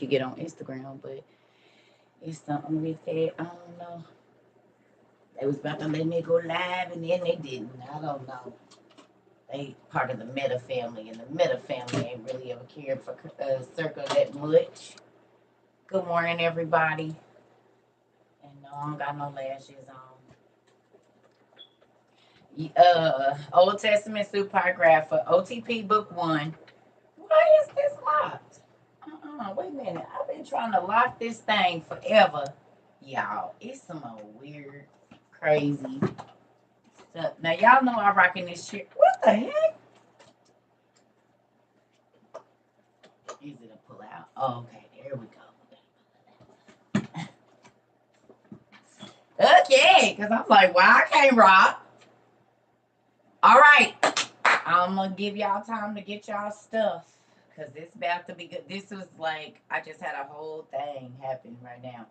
you get on Instagram, but it's something with that. I don't know. They was about to let me go live, and then they didn't. I don't know. They part of the Meta family, and the Meta family ain't really ever cared for Circle that much. Good morning, everybody. And no, I don't got no lashes on. Old Testament Supergrapher, OTP Book 1. Why is this locked? Wait a minute. I've been trying to lock this thing forever. Y'all, it's some old weird, crazy stuff. Now, y'all know I'm rocking this shit. What the heck? Easy to pull out. Oh, okay, there we go. Okay, because I'm like, wow, I can't rock. All right. I'm going to give y'all time to get y'all stuff because it's about to be good. This was like, I just had a whole thing happen right now.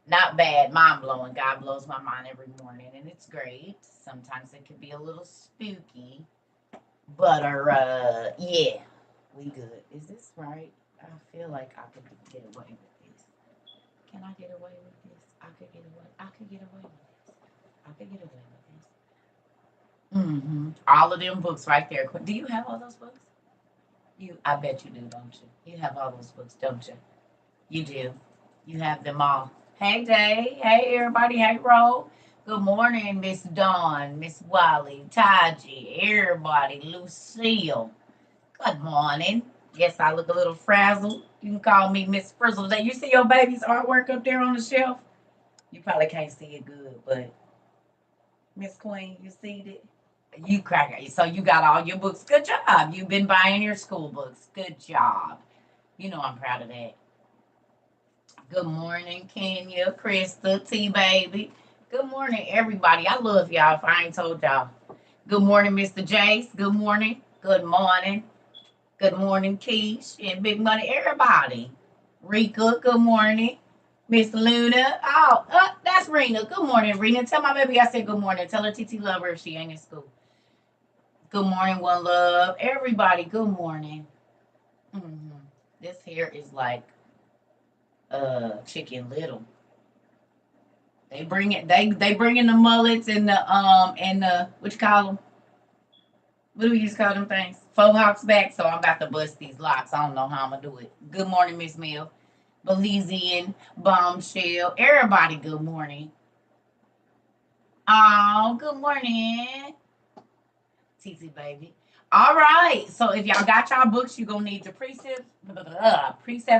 Not bad, mind blowing. God blows my mind every morning, and it's great. Sometimes it can be a little spooky, but yeah, we good. Is this right? I feel like I could get away with this. Can I get away with this? I could get away. I could get away with this. I could get away with this. All of them books right there. Do you have all those books? I bet you do, don't you? You have all those books, don't you? You do. You have them all. Hey, Day. Hey, everybody. Hey, Ro. Good morning, Miss Dawn, Miss Wally, Taji, everybody, Lucille. Good morning. Yes, I look a little frazzled. You can call me Miss Frizzle. You see your baby's artwork up there on the shelf? You probably can't see it good, but Miss Queen, you see it? You crack it. So you got all your books. Good job. You've been buying your school books. Good job. You know I'm proud of that. Good morning, Kenya, Krista, T-Baby. Good morning, everybody. I love y'all if I ain't told y'all. Good morning, Mr. Jace. Good morning. Good morning. Good morning, Keish and Big Money, everybody. Rika, good morning. Miss Luna. Oh, that's Rena. Good morning, Rena. Tell my baby I said good morning. Tell her TT love her if she ain't in school. Good morning, One Love. Everybody, good morning. This hair is like Chicken Little. They bring it. They bring in the mullets and the what you call them? What do we used to call them things? Faux hawks back. So I'm about to bust these locks. I don't know how I'm gonna do it. Good morning, Miss Mill. Belizean, Bombshell. Everybody, good morning. Oh, good morning. TT baby. All right. So if y'all got y'all books, you're gonna need the precepts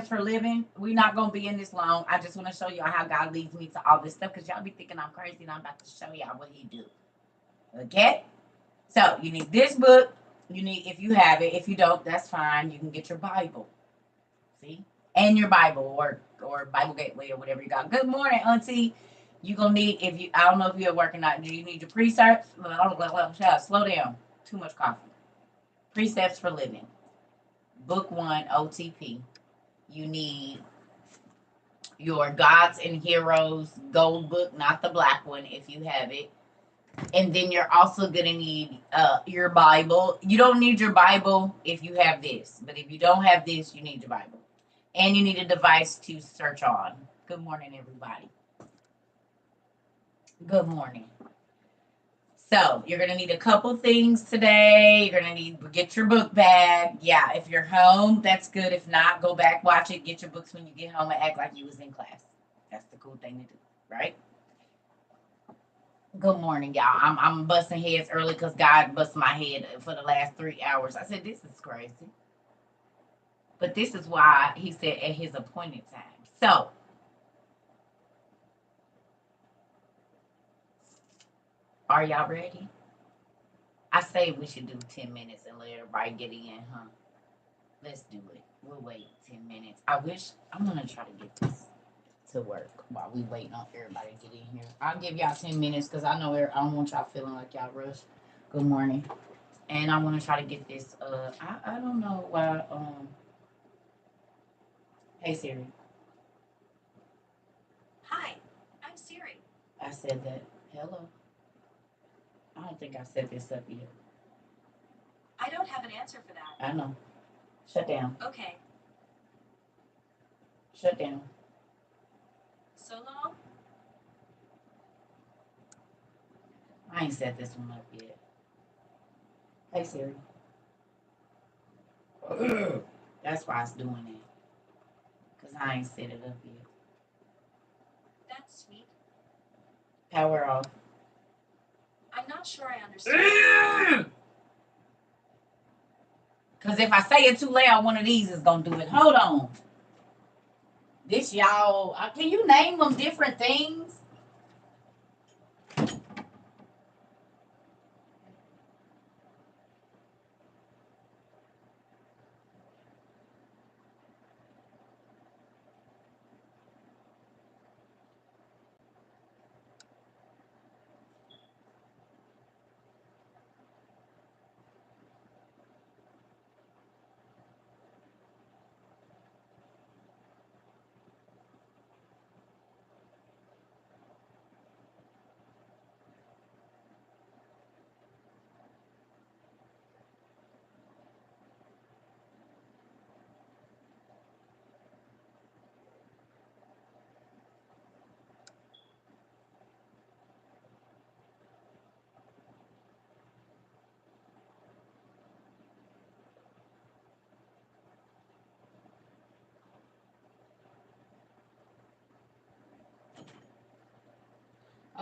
for living. We're not gonna be in this long. I just want to show y'all how God leads me to all this stuff because y'all be thinking I'm crazy and I'm about to show y'all what he do. Okay? So you need this book. You need, if you have it. If you don't, that's fine. You can get your Bible. See? And your Bible or Bible Gateway or whatever you got. Good morning, Auntie. You're gonna need, if you, I don't know if you're working or not, do you need your precepts? Slow down. Too much coffee. Precepts for Living. Book 1, OTP. You need your Gods and Heroes gold book, not the black one if you have it. And then you're also going to need your Bible. You don't need your Bible if you have this. But if you don't have this, you need your Bible. And you need a device to search on. Good morning, everybody. Good morning. So you're going to need a couple things today. You're going to need, get your book bag. Yeah, if you're home, that's good. If not, go back, watch it, get your books when you get home and act like you was in class. That's the cool thing to do, right? Good morning, y'all. I'm busting heads early because God busted my head for the last 3 hours. I said, this is crazy. But this is why he said at his appointed time. So, are y'all ready? I say we should do 10 minutes and let everybody get in, huh? Let's do it. We'll wait 10 minutes. I'm going to try to get this to work while we wait on everybody to get in here. I'll give y'all 10 minutes because I know I don't want y'all feeling like y'all rush. Good morning. And I want to try to get this, I don't know why, hey Siri. Hi, I'm Siri. I said that. Hello. I don't think I set this up yet. I don't have an answer for that. I know. Shut down. Okay. Shut down. So long. I ain't set this one up yet. Hey Siri. That's why it's doing it. Because I ain't set it up yet. That's sweet. Power off. I'm not sure I understand. Because if I say it too loud, one of these is going to do it. Hold on. This y'all, can you name them different things?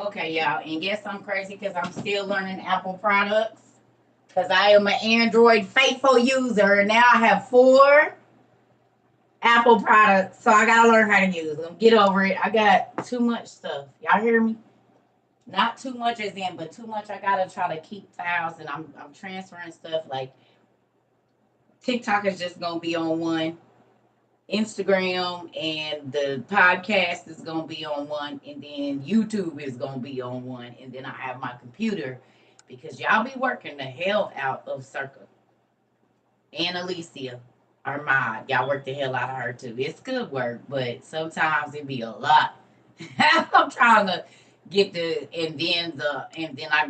Okay, y'all, and guess I'm crazy because I'm still learning Apple products because I am an Android faithful user. And now I have 4 Apple products, so I gotta learn how to use them. Get over it. I got too much stuff. Y'all hear me? Not too much as in, but too much. I gotta try to keep files, and I'm transferring stuff. Like TikTok is just gonna be on one. Instagram and the podcast is going to be on one, and then YouTube is going to be on one, and then I have my computer because y'all be working the hell out of Circle. And Alicia, our mod, y'all work the hell out of her too. It's good work, but sometimes it be a lot. I'm trying to get and then I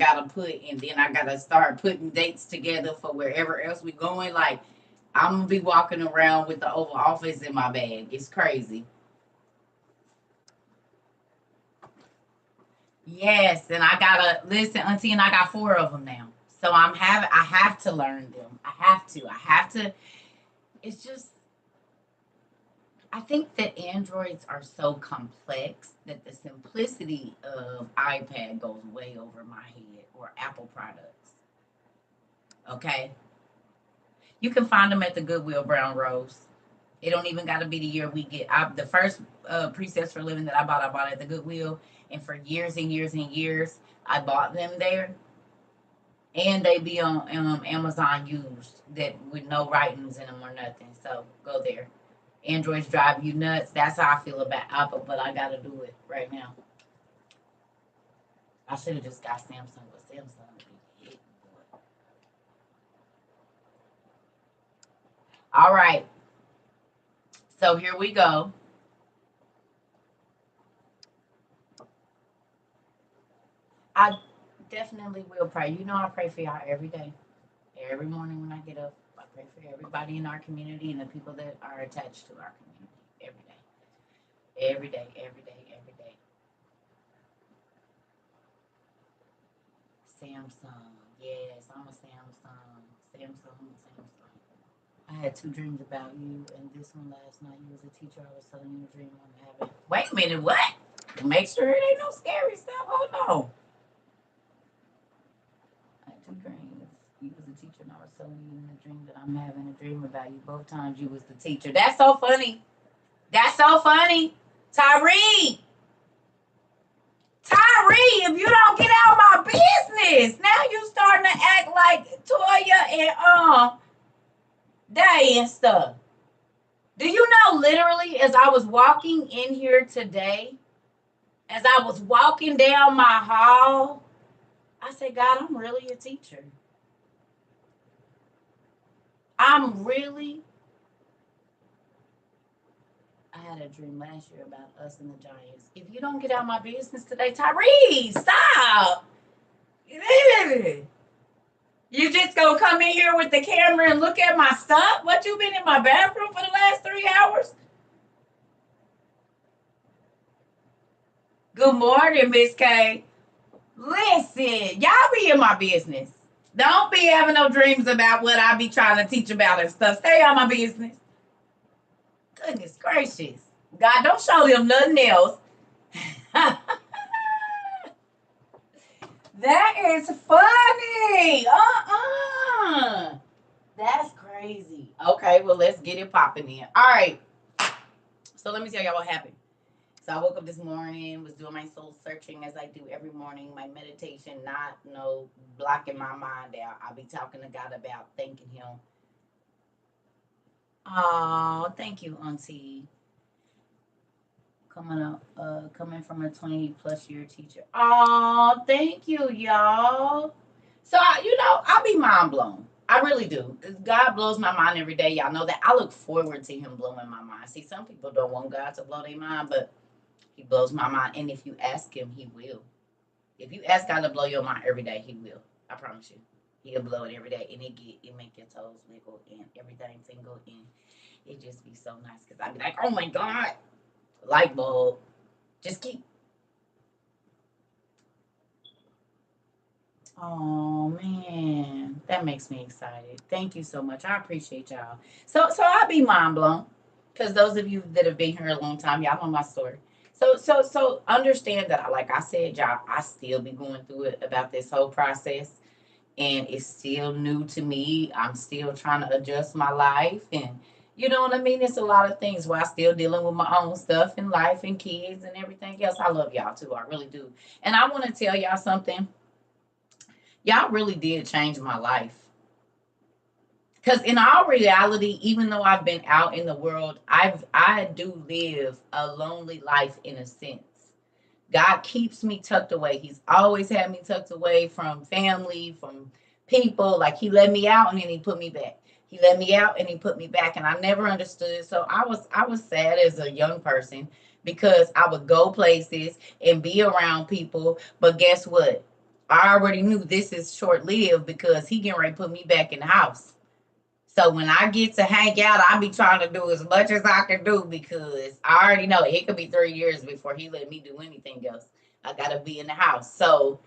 gotta start putting dates together for wherever else we going. Like, I'm gonna be walking around with the Oval Office in my bag. It's crazy. Yes, and I gotta listen, Auntie, and I got 4 of them now. So I have to learn them. I have to. It's just, I think that Androids are so complex that the simplicity of iPad goes way over my head, or Apple products. Okay, you can find them at the Goodwill Brown Rose. It don't even got to be the year we get. The first Precepts for Living that I bought at the Goodwill, and for years and years and years, I bought them there, and they be on Amazon used that with no writings in them or nothing. So go there. Androids drive you nuts. That's how I feel about Apple, but I gotta do it right now. I should have just got Samsung, but Samsung be hit. All right. So here we go. I definitely will pray. You know, I pray for y'all every day. Every morning when I get up, I pray for everybody in our community and the people that are attached to our community. Every day. Every day, every day, every day. Samsung. Yes, I'm a Samsung. Samsung. I had 2 dreams about you, and this one last night. You was a teacher. I was telling you a dream I'm having. Wait a minute, what? Make sure it ain't no scary stuff. Hold on. I had 2 dreams. You was a teacher, and I was telling you in a dream that I'm having a dream about you. Both times you was the teacher. That's so funny. That's so funny. Tyree, if you don't get out of my business, now you starting to act like Toya and Day and stuff. Do you know, literally, as I was walking in here today, as I was walking down my hall, I said, God, I'm really a teacher. I had a dream last year about us and the Giants. If you don't get out of my business today, Tyree, stop. You just gonna come in here with the camera and look at my stuff? What, you been in my bathroom for the last 3 hours? Good morning, Miss K. Listen, y'all be in my business. Don't be having no dreams about what I be trying to teach about and stuff. Stay on my business. Goodness gracious. God, don't show them nothing else. That is funny. That's crazy. Okay, well, let's get it popping in. All right. So let me tell y'all what happened. So I woke up this morning, was doing my soul searching as I do every morning, my meditation, not blocking my mind out. I'll be talking to God about thanking Him. Oh, thank you, Auntie. Coming from a 20+ year teacher. Oh, thank you, y'all. So I'll be mind blown. I really do. God blows my mind every day. Y'all know that. I look forward to Him blowing my mind. See, some people don't want God to blow their mind, but He blows my mind. And if you ask Him, He will. If you ask God to blow your mind every day, He will. I promise you. He'll blow it every day, and it make your toes wiggle and everything tingle, and it just be so nice. Cause I be like, oh my God, light bulb. Just keep. Oh man, that makes me excited. Thank you so much. I appreciate y'all. So I'll be mind blown, because those of you that have been here a long time, y'all know my story. So understand that, like I said, y'all, I still be going through it about this whole process, and it's still new to me. I'm still trying to adjust my life, and you know what I mean. It's a lot of things while still dealing with my own stuff in life and kids and everything else. I love y'all too. I really do, and I want to tell y'all something. Y'all really did change my life. Because in all reality, even though I've been out in the world, I do live a lonely life in a sense. God keeps me tucked away. He's always had me tucked away from family, from people. Like He let me out and then He put me back. He let me out and He put me back, and I never understood. So I was sad as a young person, because I would go places and be around people, but guess what? I already knew this is short lived, because He getting ready to put me back in the house. So when I get to hang out, I be trying to do as much as I can do, because I already know it could be 3 years before He let me do anything else. I gotta be in the house. So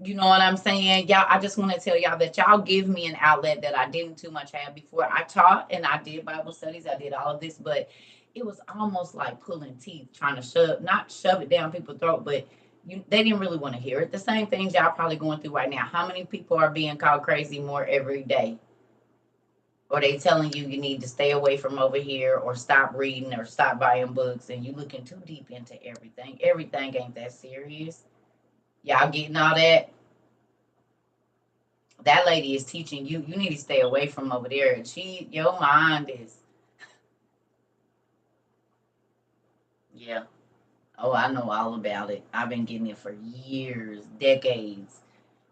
you know what I'm saying, y'all. I just want to tell y'all that y'all give me an outlet that I didn't too much have before. I taught and I did Bible studies. I did all of this, but it was almost like pulling teeth, trying to not shove it down people's throat, but they didn't really want to hear it. The same things y'all probably going through right now. How many people are being called crazy more every day? Or they telling you need to stay away from over here, or stop reading, or stop buying books, and you looking too deep into everything. Everything ain't that serious. Y'all getting all that? That lady is teaching you. You need to stay away from over there. And your mind is, yeah. Oh, I know all about it. I've been getting it for years, decades.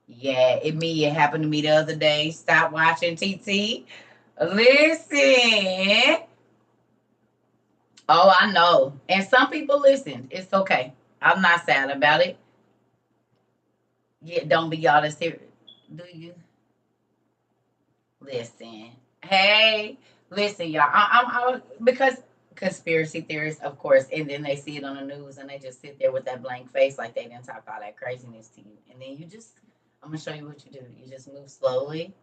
Yeah, it happened to me the other day. Stop watching TT. Listen. Oh, I know. And some people listen. It's okay. I'm not sad about it. Yeah, don't be all that serious. Do you? Listen. Hey, listen, y'all. Because conspiracy theorists, of course, and then they see it on the news and they just sit there with that blank face like they didn't talk all that craziness to you. And then I'm going to show you what you do. You just move slowly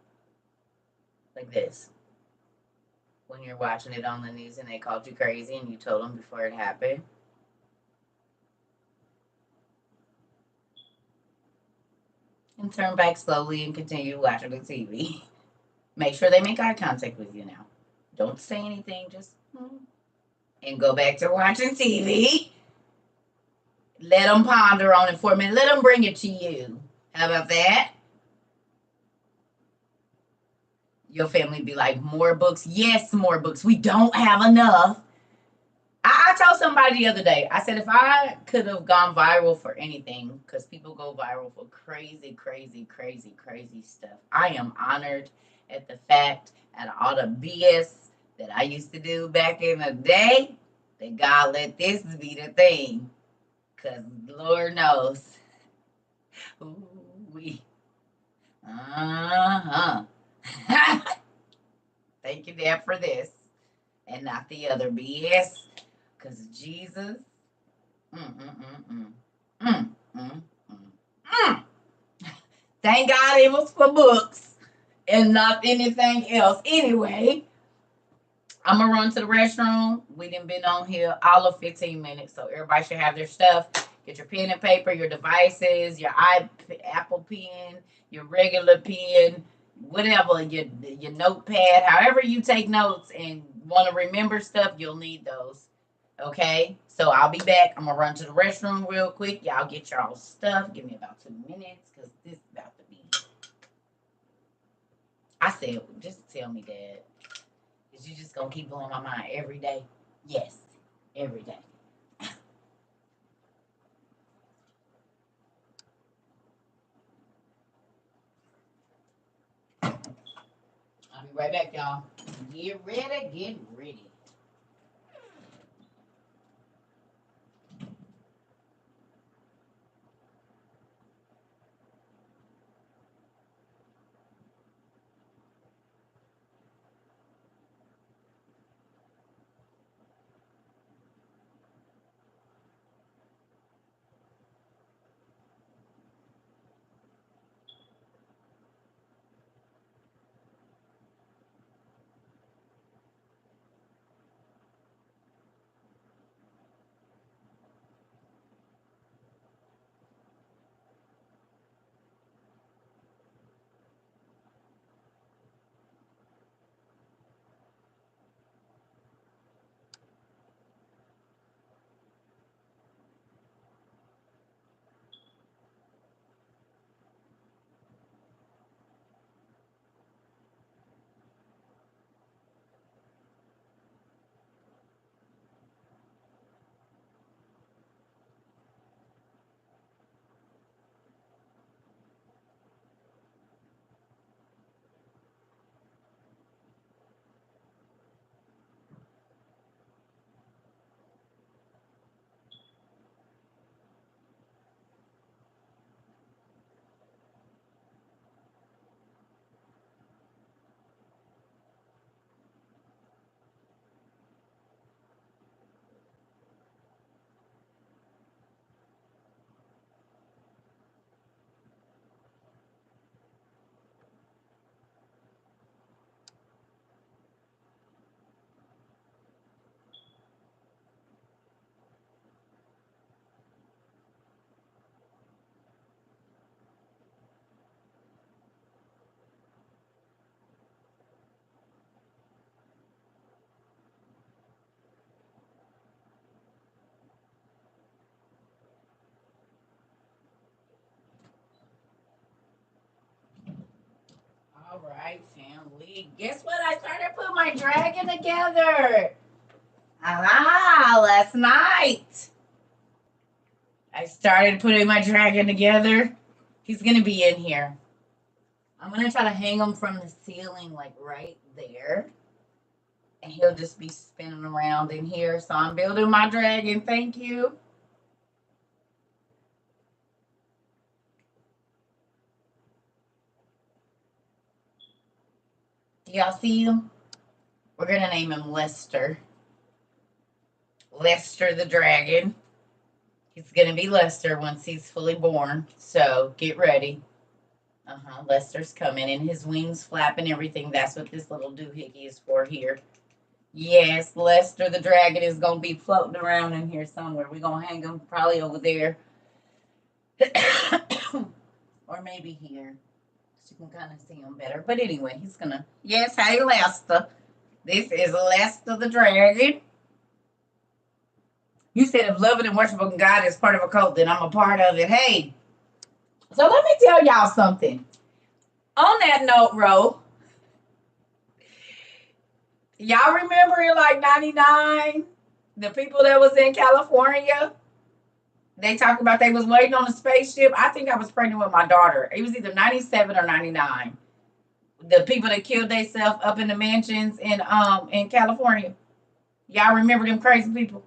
like this when you're watching it on the news and they called you crazy and you told them before it happened. And turn back slowly and continue watching the TV. Make sure they make eye contact with you now. Don't say anything, just and go back to watching TV. Let them ponder on it for a minute. Let them bring it to you. How about that? Your family be like, more books? Yes, more books. We don't have enough. I told somebody the other day, I said, if I could have gone viral for anything, because people go viral for crazy, crazy, crazy, crazy stuff. I am honored at the fact, at all the BS that I used to do back in the day, that God let this be the thing. Because Lord knows. Ooh, we. Uh-huh. Thank you, Dad, for this. And not the other BS. Because Jesus. Mm-mm-mm-mm. Mm, mm, mm, mm. Thank God it was for books and not anything else. Anyway, I'm gonna run to the restroom. We done been on here all of 15 minutes, so everybody should have their stuff. Get your pen and paper, your devices, your Apple pen, your regular pen, whatever, your notepad. However you take notes and want to remember stuff, you'll need those. Okay, so I'll be back. I'm gonna run to the restroom real quick. Y'all get y'all stuff. Give me about 2 minutes because this is about to be. I said, just tell me, Dad. Is you just gonna keep blowing my mind every day? Yes, every day. I'll be right back, y'all. Get ready, get ready. All right, family. Guess what? I started putting my dragon together. Last night. I started putting my dragon together. He's gonna be in here. I'm gonna try to hang him from the ceiling, like right there. And he'll just be spinning around in here. So I'm building my dragon. Thank you. Do y'all see him? We're gonna name him Lester. Lester the dragon. He's gonna be Lester once he's fully born. So get ready. Lester's coming and his wings flapping everything. That's what this little doohickey is for here. Yes, Lester the dragon is gonna be floating around in here somewhere. We're gonna hang him probably over there. Or maybe here. So you can kind of see him better. But anyway, he's gonna. Yes, hey Lester. This is Lester the dragon. You said if loving and worshiping God is part of a cult, then I'm a part of it. Hey, so let me tell y'all something. On that note, Ro, y'all remember in like 99, the people that was in California, they talked about they was waiting on a spaceship. I think I was pregnant with my daughter. It was either 97 or 99. The people that killed themselves up in the mansions in California. Y'all remember them crazy people?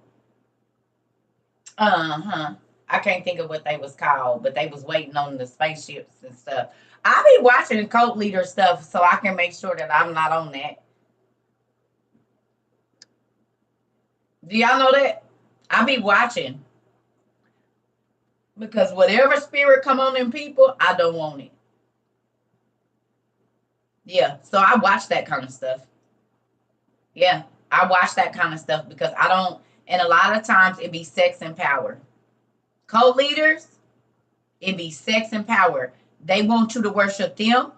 Uh-huh. I can't think of what they was called, but they was waiting on the spaceships and stuff. I be watching cult leader stuff so I can make sure that I'm not on that. Do y'all know that? I be watching. Because whatever spirit come on them people, I don't want it. Yeah, so I watch that kind of stuff. Yeah, I watch that kind of stuff because I don't, and a lot of times it be sex and power. Cult leaders, it be sex and power. They want you to worship them.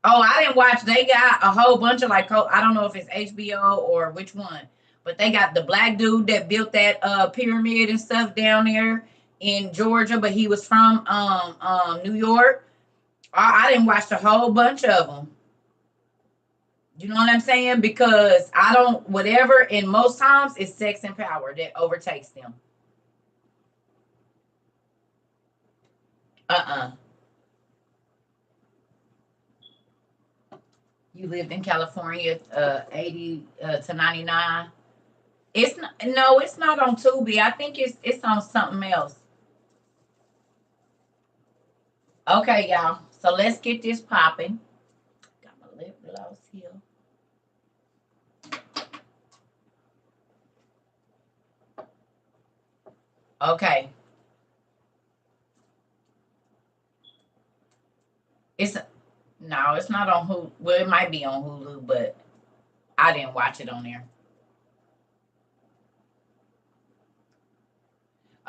Oh, I didn't watch. They got a whole bunch of like, I don't know if it's HBO or which one, but they got the black dude that built that pyramid and stuff down there in Georgia, but he was from New York. I didn't watch a whole bunch of them. You know what I'm saying? Because I don't, whatever, and most times it's sex and power that overtakes them. Uh-uh. You lived in California 80 to 99. It's not, no, it's not on Tubi. I think it's on something else. Okay, y'all. So let's get this popping. Got my lip gloss here. Okay. It's no, it's not on Hulu. Well, it might be on Hulu, but I didn't watch it on there.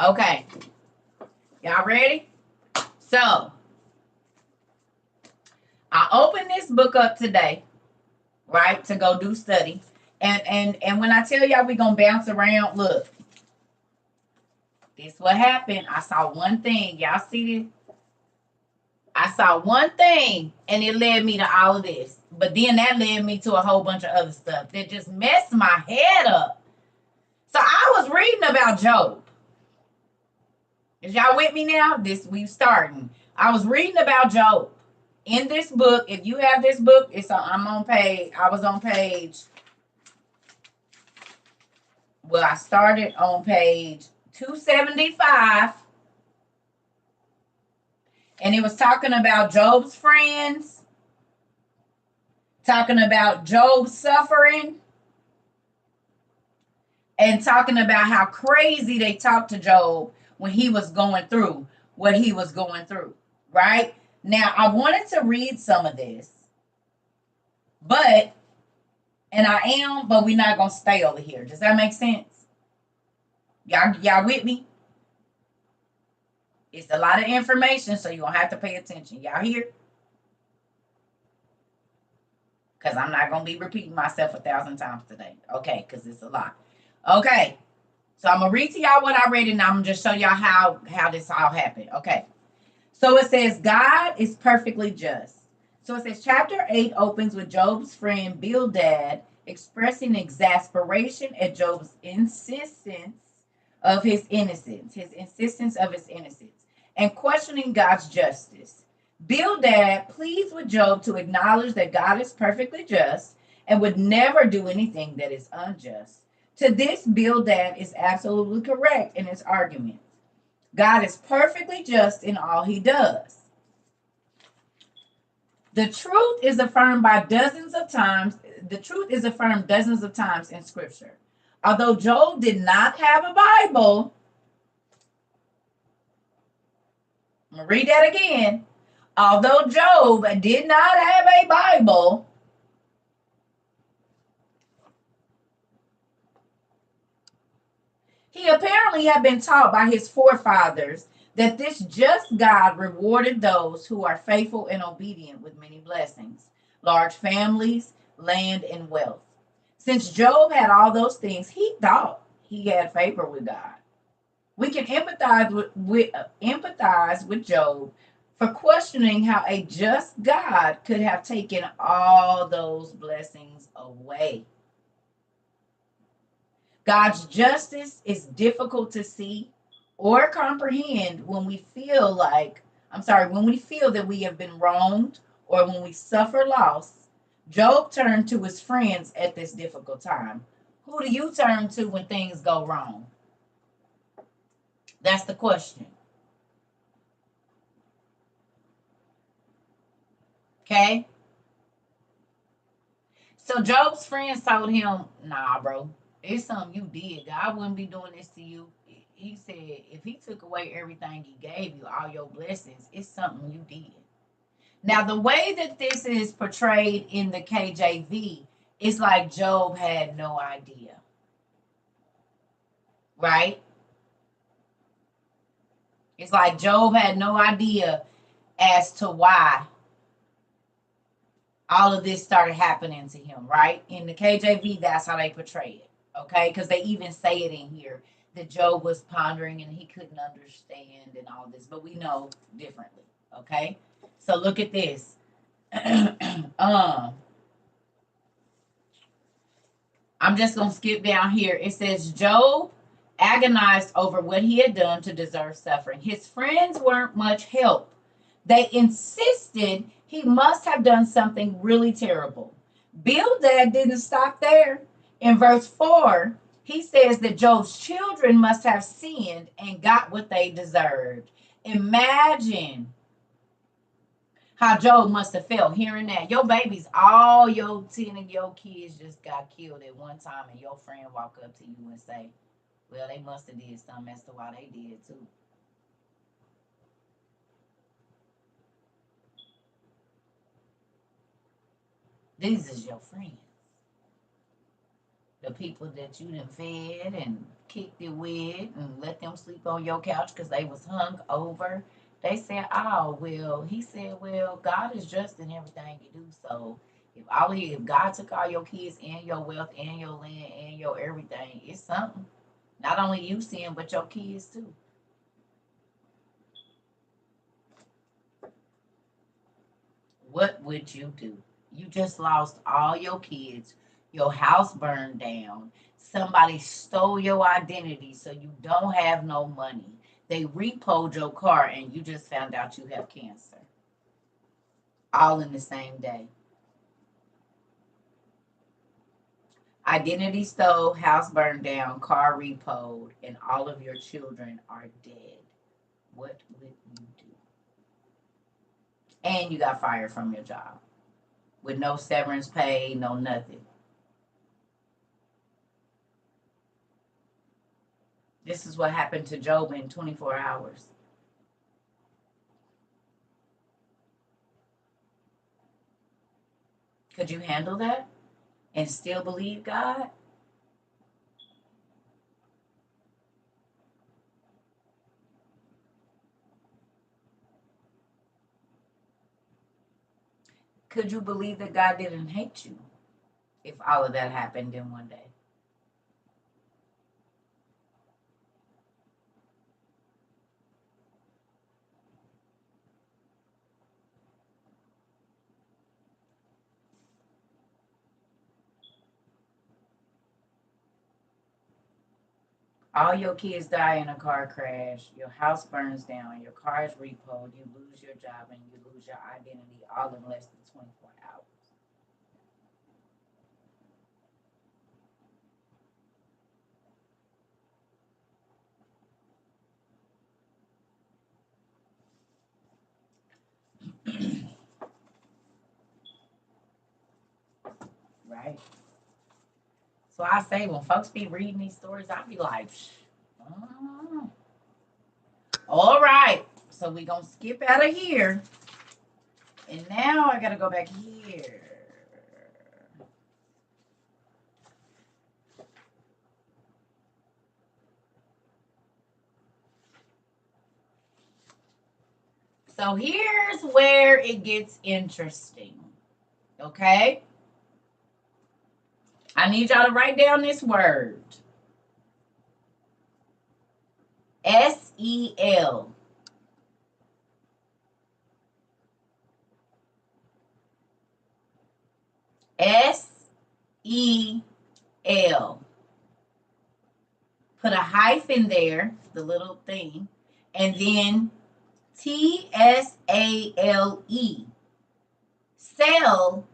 Okay. Y'all ready? So I opened this book up today, right, to go do study. And when I tell y'all we gonna bounce around, look, this what happened. I saw one thing. Y'all see this? I saw one thing and it led me to all of this. But then that led me to a whole bunch of other stuff that just messed my head up. So I was reading about Job. Is y'all with me now? We starting. I was reading about Job. In this book, if you have this book, I was on page. Well, I started on page 275. And it was talking about Job's friends, talking about Job's suffering, and talking about how crazy they talked to Job when he was going through what he was going through, right? Now, I wanted to read some of this, but we're not going to stay over here. Does that make sense? Y'all with me? It's a lot of information, so you're going to have to pay attention. Y'all here? Because I'm not going to be repeating myself 1,000 times today. Okay, because it's a lot. Okay, so I'm going to read to y'all what I read, and I'm going to just show y'all how this all happened. Okay, so it says, God is perfectly just. So it says, chapter 8 opens with Job's friend Bildad expressing exasperation at Job's insistence of his innocence, and questioning God's justice. Bildad pleads with Job to acknowledge that God is perfectly just and would never do anything that is unjust. To this, Bildad is absolutely correct in his argument. God is perfectly just in all he does. The truth is affirmed dozens of times in Scripture. Although Job did not have a Bible, I'm going to read that again. Although Job did not have a Bible, he apparently had been taught by his forefathers that this just God rewarded those who are faithful and obedient with many blessings, large families, land, and wealth. Since Job had all those things, he thought he had favor with God. We can empathize with Job for questioning how a just God could have taken all those blessings away. God's justice is difficult to see or comprehend when we feel that we have been wronged or when we suffer loss. Job turned to his friends at this difficult time. Who do you turn to when things go wrong? That's the question. Okay? So Job's friends told him, nah, bro, it's something you did. God wouldn't be doing this to you. he said, if he took away everything he gave you, all your blessings, it's something you did. Now, the way that this is portrayed in the KJV is like Job had no idea, right? It's like Job had no idea as to why all of this started happening to him, right? In the KJV, that's how they portray it, okay? Because they even say it in here that Job was pondering and he couldn't understand and all this, but we know differently, okay? So look at this. I'm just going to skip down here. It says, Job agonized over what he had done to deserve suffering. His friends weren't much help. They insisted he must have done something really terrible. Bildad didn't stop there. In verse 4, he says that Job's children must have sinned and got what they deserved. Imagine how Job must have felt hearing that. Your babies, all your 10 of your kids just got killed at one time, and your friend walk up to you and say, well, they must have did something as to why they did too. These is your friends. The people that you done fed and kicked it with and let them sleep on your couch because they was hung over. They said, oh, well, he said, well, God is just in everything you do. So if God took all your kids and your wealth and your land and your everything, it's something. Not only you sin, but your kids too. What would you do? You just lost all your kids. Your house burned down. Somebody stole your identity so you don't have no money. They repoed your car and you just found out you have cancer. All in the same day. Identity stole, house burned down, car repoed, and all of your children are dead. What would you do? And you got fired from your job with no severance pay, no nothing. This is what happened to Job in 24 hours. Could you handle that and still believe God? Could you believe that God didn't hate you if all of that happened in one day? All your kids die in a car crash, your house burns down, your car is repoed, you lose your job, and you lose your identity all in less than 24 hours. Right? So I say, when folks be reading these stories, I be like, oh. All right. So we going to skip out of here. And now I got to go back here. So here's where it gets interesting. Okay? I need y'all to write down this word. S-E-L. S-E-L. Put a hyphen there, the little thing, and then T-S-A-L-E. Sel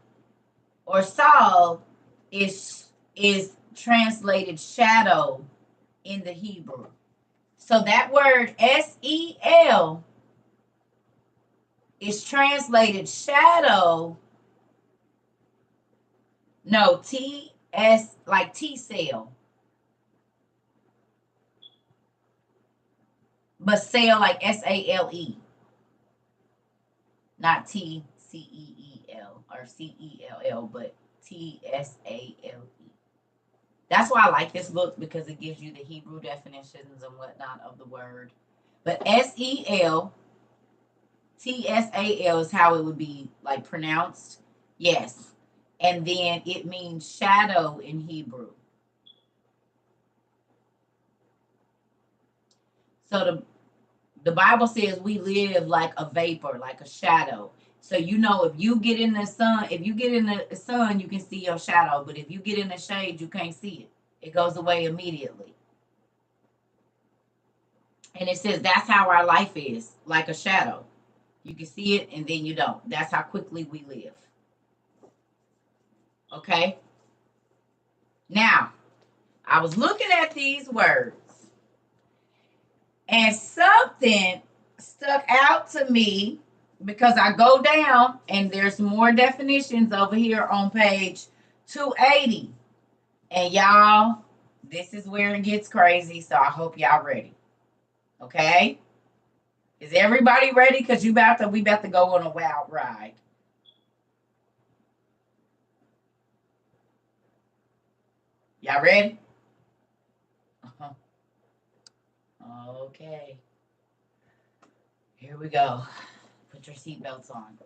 or Saul is translated shadow in the Hebrew. So that word S-E-L is translated shadow. No, T-S, like T-cell. but sale like S-A-L-E, not T-C-E-E-L or C-E-L-L, but T-S-A-L-E. That's why I like this book, because it gives you the Hebrew definitions and whatnot of the word. But S-E-L, T-S-A-L is how it would be like pronounced. Yes. And then it means shadow in Hebrew. So the Bible says we live like a vapor, like a shadow. So if you get in the sun, you can see your shadow. But if you get in the shade, you can't see it. It goes away immediately. And it says that's how our life is, like a shadow. You can see it and then you don't. That's how quickly we live. Okay? Now, I was looking at these words, and something stuck out to me, because I go down and there's more definitions over here on page 280. And y'all, this is where it gets crazy, so I hope y'all ready. Okay? Is everybody ready? Because we about to go on a wild ride. Y'all ready? Okay. Here we go. Put your seatbelts on.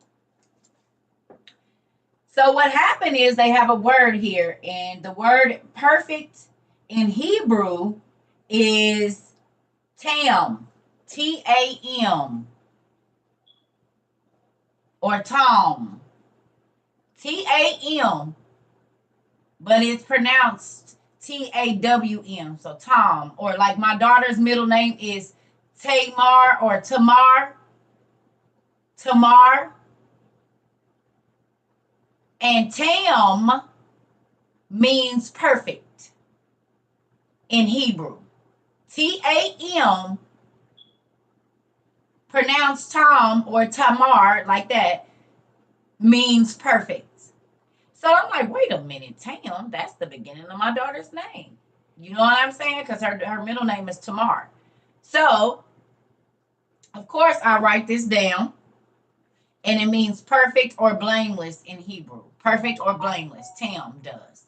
So what happened is they have a word here, and the word perfect in Hebrew is tam, T-A-M, or tom, T-A-M, but it's pronounced T-A-W-M, so Tom. Or like my daughter's middle name is Tamar or Tamar. And Tam means perfect in Hebrew. T-A-M, pronounced Tom or Tamar, like that, means perfect. So I'm like, wait a minute, Tam, that's the beginning of my daughter's name. You know what I'm saying? Because her middle name is Tamar. So, of course, I write this down. And it means perfect or blameless in Hebrew. Perfect or blameless. Tam does.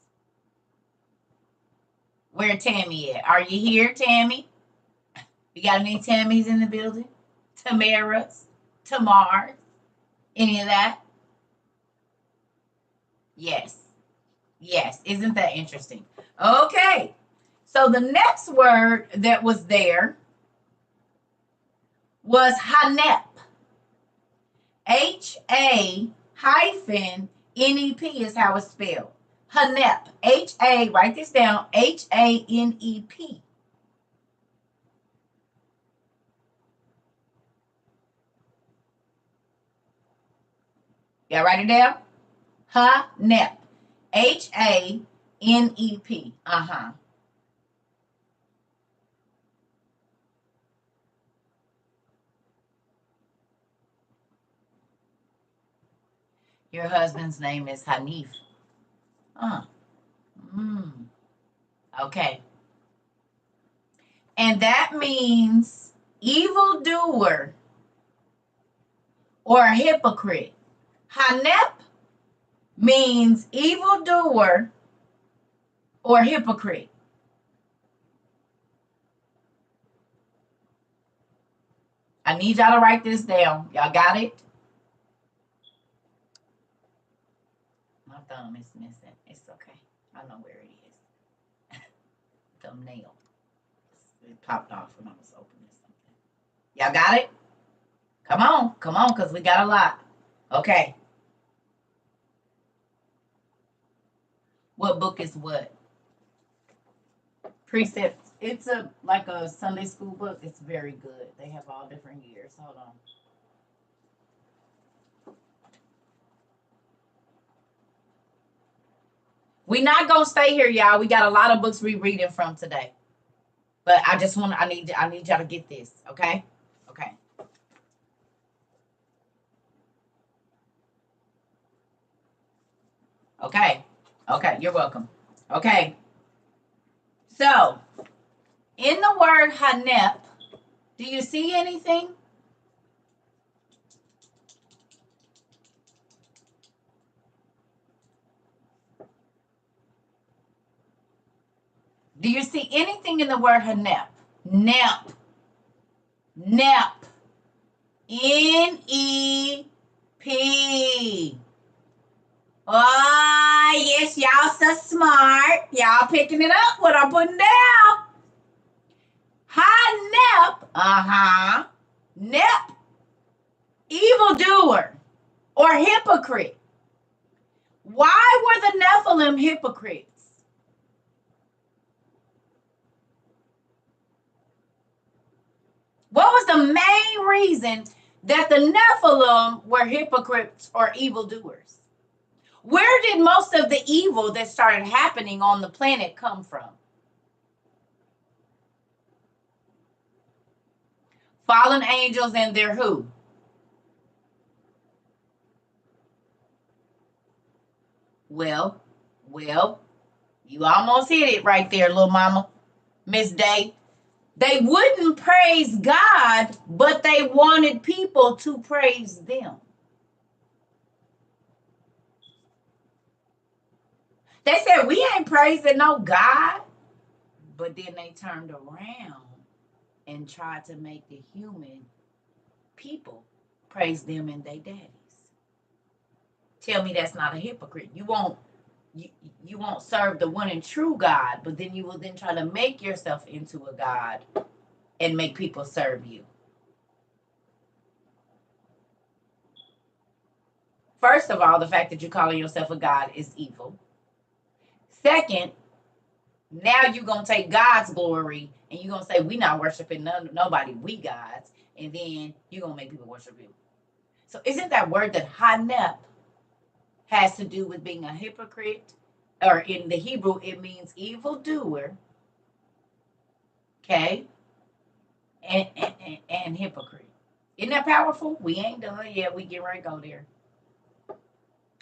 Where Tammy at? Are you here, Tammy? You got any Tammys in the building? Tamaras? Tamars? Any of that? Yes. Yes. Isn't that interesting? Okay. So the next word that was there was Hanep. H-A-N-E-P is how it's spelled. Hanep. H-A, write this down, H-A-N-E-P. Y'all write it down? Hanep. H-A-N-E-P. Uh-huh. Your husband's name is Hanif. Okay. And that means evildoer or hypocrite. Hanep means evildoer or hypocrite. I need y'all to write this down. Y'all got it? My thumb is missing. It's okay. I know where it is. Thumbnail. It popped off when I was opening something. Y'all got it? Come on, because we got a lot. Okay. What book is what? Precepts. It's like a Sunday school book. It's very good. They have all different years. Hold on. We're not gonna stay here, y'all. We got a lot of books we reading from today. But I need y'all to get this, okay? Okay. Okay. Okay, you're welcome. Okay. So, in the word Hanep, Do you see anything? Do you see anything in the word Hanep? Nep. Nep. N-E-P. Oh, yes, y'all so smart. Y'all picking it up what I'm putting down. Hanep. Uh-huh. Nep. Evildoer or hypocrite. Why were the Nephilim hypocrites? What was the main reason that the Nephilim were hypocrites or evildoers? Where did most of the evil that started happening on the planet come from? Fallen angels and their who? Well, you almost hit it right there, little mama, Miss Day. They wouldn't praise God, but they wanted people to praise them. They said, we ain't praising no God. But then they turned around and tried to make the human people praise them and their daddies. Tell me that's not a hypocrite. You won't serve the one and true God, but then you will then try to make yourself into a God and make people serve you. First of all, the fact that you're calling yourself a God is evil. Second, now you're going to take God's glory and you're going to say, we not worshiping nobody, we gods. And then you're going to make people worship you. So isn't that word that Hanep has to do with being a hypocrite? Or in the Hebrew, it means evildoer. Okay? And hypocrite. Isn't that powerful? We ain't done yet. We get ready to go there.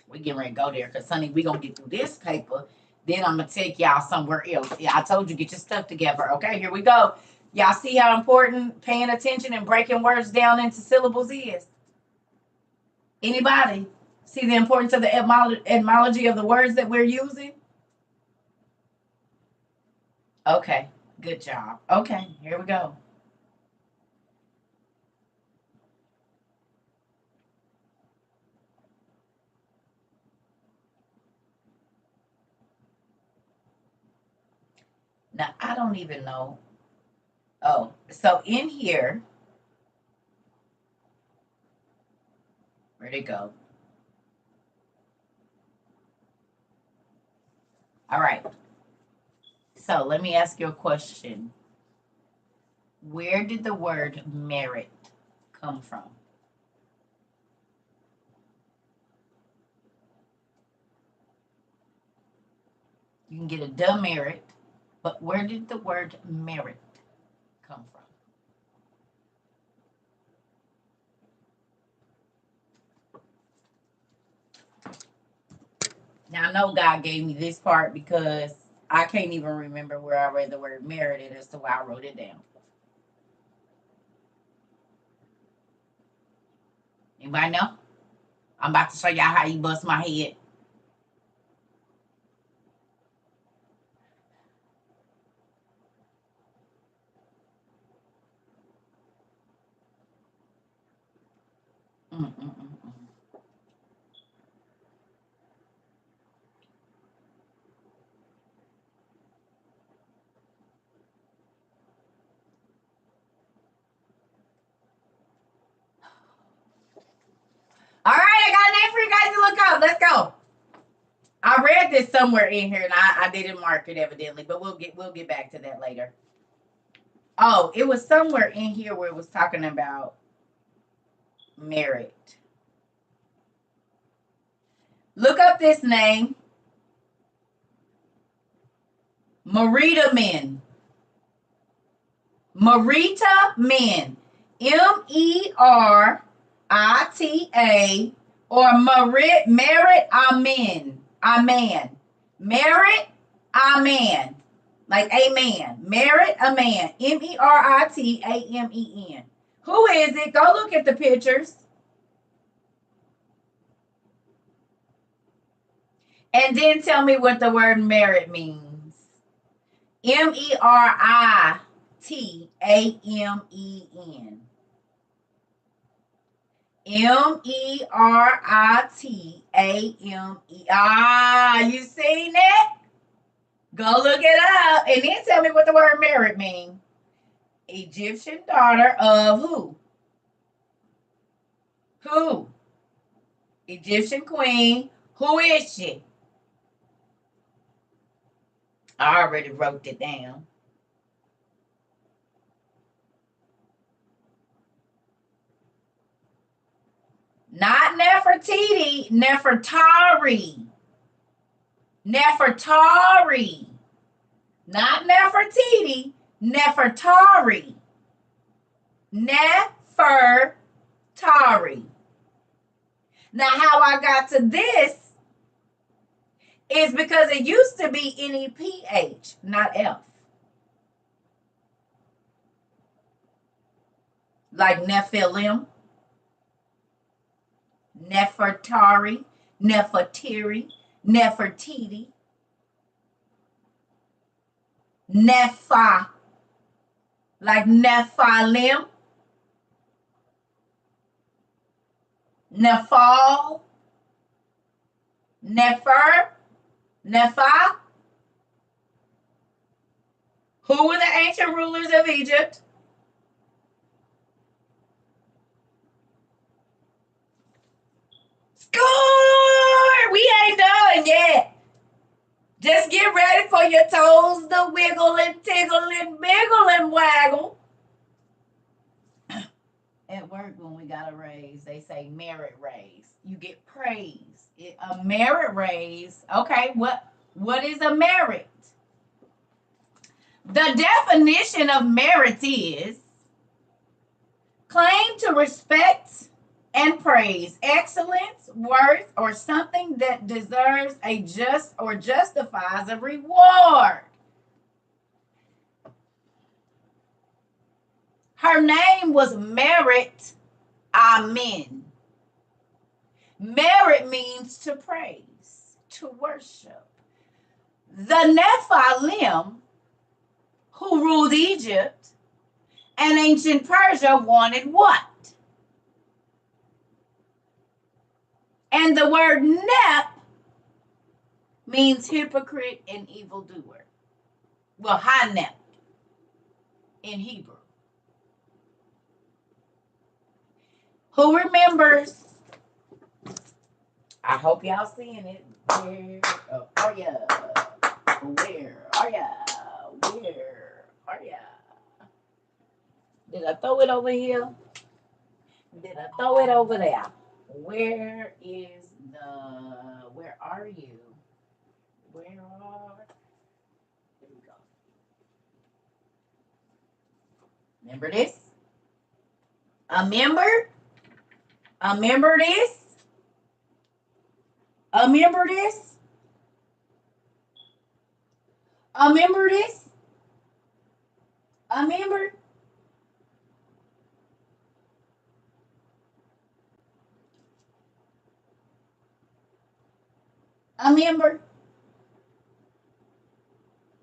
We get ready to go there because, honey, we going to get through this paper. Then I'm going to take y'all somewhere else. Yeah, I told you, get your stuff together. Okay, here we go. Y'all see how important paying attention and breaking words down into syllables is? Anybody see the importance of the etymology of the words that we're using? Okay, good job. Okay, here we go. Now, I don't even know. Oh, so in here, where'd it go? All right. So let me ask you a question. Where did the word merit come from? You can get a demerit, but where did the word merit come from? Now, I know God gave me this part because I can't even remember where I read the word merited as to why I wrote it down. Anybody know? I'm about to show y'all how you bust my head. All right, I got a name for you guys to look up. Let's go. I read this somewhere in here, and I didn't mark it evidently, but we'll get back to that later. Oh, it was somewhere in here where it was talking about merit. Look up this name, Merita Men. Merita Men. M-E-R-I-T-A or merit amen. Amen. Merit amen. Like amen. Merit a man. Meritamen. Who is it? Go look at the pictures. And then tell me what the word merit means. Meritamen. Meritame. Ah, you seen it? Go look it up and then tell me what the word merit means. Egyptian daughter of who? Who? Egyptian queen. Who is she? I already wrote it down. Not Nefertiti, Nefertari. Nefertari. Not Nefertiti, Nefertari. Nefertari. Now, how I got to this is because it used to be NEPH, not F. Like Nephilim, Nefertari, Nefertiri, Nefertiti, Nepha, like Nephilim, Nephal, Nefer, Nepha. Who were the ancient rulers of Egypt? Score! We ain't done yet. Just get ready for your toes to wiggle and tickle and biggle and waggle. At work, when we got a raise, they say merit raise. You get praise. A merit raise. Okay, what is a merit? The definition of merit is claim to respect and praise, excellence, worth, or something that deserves a just or justifies a reward. Her name was Merit Amen. Merit means to praise, to worship. The Nephilim, who ruled Egypt and ancient Persia, wanted what? And the word Nep means hypocrite and evildoer. Well, Hanep in Hebrew. Who remembers? I hope y'all seeing it. Where are ya? Where are ya? Where are ya? Did I throw it over here? Did I throw it over there? Where is the? Where are you? Where are? There we go. Remember this? A member? A member this? A member this? A member this? A member? A member?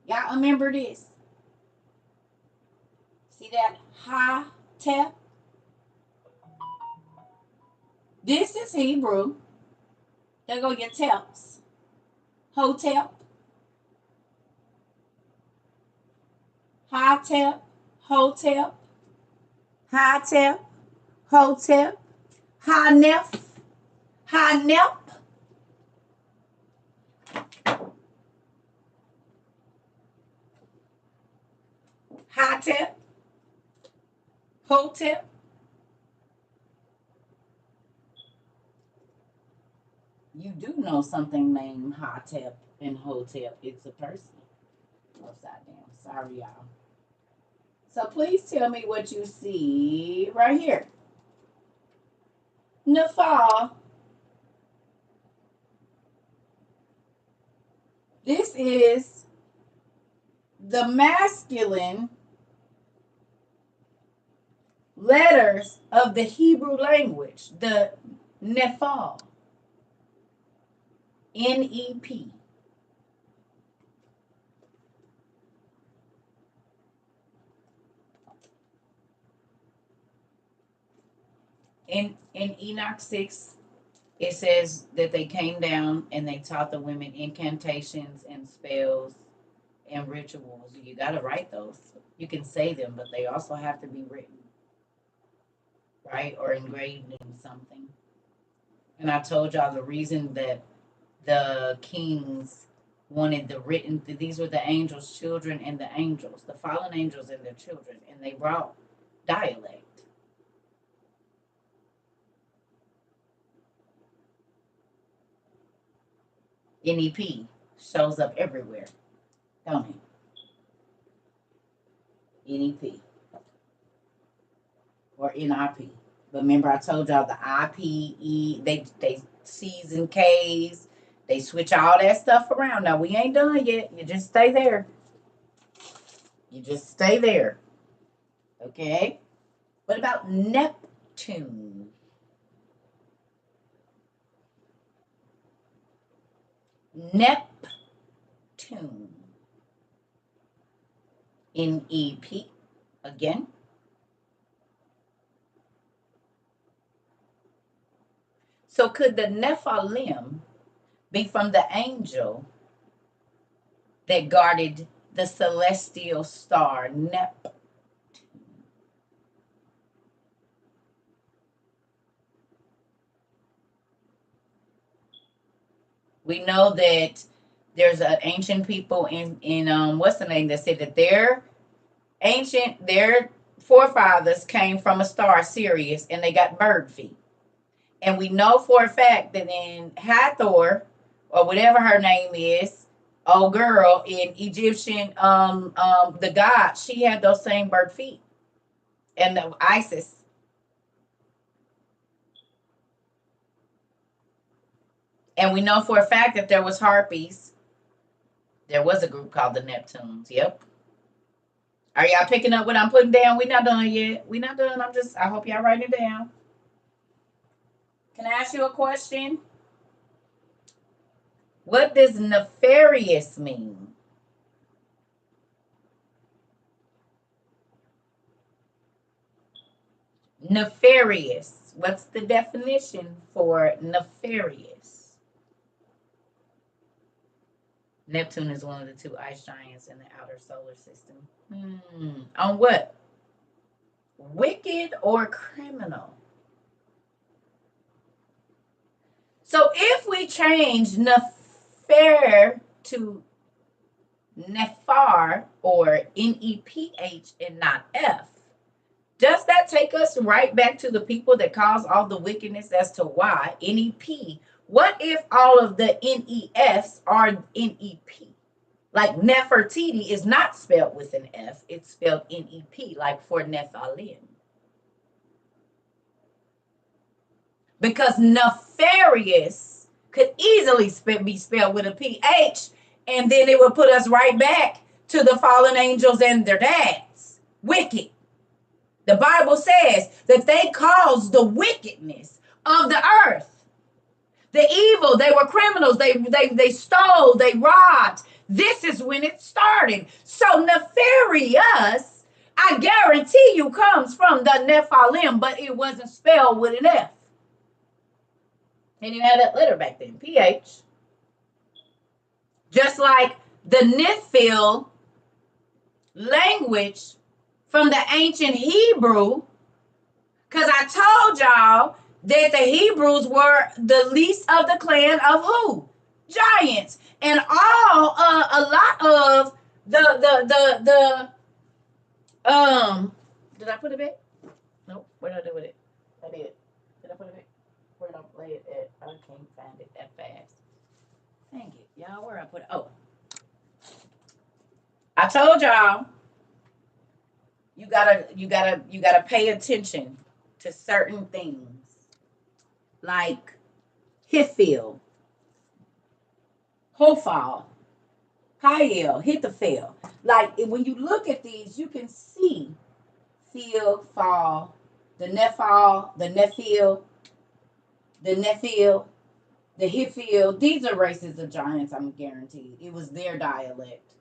Y'all remember this? See that high tap? This is Hebrew. There go your taps. Hotep. High tap. Hotep. High tap. Hotep. High nep. High nep. High tap. Hotep. You do know something named Hotep and Hotep. It's a person. Upside down. Sorry, y'all. So please tell me what you see right here. Nephal. This is the masculine letters of the Hebrew language, the Nephal, N-E-P. In Enoch 6, it says that they came down and they taught the women incantations and spells and rituals. You got to write those. You can say them, but they also have to be written, right? Or engraved in something. And I told y'all the reason that the kings wanted the written, these were the angels' children and the angels, the fallen angels and their children, and they brought dialect. NEP shows up everywhere, don't it? NEP or NIP. But remember, I told y'all the IPE, they C's and K's, they switch all that stuff around. Now, we ain't done yet. You just stay there. You just stay there. Okay? What about Neptune? Neptune. NEP. Again. So could the Nephilim be from the angel that guarded the celestial star Neptune? We know that there's an ancient people in what's the name that said that their forefathers came from a star Sirius and they got bird feet. And we know for a fact that in Hathor, or whatever her name is, old girl in Egyptian, the god, she had those same bird feet. And the Isis. And we know for a fact that there was harpies. There was a group called the Neptunes. Yep. Are y'all picking up what I'm putting down? We're not done yet. We're not done. I hope y'all writing it down. Can I ask you a question? What does nefarious mean? Nefarious. What's the definition for nefarious? Neptune is one of the two ice giants in the outer solar system. On what? Wicked or criminal? So if we change nefar to nephar or N-E-P-H and not F, does that take us right back to the people that caused all the wickedness as to why N-E-P? What if all of the N-E-Fs are N-E-P? Like Nefertiti is not spelled with an F, it's spelled N-E-P, like for Nephilim. Because nefarious could easily be spelled with a PH, and then it would put us right back to the fallen angels and their dads. Wicked. The Bible says that they caused the wickedness of the earth. The evil, they were criminals, they stole, they robbed. This is when it started. So nefarious, I guarantee you, comes from the Nephilim, but it wasn't spelled with an F. They didn't have that letter back then, PH. Just like the Nephil language from the ancient Hebrew, because I told y'all that the Hebrews were the least of the clan of who? Giants. And a lot of the did I put it back? Nope. What did I do with it? I did. Did I put it back? Where did I lay it at? I can't find it that fast. Dang it, y'all. Where I put it? Oh, I told y'all you gotta pay attention to certain things like Hifil, Hofal, Hiel, Hithopher. Like when you look at these, you can see Phil, Fall, the Nephal, the Nephil, the Nephil, the Hiphil. These are races of giants, I'm guaranteed. It was their dialect.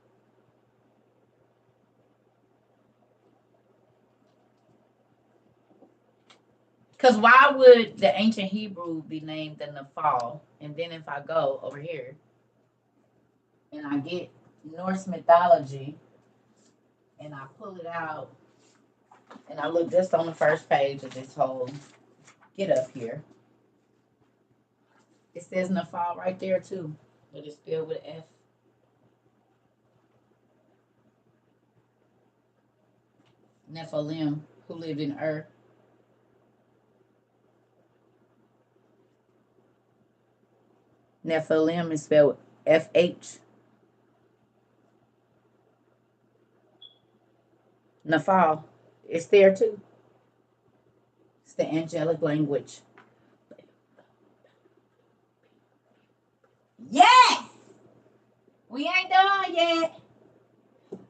Because why would the ancient Hebrew be named the Nephal? And then if I go over here and I get Norse mythology and I pull it out and I look just on the first page of this whole get up here, it says Nephal right there too, but it's spelled with an F. Nephilim, who lived in Ur. Nephilim is spelled FH. Nephal, it's there too. It's the angelic language. Yes! We ain't done yet.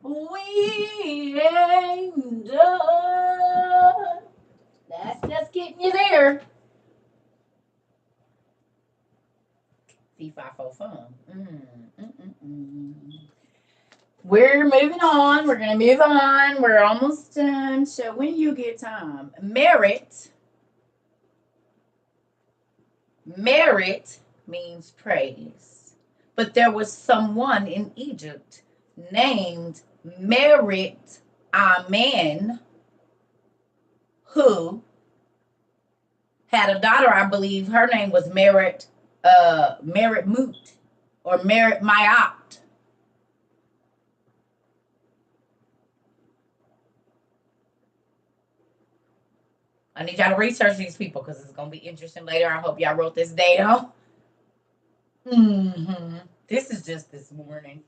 We ain't done. That's just getting you there. C5 fun. We're moving on. We're going to move on. We're almost done. So when you get time, merit means praise. But there was someone in Egypt named Merit Amen who had a daughter, I believe. Her name was Merit Moot or Merit Mayat. I need y'all to research these people because it's going to be interesting later. I hope y'all wrote this down. This is just this morning.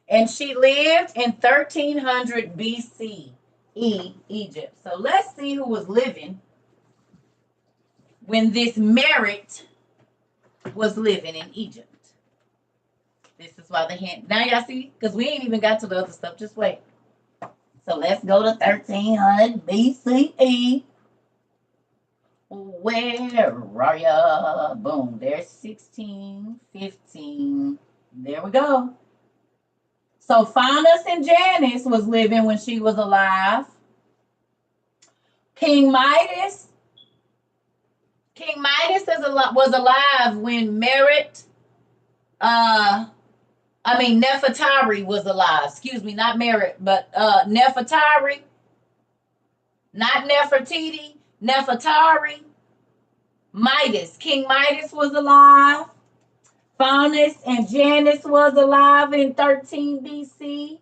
And she lived in 1300 BC, Egypt. So let's see who was living when this Merit was living in Egypt. This is why the hint. Now y'all see? Because we ain't even got to the other stuff. Just wait. So let's go to 1300 BCE. Where are ya? Boom. There's 16, 15. There we go. So Faunus and Janus was living when she was alive. King Midas was alive when Nefertari was alive. Excuse me, not Merit, but Nefertari, not Nefertiti, Nefertari. King Midas was alive. Faunus and Janus was alive in 13 BC.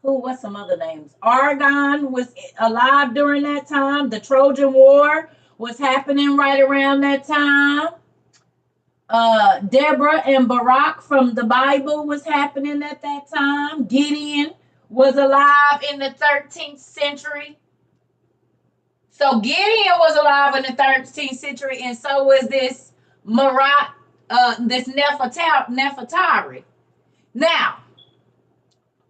What's some other names? Argon was alive during that time. The Trojan War was happening right around that time. Deborah and Barak from the Bible was happening at that time. Gideon was alive in the 13th century. So Gideon was alive in the 13th century, and so was this this Nefertari. Now,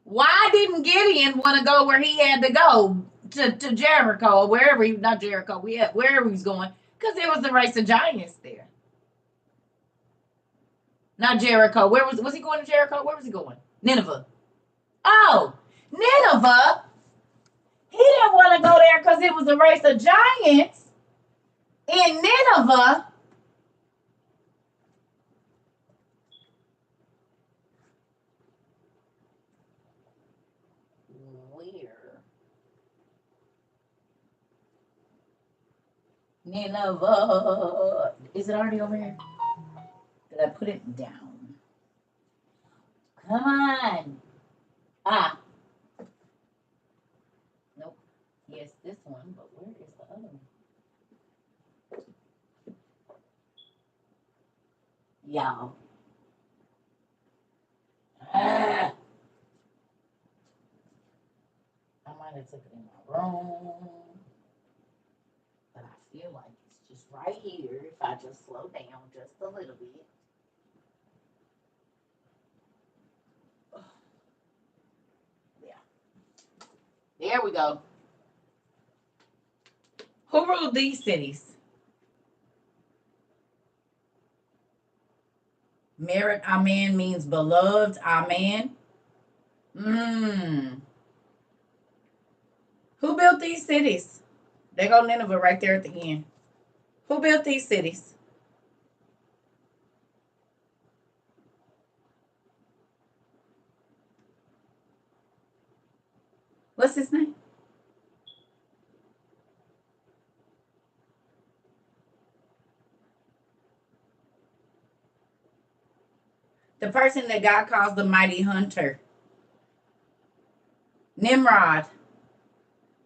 why didn't Gideon want to go where he had to go to Jericho, or wherever not Jericho, wherever he was going? Because there was a race of giants there. Not Jericho. Where was he going to Jericho? Where was he going? Nineveh. Oh, Nineveh. He didn't want to go there because it was a race of giants in Nineveh. Where? Nineveh. Is it already over here? Did I put it down? Come on. Ah. Nope. Yes, this one, but where is the other one? Y'all. I might have took it in my room, but I feel like it's just right here if I just slow down just a little bit. There we go. Who ruled these cities? Merit Amen means beloved. Amen. Who built these cities? There go Nineveh right there at the end. Who built these cities? What's his name? The person that God calls the mighty hunter. Nimrod.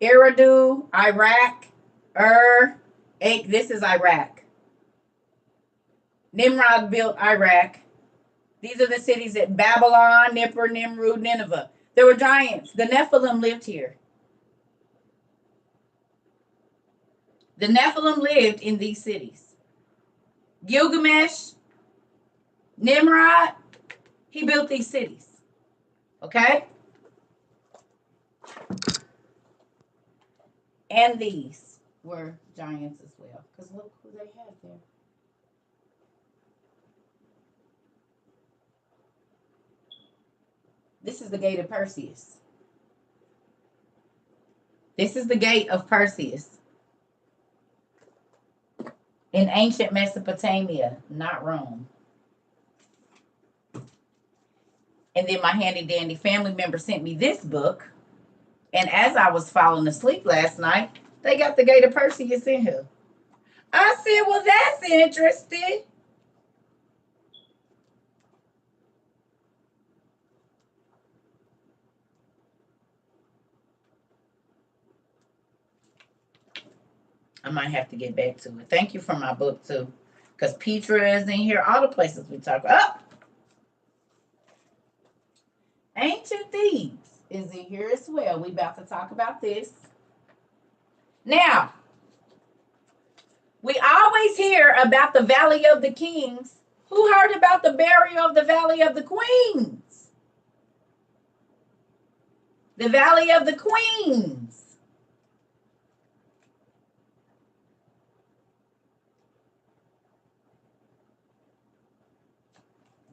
Eridu, Iraq, this is Iraq. Nimrod built Iraq. These are the cities at Babylon, Nippur, Nimrud, Nineveh. There were giants. The Nephilim lived here. The Nephilim lived in these cities. Gilgamesh, Nimrod, he built these cities. Okay? And these were giants as well. Because look who they had there. This is the gate of Perseus. This is the gate of Perseus. In ancient Mesopotamia, not Rome. And then my handy dandy family member sent me this book. And as I was falling asleep last night, they got the gate of Perseus in here. I said, well, that's interesting. I might have to get back to it. Thank you for my book, too. Because Petra is in here. All the places we talk about. Oh! Ancient Thebes is in here as well. We about to talk about this. Now, we always hear about the Valley of the Kings. Who heard about the burial of the Valley of the Queens? The Valley of the Queens.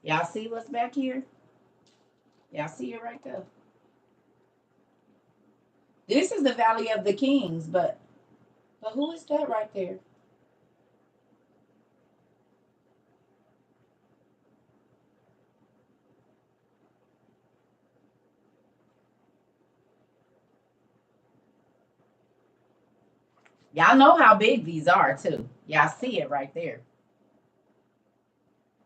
Y'all see what's back here? Y'all see it right there? This is the Valley of the Kings, but who is that right there? Y'all know how big these are, too. Y'all see it right there.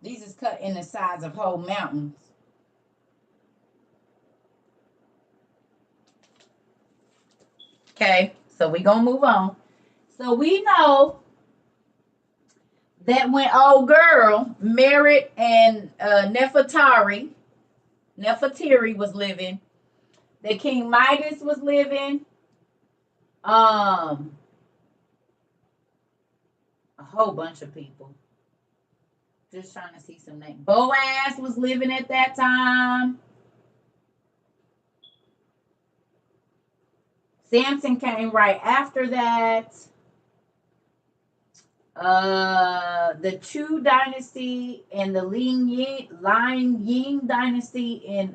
These is cut in the sides of whole mountains. Okay, so we're going to move on. So we know that when old girl Merit and Nefertari was living, that King Midas was living, a whole bunch of people. Just trying to see some names. Boaz was living at that time. Samson came right after that. The Chu dynasty and the Lin Ying dynasty in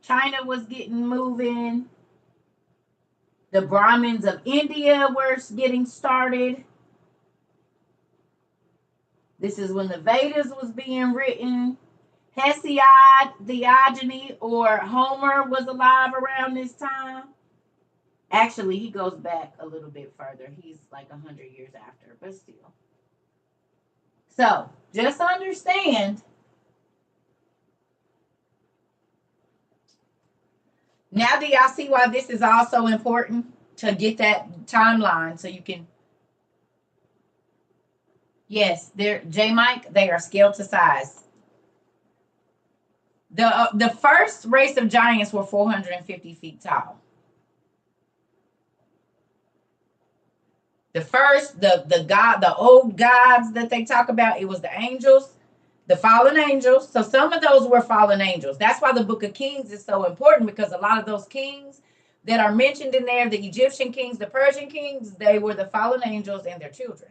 China was getting moving. The Brahmins of India were getting started. This is when the Vedas was being written. Hesiod, Theogony, or Homer was alive around this time. Actually, he goes back a little bit further. He's like 100 years after, but still. So, just understand. Now, do y'all see why this is also important? To get that timeline so you can... Yes, they're J-Mike, they are scaled to size. The first race of giants were 450 feet tall. The first, the old gods that they talk about, it was the angels, the fallen angels. So some of those were fallen angels. That's why the Book of Kings is so important, because a lot of those kings that are mentioned in there, the Egyptian kings, the Persian kings, they were the fallen angels and their children.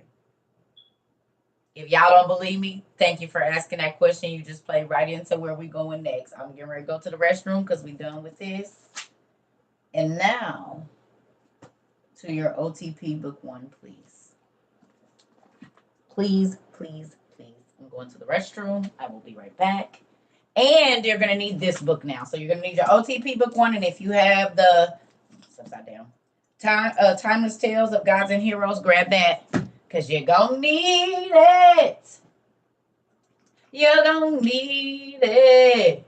If y'all don't believe me, thank you for asking that question. You just play right into where we going next. I'm getting ready to go to the restroom because we done with this. And now to your OTP book 1, please. Please, please, please. I'm going to the restroom. I will be right back. And you're going to need this book now. So you're going to need your OTP book 1. And if you have the, it's upside down, Timeless Tales of Gods and Heroes, grab that because you're going to need it. You're going to need it.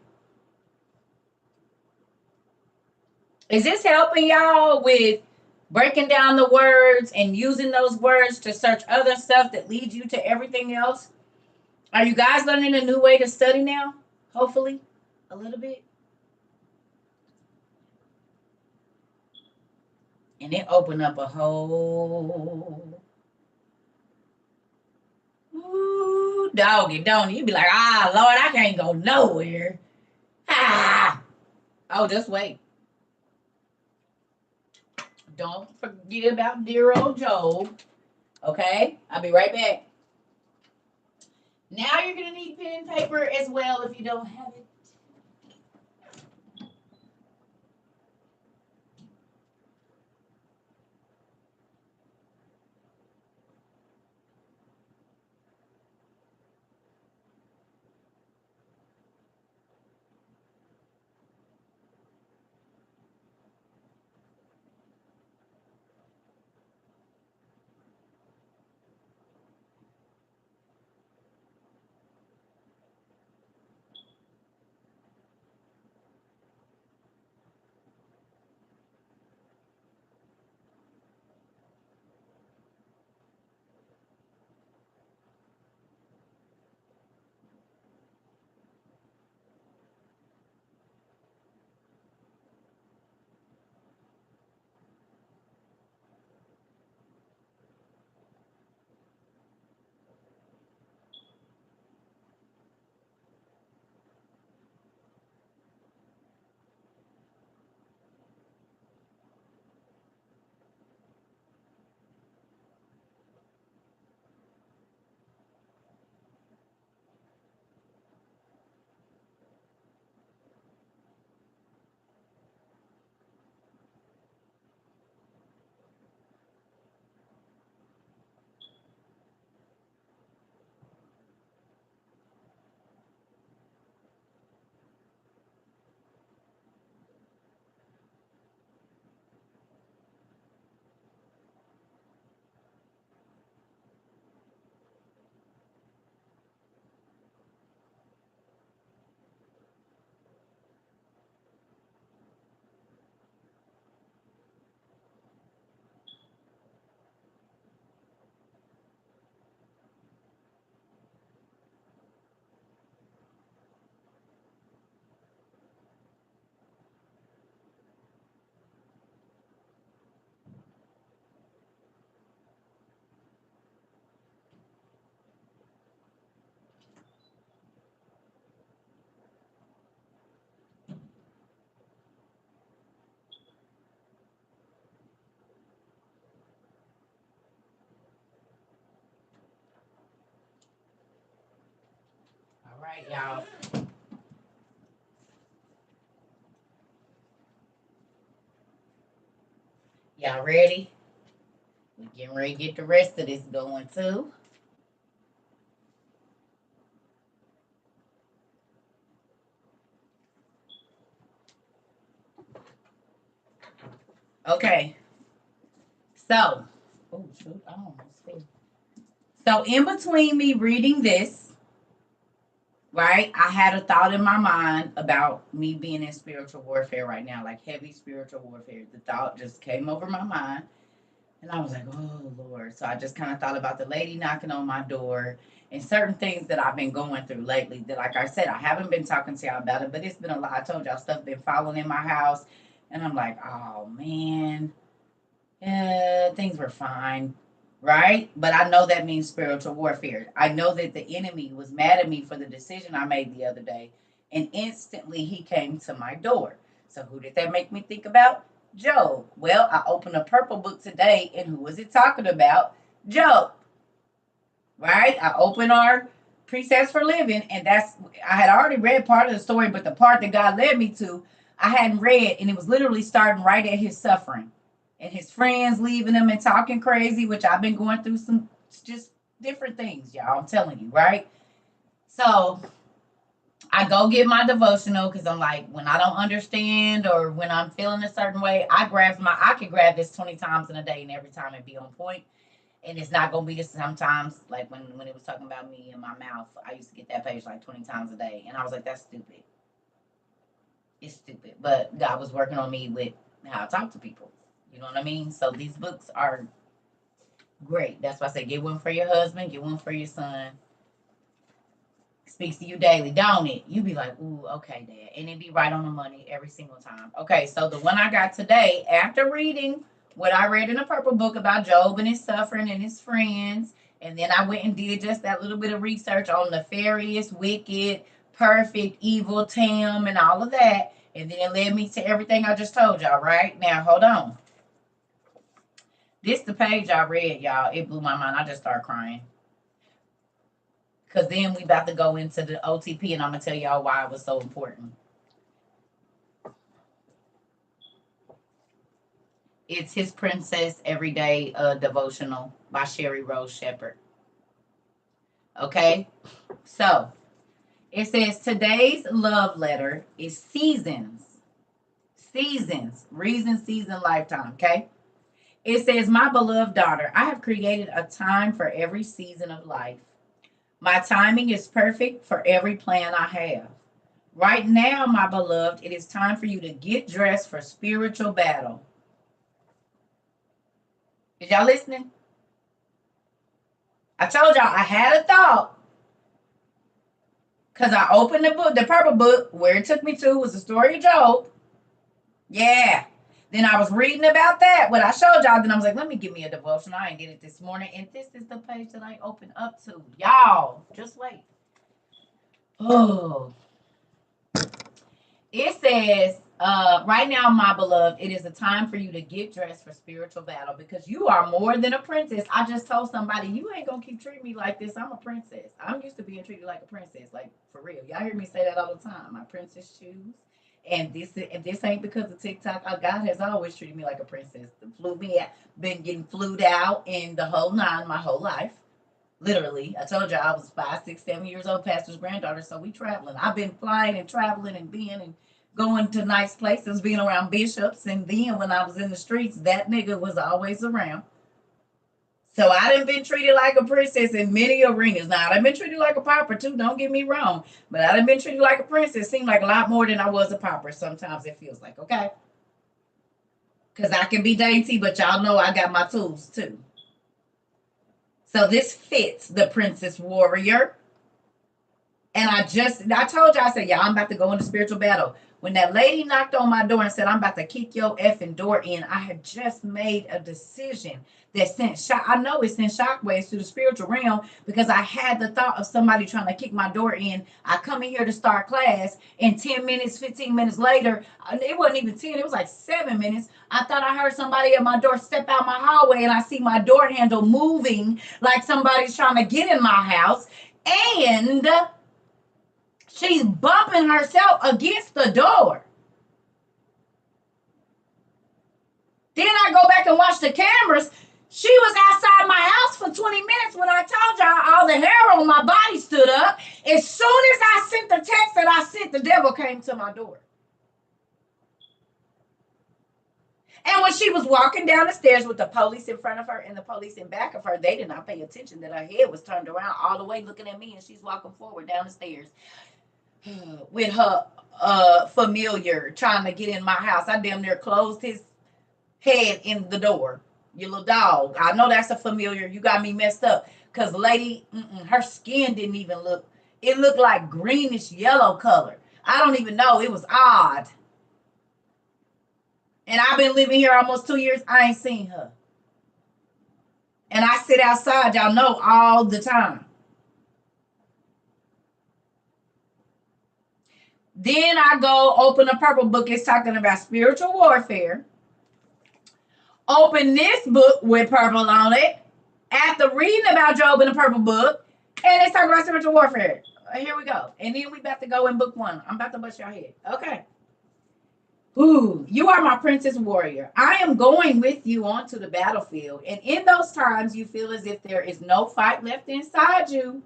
Is this helping y'all with breaking down the words and using those words to search other stuff that leads you to everything else? Are you guys learning a new way to study now? Hopefully, a little bit. And it opened up a whole, ooh, doggy, don't you? You'd be like, ah, Lord, I can't go nowhere. Ah. Oh, just wait. Don't forget about dear old Job. Okay? I'll be right back. Now you're going to need pen and paper as well if you don't have it. All right, y'all. Y'all ready? We're getting ready to get the rest of this going too. Okay. So, oh shoot, I almost fell. So in between me reading this, right, I had a thought in my mind about me being in spiritual warfare right now, like heavy spiritual warfare. The thought just came over my mind. And I was like, oh, Lord. So I just kind of thought about the lady knocking on my door and certain things that I've been going through lately that, like I said, I haven't been talking to y'all about it, but it's been a lot. I told y'all stuff been falling in my house. And I'm like, oh, man. Things were fine. Right? But I know that means spiritual warfare. I know that the enemy was mad at me for the decision I made the other day. And instantly he came to my door. So who did that make me think about? Job. Well, I opened a purple book today, and who was it talking about? Job. Right? I opened our Precepts for Living, and I had already read part of the story, but the part that God led me to, I hadn't read, and it was literally starting right at his suffering and his friends leaving him and talking crazy, which I've been going through some just different things, y'all. I'm telling you, right? So I go get my devotional because I'm like, when I don't understand or when I'm feeling a certain way, I can grab this 20 times in a day and every time it be on point. And it's not gonna be just sometimes like when it was talking about me in my mouth, I used to get that page like 20 times a day. And I was like, that's stupid. It's stupid. But God was working on me with how I talk to people. You know what I mean? So these books are great. That's why I say get one for your husband, get one for your son. Speaks to you daily, don't it? You be like, ooh, okay, Dad. And it be right on the money every single time. Okay, so the one I got today, after reading what I read in the purple book about Job and his suffering and his friends, and then I went and did just that little bit of research on nefarious, wicked, perfect, evil, Tam, and all of that. And then it led me to everything I just told y'all, right? Now, hold on. This the page I read, y'all. It blew my mind. I just started crying. Because then we about to go into the OTP, and I'm going to tell y'all why it was so important. It's His Princess Everyday Devotional by Sherry Rose Shepherd. Okay? So, it says, today's love letter is seasons. Seasons. Reason, season, lifetime. Okay? It says, my beloved daughter, I have created a time for every season of life. My timing is perfect for every plan I have. Right now, my beloved, it is time for you to get dressed for spiritual battle. Is y'all listening? I told y'all I had a thought because I opened the book, the purple book, where it took me to was the story of Job. Yeah. Then I was reading about that, what I showed y'all. Then I was like, let me give me a devotion. I didn't get it this morning. And this is the page that I opened up to. Y'all, just wait. Oh. It says, right now, my beloved, it is a time for you to get dressed for spiritual battle because you are more than a princess. I just told somebody, you ain't going to keep treating me like this. I'm a princess. I'm used to being treated like a princess, like for real. Y'all hear me say that all the time. My princess shoes. And this ain't because of TikTok. God has always treated me like a princess. Been getting flued out in the whole nine my whole life. Literally, I told you I was 5, 6, 7 years old, pastor's granddaughter. So we traveling. I've been flying and traveling and being and going to nice places, being around bishops. And then when I was in the streets, that nigga was always around. So I done been treated like a princess in many arenas. Now, I done been treated like a pauper too, don't get me wrong. But I done been treated like a princess. Seemed like a lot more than I was a pauper. Sometimes it feels like, okay? Because I can be dainty, but y'all know I got my tools too. So this fits the princess warrior. And I told you, I said, yeah, I'm about to go into spiritual battle. When that lady knocked on my door and said, I'm about to kick your effing door in, I had just made a decision that sent shock. I know it sent shockwaves to the spiritual realm because I had the thought of somebody trying to kick my door in. I come in here to start class, and 10 minutes, 15 minutes later, it wasn't even 10, it was like 7 minutes. I thought I heard somebody at my door step out my hallway, and I see my door handle moving like somebody's trying to get in my house. And she's bumping herself against the door. Then I go back and watch the cameras. She was outside my house for 20 minutes when I told y'all all the hair on my body stood up. As soon as I sent the text that I sent, the devil came to my door. And when she was walking down the stairs with the police in front of her and the police in back of her, they did not pay attention that her head was turned around all the way looking at me, and she's walking forward down the stairs with her familiar trying to get in my house. I damn near closed his head in the door. Your little dog. I know that's a familiar. You got me messed up. Because lady, her skin didn't even look, it looked like greenish yellow color. I don't even know. It was odd. And I've been living here almost 2 years. I ain't seen her. And I sit outside, y'all know, all the time. Then I go open a purple book. It's talking about spiritual warfare. open this book with purple on it after reading about Job in the purple book, and it's talking about spiritual warfare. Here we go. And then we about to go in book 1. I'm about to bust your head. Okay. Ooh, you are my princess warrior. I am going with you onto the battlefield. And in those times, you feel as if there is no fight left inside you.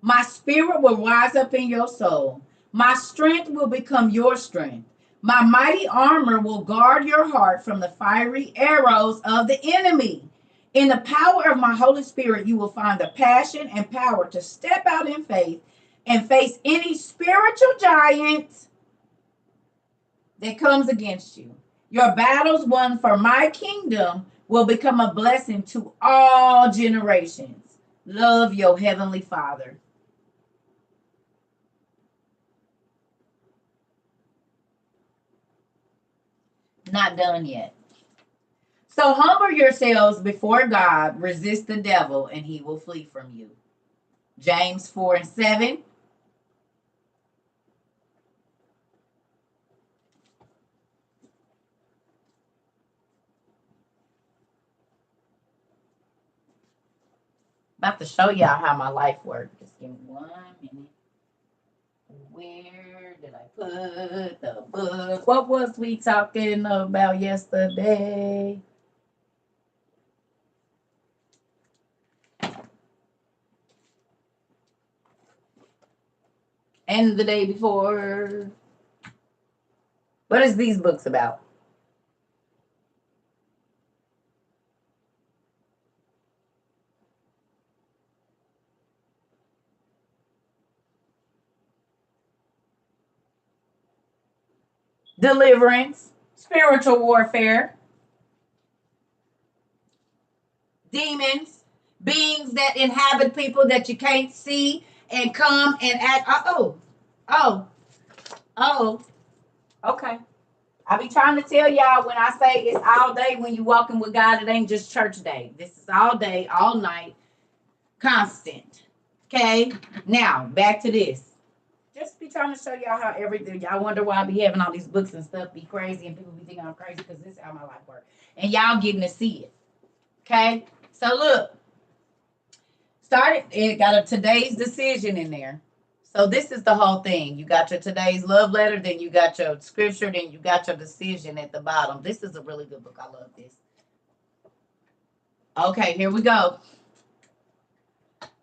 My spirit will rise up in your soul. My strength will become your strength. My mighty armor will guard your heart from the fiery arrows of the enemy. In the power of my Holy Spirit, you will find the passion and power to step out in faith and face any spiritual giant that comes against you. Your battles won for my kingdom will become a blessing to all generations. Love your heavenly Father. Not done yet. So humble yourselves before God, resist the devil, and he will flee from you. James 4:7. About to show y'all how my life works. Just give me 1 minute. Where did I put the book? What was we talking about yesterday? And the day before. What is these books about? Deliverance, spiritual warfare, demons, beings that inhabit people that you can't see and come and act. Okay. I be trying to tell y'all when I say it's all day when you walking with God, it ain't just church day. This is all day, all night, constant. Okay? Now, back to this. Just be trying to show y'all how everything. Y'all wonder why I be having all these books and stuff be crazy and people be thinking I'm crazy because this is how my life works. And y'all getting to see it. Okay? So look. It got a today's decision in there. So this is the whole thing. You got your today's love letter, then you got your scripture, then you got your decision at the bottom. This is a really good book. I love this. Okay, here we go.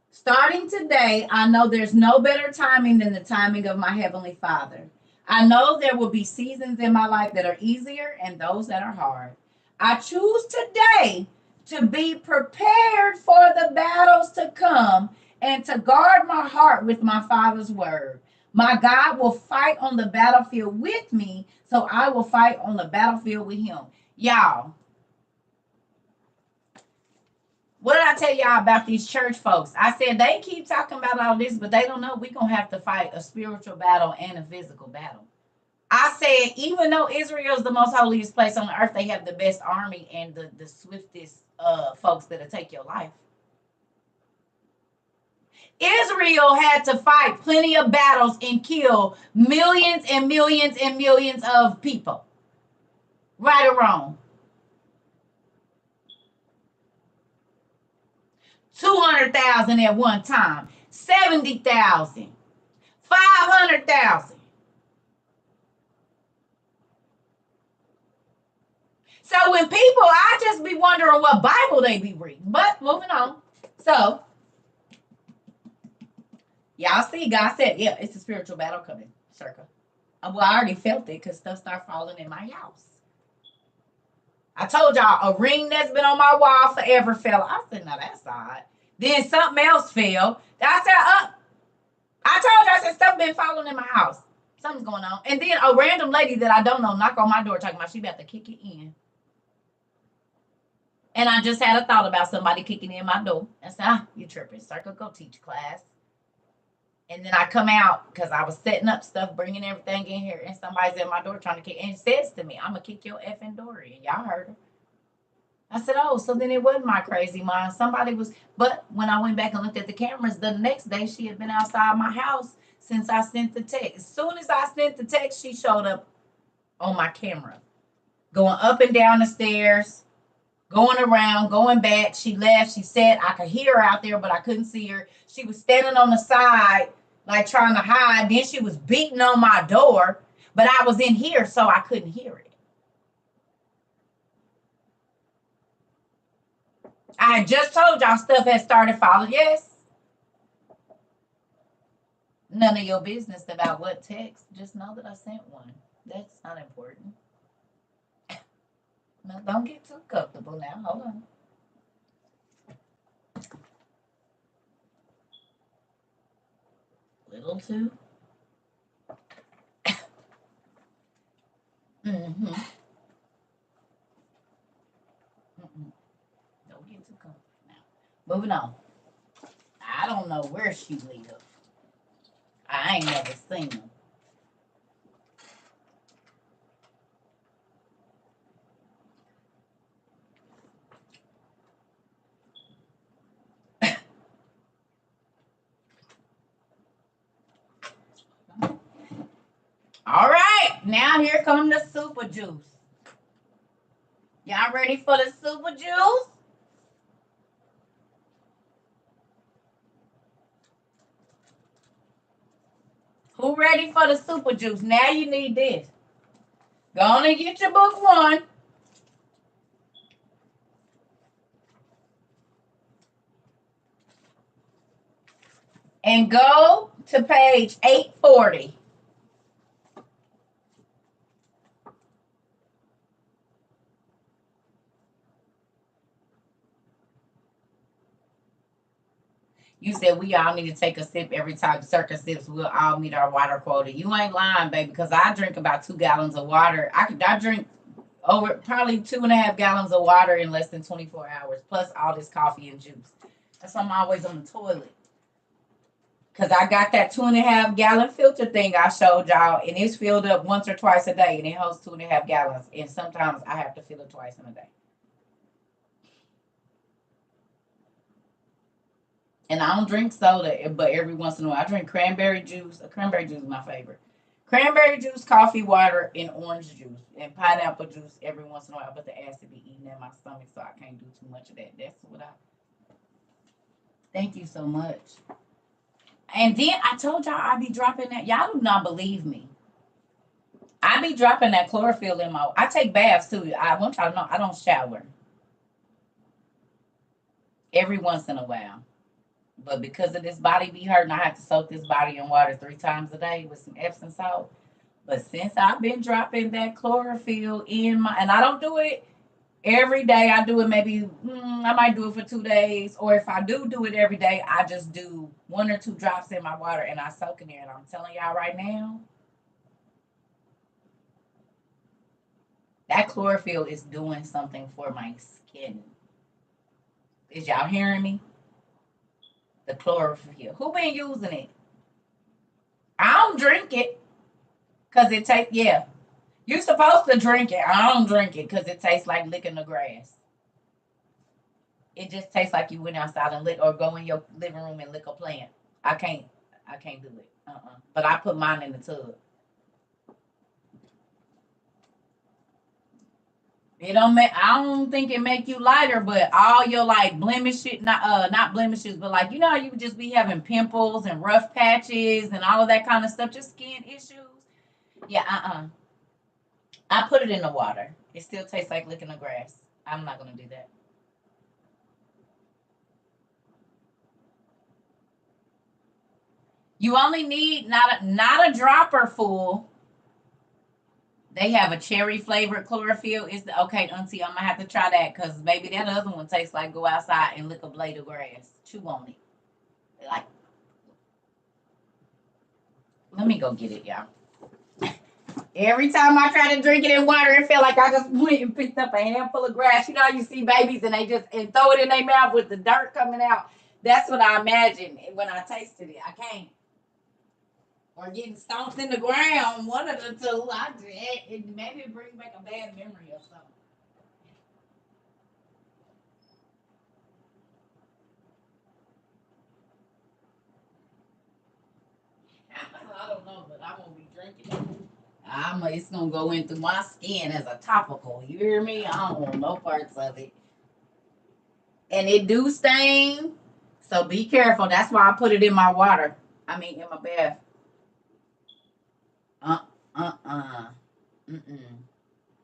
Starting today, I know there's no better timing than the timing of my Heavenly Father. I know there will be seasons in my life that are easier and those that are hard. I choose today to be prepared for the battles to come and to guard my heart with my Father's word. My God will fight on the battlefield with me, so I will fight on the battlefield with him. Y'all, what did I tell y'all about these church folks? I said they keep talking about all this, but they don't know we're going to have to fight a spiritual battle and a physical battle. I said, even though Israel is the most holiest place on the earth, they have the best army and the swiftest folks that'll take your life. Israel had to fight plenty of battles and kill millions and millions and millions of people. Right or wrong? 200,000 at one time, 70,000, 500,000. So when people, I just be wondering what Bible they be reading. But moving on. So, y'all see, God said, yeah, it's a spiritual battle coming, circa. Well, I already felt it because stuff started falling in my house. I told y'all a ring that's been on my wall forever fell. I said, no, that's odd. Then something else fell. I said, I told you, I said, stuff been falling in my house. Something's going on. And then a random lady that I don't know knock on my door talking about she about to kick it in. And I just had a thought about somebody kicking in my door. I said, you tripping. Circle, go teach class. And then I come out because I was setting up stuff, bringing everything in here. And somebody's at my door trying to kick. And it says to me, I'm going to kick your effing door in. Y'all heard her. I said, oh, so then it wasn't my crazy mind. Somebody was. But when I went back and looked at the cameras, the next day she had been outside my house since I sent the text. As soon as I sent the text, she showed up on my camera. Going up and down the stairs. going around, going back. She left. She said I could hear her out there, but I couldn't see her. She was standing on the side, like trying to hide. Then she was beating on my door, but I was in here, so I couldn't hear it. I had just told y'all stuff had started falling. Yes. None of your business about what text. Just know that I sent one. That's not important. No, don't get too comfortable now. Hold on. Little too. Mm-hmm. Mm-mm. Don't get too comfortable now. Moving on. I don't know where she live. I ain't never seen them. All right, now here come the super juice. Y'all ready for the super juice? Who ready for the super juice? Now you need this. Go on and get your book one. And go to page 840. You said we all need to take a sip every time. Circa sips, we'll all meet our water quota. You ain't lying, baby, because I drink about 2 gallons of water. I drink over probably 2.5 gallons of water in less than 24 hours, plus all this coffee and juice. That's why I'm always on the toilet. Because I got that 2.5 gallon filter thing I showed y'all, and it's filled up once or twice a day, and it holds 2.5 gallons. And sometimes I have to fill it twice in a day. And I don't drink soda, but every once in a while I drink cranberry juice. Cranberry juice is my favorite. Cranberry juice, coffee, water, and orange juice, and pineapple juice every once in a while. But the acid be eating in my stomach, so I can't do too much of that. That's what I. Thank you so much. And then I told y'all I be dropping that. Y'all do not believe me. I be dropping that chlorophyll in my. I take baths too. I want y'all to know I don't shower. Every once in a while. But because of this body be hurting, I have to soak this body in water 3 times a day with some Epsom salt. But since I've been dropping that chlorophyll in my, and I don't do it every day. I do it maybe, I might do it for 2 days. Or if I do it every day, I just do 1 or 2 drops in my water and I soak in there. And I'm telling y'all right now, that chlorophyll is doing something for my skin. Is y'all hearing me? The chlorophyll. Who been using it? I don't drink it because it tastes, yeah. You're supposed to drink it. I don't drink it because it tastes like licking the grass. It just tastes like you went outside and lick or go in your living room and lick a plant. I can't do it. But I put mine in the tub. It don't make. I don't think it make you lighter, but all your like blemishes, not blemishes, but like you just be having pimples and rough patches and all of that kind of stuff, just skin issues. Yeah, I put it in the water. It still tastes like licking the grass. I'm not gonna do that. You only need not a dropper full. They have a cherry flavored chlorophyll. Is okay, Auntie. I'm gonna have to try that because maybe that other one tastes like go outside and lick a blade of grass. Chew on it. Like, let me go get it, y'all. Every time I try to drink it in water, it feel like I just went and picked up a handful of grass. You know, you see babies and they just and throw it in their mouth with the dirt coming out. That's what I imagine when I tasted it. I can't. Or getting stomped in the ground. One of the two. Maybe it brings back a bad memory or something. I don't know, but I won't be drinking it. It's gonna go into my skin as a topical. You hear me? I don't want no parts of it. And it do stain. So be careful. That's why I put it in my water. I mean, in my bath. Uh. Mm-mm.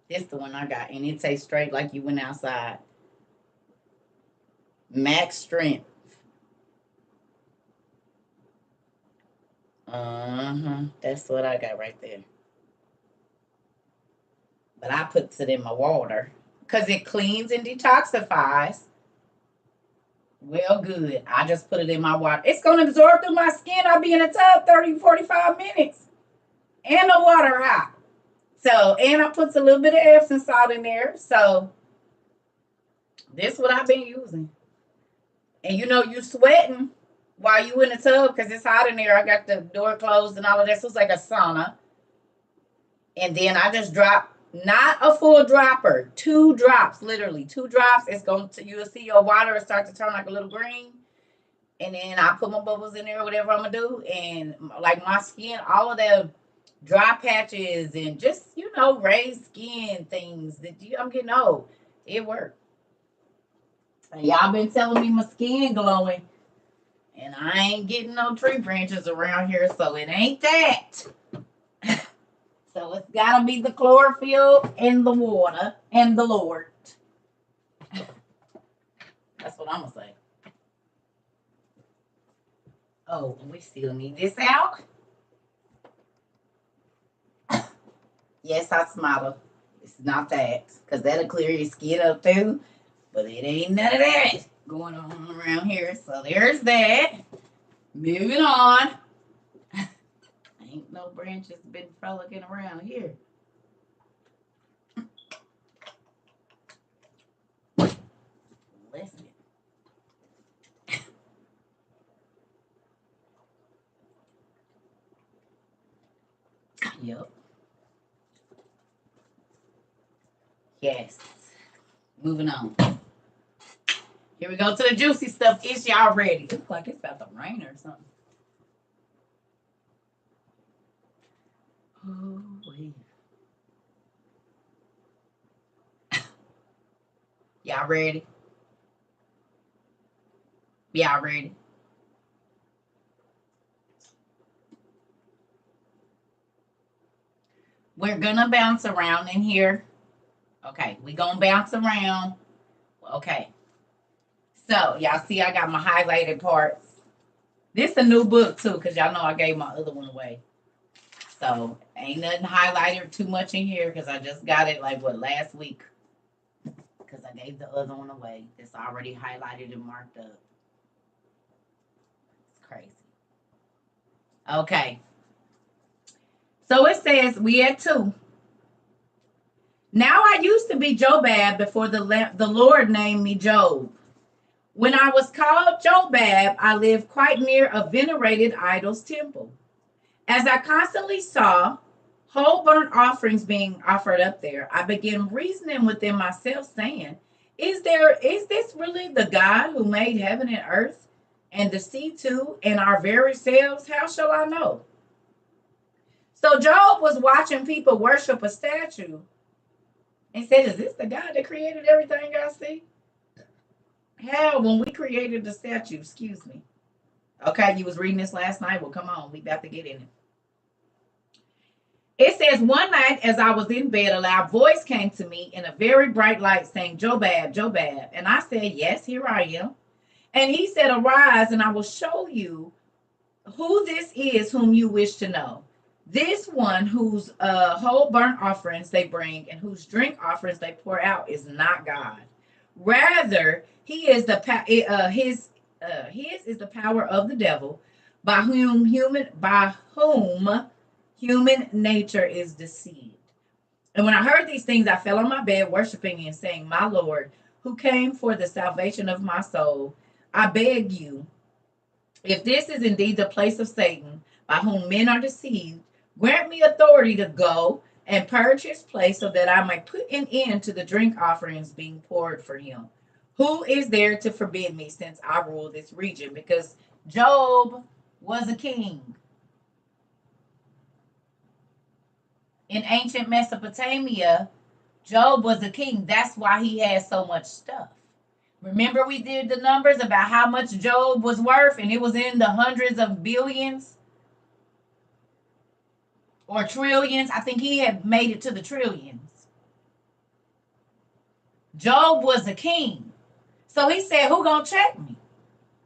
This the one I got. And it tastes straight like you went outside. Max strength. That's what I got right there. But I put it in my water because it cleans and detoxifies. Well, good. I just put it in my water. It's going to absorb through my skin. I'll be in the tub 30-45 minutes. And the water hot. So, and I put a little bit of Epsom salt in there. So, this is what I've been using. And you know, you sweating while you in the tub because it's hot in there. I got the door closed and all of that. So, it's like a sauna. And then I just drop, not a full dropper, 2 drops, literally 2 drops. It's going to, you'll see your water start to turn like a little green. And then I put my bubbles in there, whatever I'm going to do. And like my skin, all of the dry patches and just, you know, raised skin things that I'm getting old. It worked. And y'all been telling me my skin glowing. And I ain't getting no tree branches around here, so it ain't that. So it's got to be the chlorophyll and the water and the Lord. That's what I'm going to say. Oh, we still need this out. Yes, I smile. It's not that, because that'll clear your skin up too. But it ain't none of that going on around here. So there's that. Moving on. Ain't no branches been frolicking around here. Listen. Yep. Yes. Moving on. Here we go to the juicy stuff. Is y'all ready? It looks like it's about to rain or something. Oh, wait. Y'all ready? Y'all ready? We're gonna bounce around in here. Okay, we gonna bounce around. Okay. So y'all see I got my highlighted parts. This is a new book too, because y'all know I gave my other one away. So ain't nothing highlighted too much in here because I just got it like last week. Because I gave the other one away. It's already highlighted and marked up. It's crazy. Okay. So it says we at 2. Now I used to be Jobab before the Lord named me Job. When I was called Jobab, I lived quite near a venerated idol's temple. As I constantly saw whole burnt offerings being offered up there, I began reasoning within myself, saying, is this really the God who made heaven and earth and the sea too, and our very selves? How shall I know? So Job was watching people worship a statue and said, is this the God that created everything I see? Hell, when we created the statue, excuse me. Okay, you was reading this last night. Well, come on, we about to get in it. It says, one night as I was in bed, a loud voice came to me in a very bright light saying, Jobab, Jobab. And I said, yes, here I am. And he said, arise and I will show you who this is whom you wish to know. This one whose whole burnt offerings they bring and whose drink offerings they pour out is not God. Rather, he is his is the power of the devil, by whom human nature is deceived. And when I heard these things, I fell on my bed, worshiping and saying, my Lord, who came for the salvation of my soul, I beg you, if this is indeed the place of Satan, by whom men are deceived, grant me authority to go and purge his place so that I may put an end to the drink offerings being poured for him. Who is there to forbid me, since I rule this region? Because Job was a king. In ancient Mesopotamia, Job was a king. That's why he had so much stuff. Remember we did the numbers about how much Job was worth, and it was in the hundreds of billions or trillions. I think he had made it to the trillions. Job was a king. So he said, who gonna check me?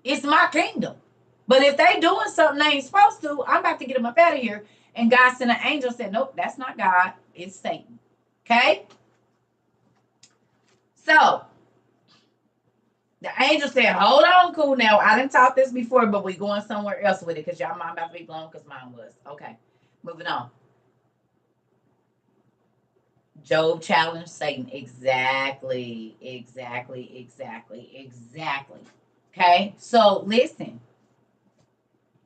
It's my kingdom. But if they doing something they ain't supposed to, I'm about to get them up out of here. And God sent an angel, said, nope, that's not God. It's Satan. Okay? So the angel said, hold on, cool now. I didn't talk this before, but we going somewhere else with it because y'all mind about to be blown because mine was. Okay. Moving on. Job challenged Satan. Exactly. Okay? So listen.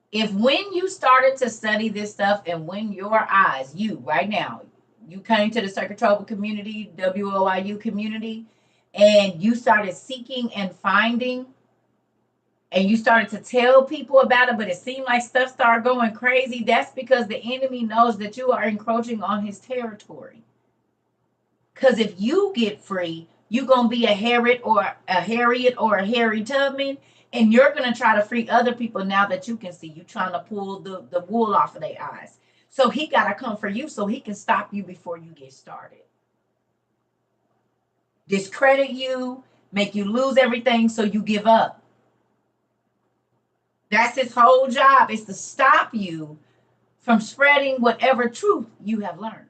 If when you started to study this stuff and when your eyes, you right now, you came to the Circuitrova community, WOIU community, and you started seeking and finding, and you started to tell people about it, but it seemed like stuff started going crazy, that's because the enemy knows that you are encroaching on his territory. Because if you get free, you're going to be a Harriet or a Harry Tubman, and you're going to try to free other people now that you can see. You trying to pull the wool off of their eyes. So he got to come for you so he can stop you before you get started. Discredit you, make you lose everything so you give up. That's his whole job, is to stop you from spreading whatever truth you have learned.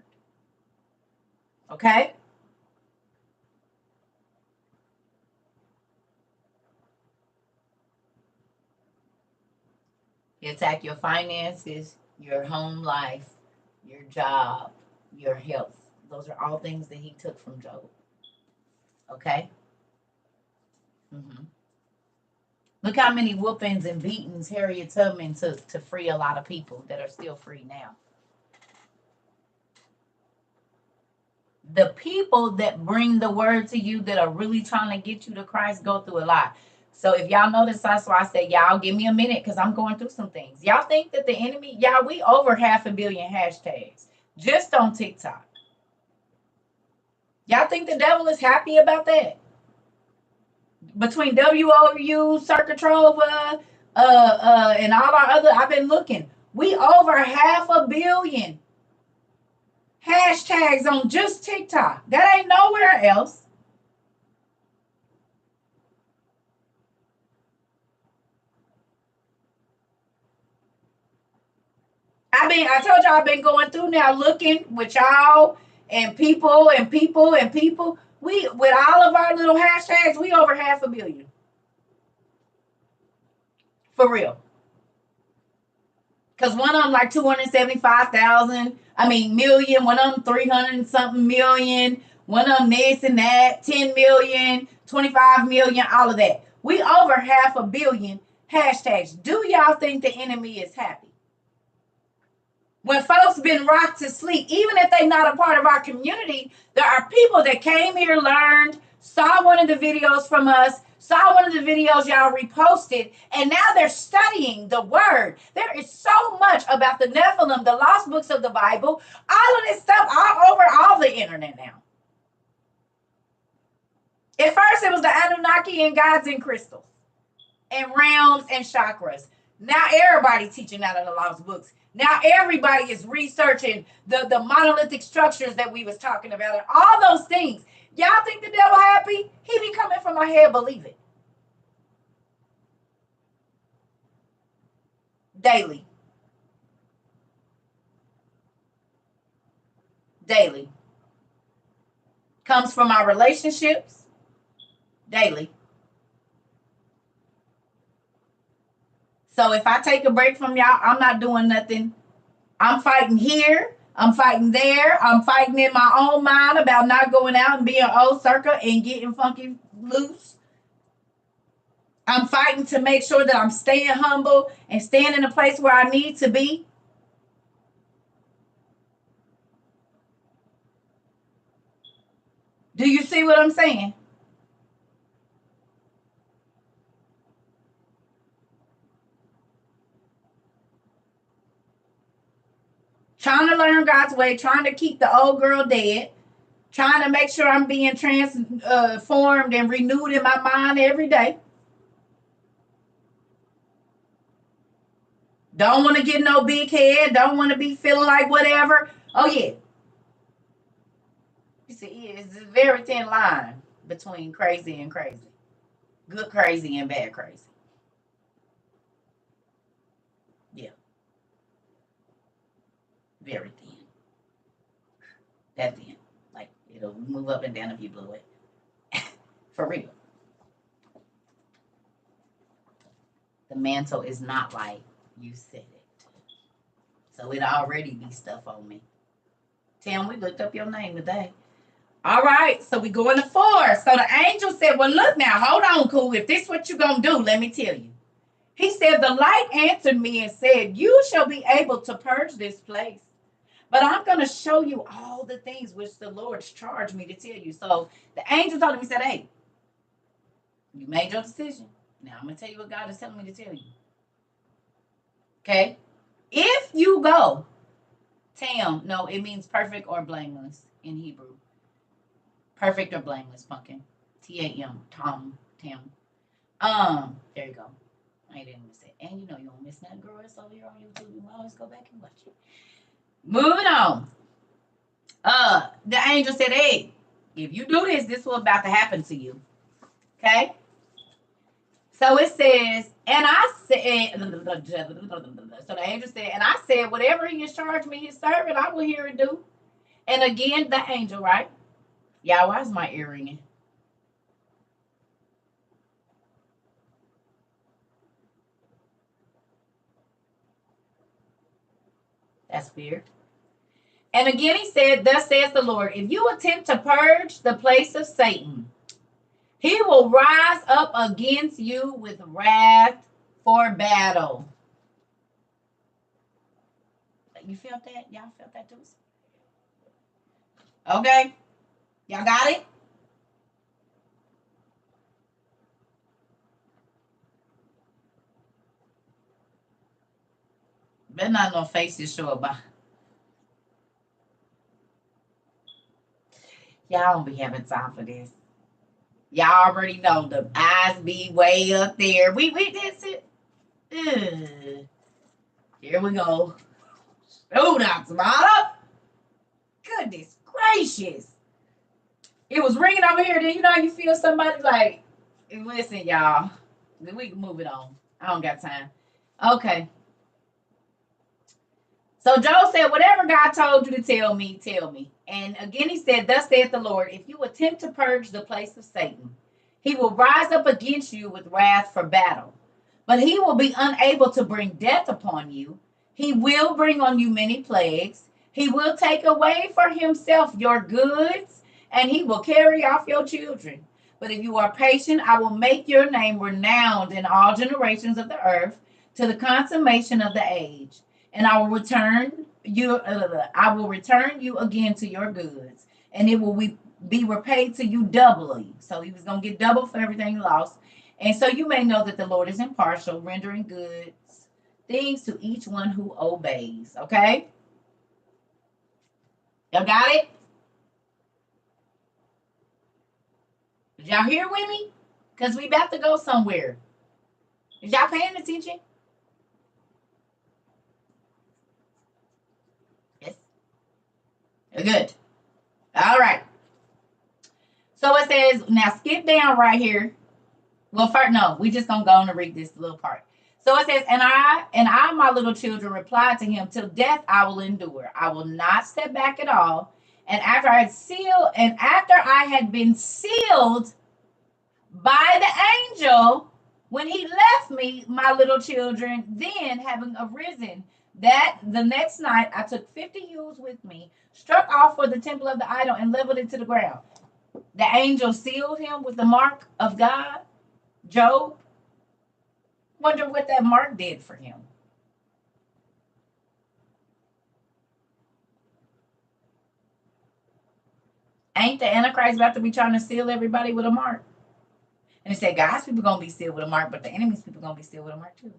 Okay? He attack your finances, your home life, your job, your health. Those are all things that he took from Job. Okay? Mm-hmm. Look how many whoopings and beatings Harriet Tubman took to free a lot of people that are still free now. The people that bring the word to you that are really trying to get you to Christ go through a lot. So if y'all notice, that's why I say, y'all give me a minute because I'm going through some things. Y'all think that the enemy, y'all, we over 500 million hashtags just on TikTok. Y'all think the devil is happy about that? Between WOU, Circuitrova, and all our other, I've been looking. We over 500 million hashtags on just TikTok. That ain't nowhere else. I told y'all I've been going through now looking with y'all and people and people and people. We, with all of our little hashtags, we over 500 million. For real. Because one of them like 275,000, million, one of them 300 something million, one of them this and that, 10 million, 25 million, all of that. We over 500 million hashtags. Do y'all think the enemy is happy? When folks been rocked to sleep, even if they're not a part of our community, there are people that came here, learned, saw one of the videos from us, saw one of the videos y'all reposted, and now they're studying the word. There is so much about the Nephilim, the lost books of the Bible, all of this stuff all over all the internet now. At first, it was the Anunnaki and gods and crystals and realms and chakras. Now everybody teaching out of the lost books. Now everybody is researching the monolithic structures that we was talking about and all those things. Y'all think the devil happy? He be coming from my head, believe it. Daily. Daily. Comes from our relationships. Daily. So if I take a break from y'all, I'm not doing nothing. I'm fighting here. I'm fighting there. I'm fighting in my own mind about not going out and being old circa and getting funky loose. I'm fighting to make sure that I'm staying humble and staying in a place where I need to be. Do you see what I'm saying? Trying to learn God's way, trying to keep the old girl dead, trying to make sure I'm being transformed and renewed in my mind every day. Don't want to get no big head. Don't want to be feeling like whatever. Oh, yeah. You see, it's a very thin line between crazy and crazy. Good crazy and bad crazy. Yeah. Very thin. That thin. Like, it'll move up and down if you blew it. For real. The mantle is not like you said it. So it already be stuff on me. Tim, we looked up your name today. All right, so we go into 4. So the angel said, well, look now, hold on, cool. If this is what you're going to do, let me tell you. He said, the light answered me and said, you shall be able to purge this place. But I'm going to show you all the things which the Lord's charged me to tell you. So the angel told him, he said, hey, you made your decision. Now I'm going to tell you what God is telling me to tell you. Okay? If you go, Tam, no, it means perfect or blameless in Hebrew. Perfect or blameless, pumpkin. Tam, Tom, Tam. There you go. I didn't miss it. And you know you don't miss that, girl. It's over here on YouTube. You always go back and watch it. Moving on. The angel said, hey, if you do this, this will about to happen to you. Okay? So it says, and I said, so the angel said, and I said, whatever he has charged me, his servant, I will hear and do. And again, the angel, right? Yeah, why is my ear ringing? That's weird. And again, he said, thus says the Lord, if you attempt to purge the place of Satan, he will rise up against you with wrath for battle. You felt that? Y'all felt that too? Okay. Y'all got it? Better not no faces show about. Y'all don't be having time for this. Y'all already know the eyes be way up there. We that's it. Here we go. Oh, that's about Goodness gracious. It was ringing over here. Then you know you feel somebody like, listen, y'all. We can move it on. I don't got time. Okay. So Job said, whatever God told you to tell me, tell me. And again, he said, thus saith the Lord, if you attempt to purge the place of Satan, he will rise up against you with wrath for battle. But he will be unable to bring death upon you. He will bring on you many plagues. He will take away for himself your goods, and he will carry off your children. But if you are patient, I will make your name renowned in all generations of the earth to the consummation of the age. And I will return you. I will return you again to your goods, and it will be repaid to you doubly. So he was going to get double for everything he lost. And so you may know that the Lord is impartial, rendering goods things to each one who obeys. Okay, y'all got it? Did y'all hear with me? Because we about to go somewhere. Is y'all paying attention? Yes. Good. All right. So it says, now skip down right here. Well, first, no, we just gonna go on and read this little part. So it says, and I, my little children, replied to him, till death I will endure. I will not step back at all. And after I had been sealed by the angel, when he left me, my little children, then having arisen, that the next night I took 50 ewes with me, struck off for the temple of the idol, and leveled it to the ground. The angel sealed him with the mark of God. Job, wonder what that mark did for him. Ain't the Antichrist about to be trying to seal everybody with a mark? And they say God's people gonna be sealed with a mark, but the enemy's people gonna be sealed with a mark too.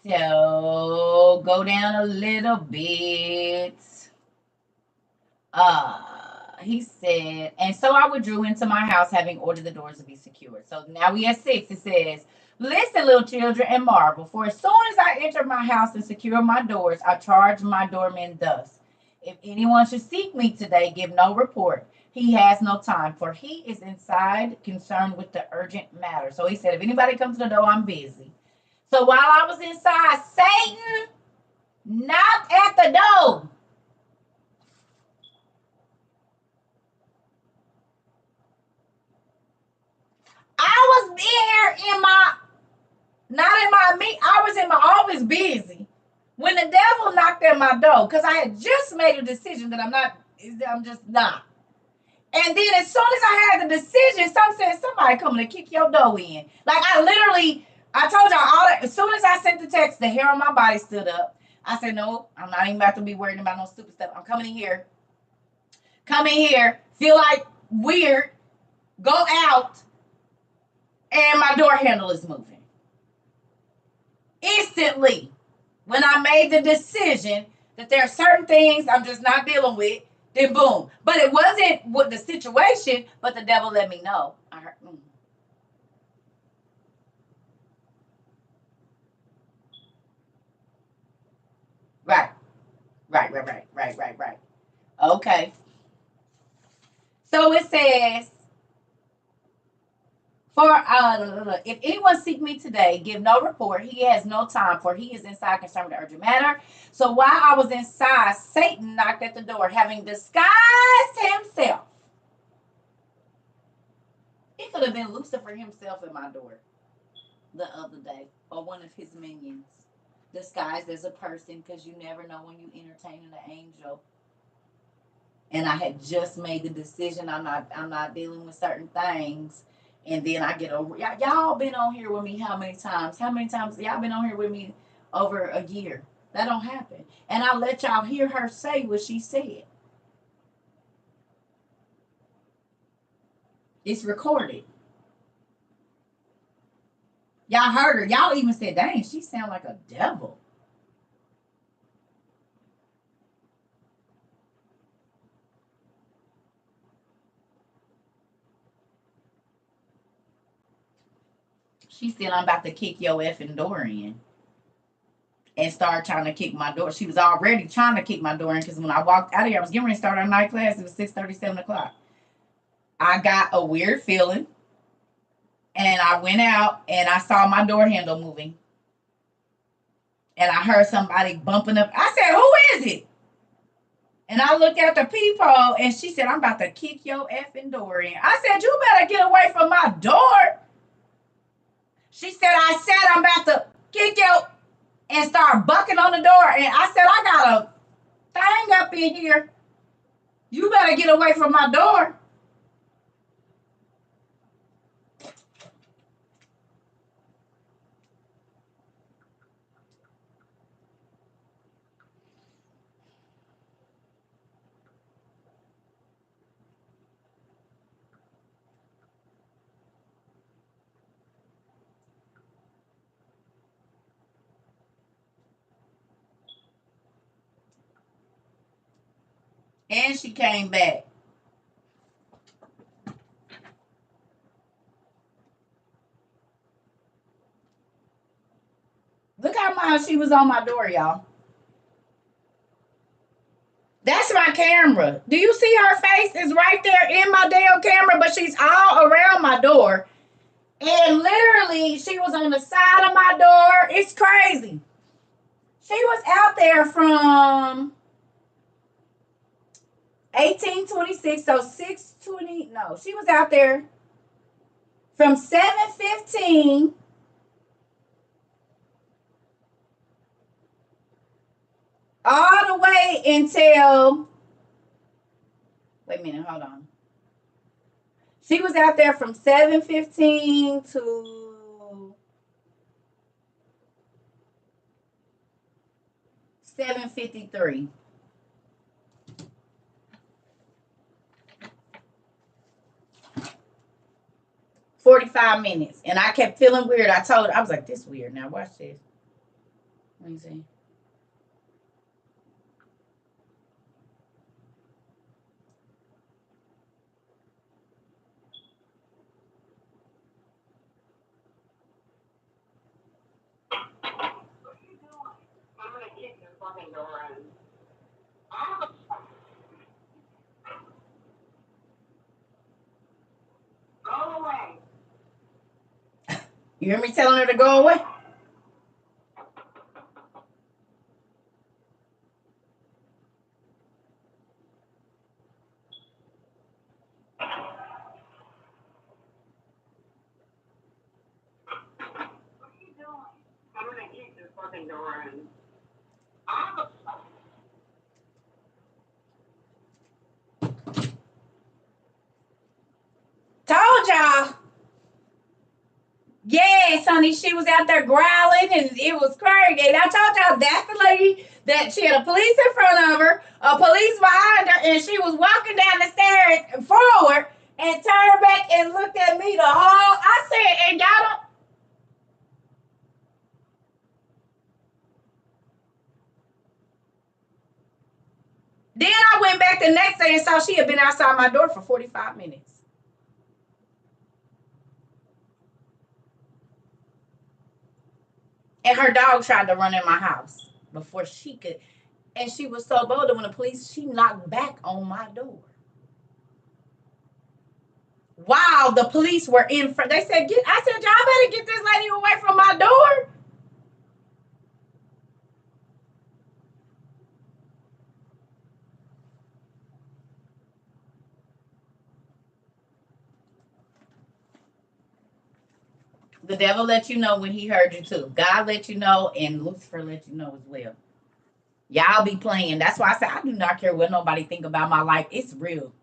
So go down a little bit. He said, and so I withdrew into my house, having ordered the doors to be secured. So now we at 6. It says, listen, little children, and marvel. For as soon as I entered my house and secured my doors, I charged my doorman thus: if anyone should seek me today, give no report. He has no time, for he is inside, concerned with the urgent matter. So he said, if anybody comes to the door, I'm busy. So while I was inside, Satan knocked at the door. I was there in my, not in my meet, I was in my office busy when the devil knocked at my door, because I had just made a decision that I'm just not. And then as soon as I had the decision, some said, somebody coming to kick your door in. Like I told y'all all that. As soon as I sent the text, the hair on my body stood up. I said, no, I'm not even about to be worried about no stupid stuff. I'm coming in here. Come in here. Feel like weird. Go out. And my door handle is moving. Instantly, when I made the decision that there are certain things I'm just not dealing with, then boom. But it wasn't with the situation, but the devil let me know. I heard, Right. Okay. So it says, if anyone seek me today, give no report. He has no time, for he is inside, concerned with the urgent matter. So while I was inside, Satan knocked at the door, having disguised himself. He could have been Lucifer himself at my door the other day, or one of his minions, disguised as a person, because you never know when you entertaining an angel. And I had just made the decision I'm not dealing with certain things. And then I get over, y'all been on here with me how many times? How many times y'all been on here with me over a year? That don't happen. And I let y'all hear her say what she said. It's recorded. Y'all heard her. Y'all even said, dang, she sound like a devil. She said, I'm about to kick your effing door in. And started trying to kick my door. She was already trying to kick my door in, because when I walked out of here, I was getting ready to start our night class. It was 6:30, 7 o'clock. I got a weird feeling. And I went out and I saw my door handle moving. And I heard somebody bumping up. I said, who is it? And I looked at the peephole and she said, I'm about to kick your effing door in. I said, you better get away from my door. She said, I said, I'm about to kick you, and start bucking on the door. And I said, I got a thing up in here. You better get away from my door. And she came back. Look how much she was on my door, y'all. That's my camera. Do you see her face is right there in my damn camera, but she's all around my door. And literally, she was on the side of my door. It's crazy. She was out there from 1826, so 620. No, she was out there from 7:15 all the way until, wait a minute, hold on. She was out there from 7:15 to 7:53. 45 minutes. And I kept feeling weird. I was like, this weird. Now watch this. Let me see. I'm gonna kick your fucking door in. Go away. You hear me telling her to go away? What are you doing? I'm gonna kick your fucking door in. Told y'all. Yes, honey, she was out there growling and it was crazy. And I told y'all that's the lady that she had a police in front of her, a police behind her, and she was walking down the stairs forward and turned back and looked at me the whole. I said, and y'all don't. Then I went back the next day and saw she had been outside my door for 45 minutes. And her dog tried to run in my house before she could. And she was so bold that when the police, she knocked back on my door. While the police were in front, they said, I said, y'all better get this lady away from my door. The devil let you know when he heard you too. God let you know, and Lucifer let you know as well. Y'all be playing. That's why I said I do not care what nobody think about my life. It's real.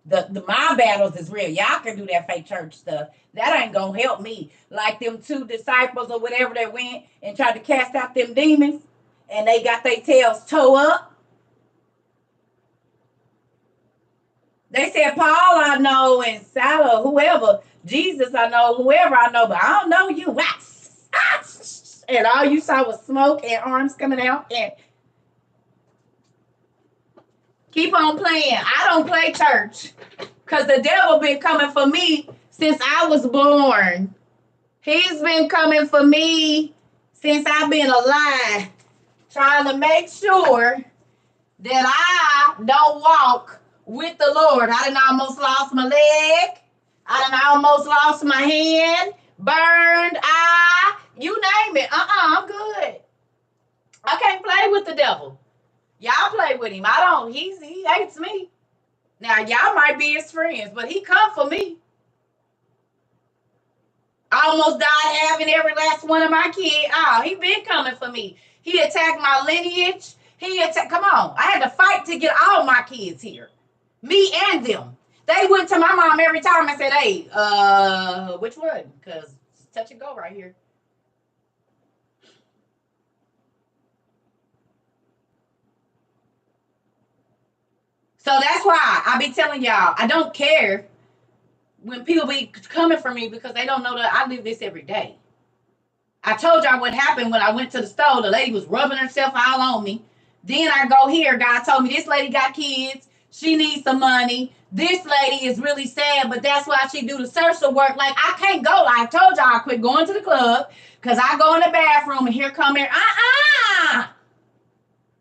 The mind battles is real. Y'all can do that fake church stuff. That ain't gonna help me. Like them two disciples or whatever that went and tried to cast out them demons, and they got their tails toe up. They said, Paul, I know, and Salah, whoever, Jesus, I know, whoever I know, but I don't know you. And all you saw was smoke and arms coming out. And keep on playing. I don't play church because the devil been coming for me since I was born. He's been coming for me since I've been alive, trying to make sure that I don't walk with the Lord. I done almost lost my leg. I done almost lost my hand, burned eye, you name it. I'm good. I can't play with the devil. Y'all play with him. I don't. He hates me. Now y'all might be his friends, but he come for me. I almost died having every last one of my kids. Oh, he been coming for me. He attacked my lineage. Come on. I had to fight to get all my kids here. Me and them. They went to my mom every time and said, hey, which one? Because it's touch and go right here. So that's why I be telling y'all, I don't care when people be coming for me because they don't know that I live this every day. I told y'all what happened when I went to the store. The lady was rubbing herself all on me. Then I go here. God told me this lady got kids. She needs some money. This lady is really sad, but that's why she do the social work. Like, I can't go. I told y'all I quit going to the club because I go in the bathroom and here come here.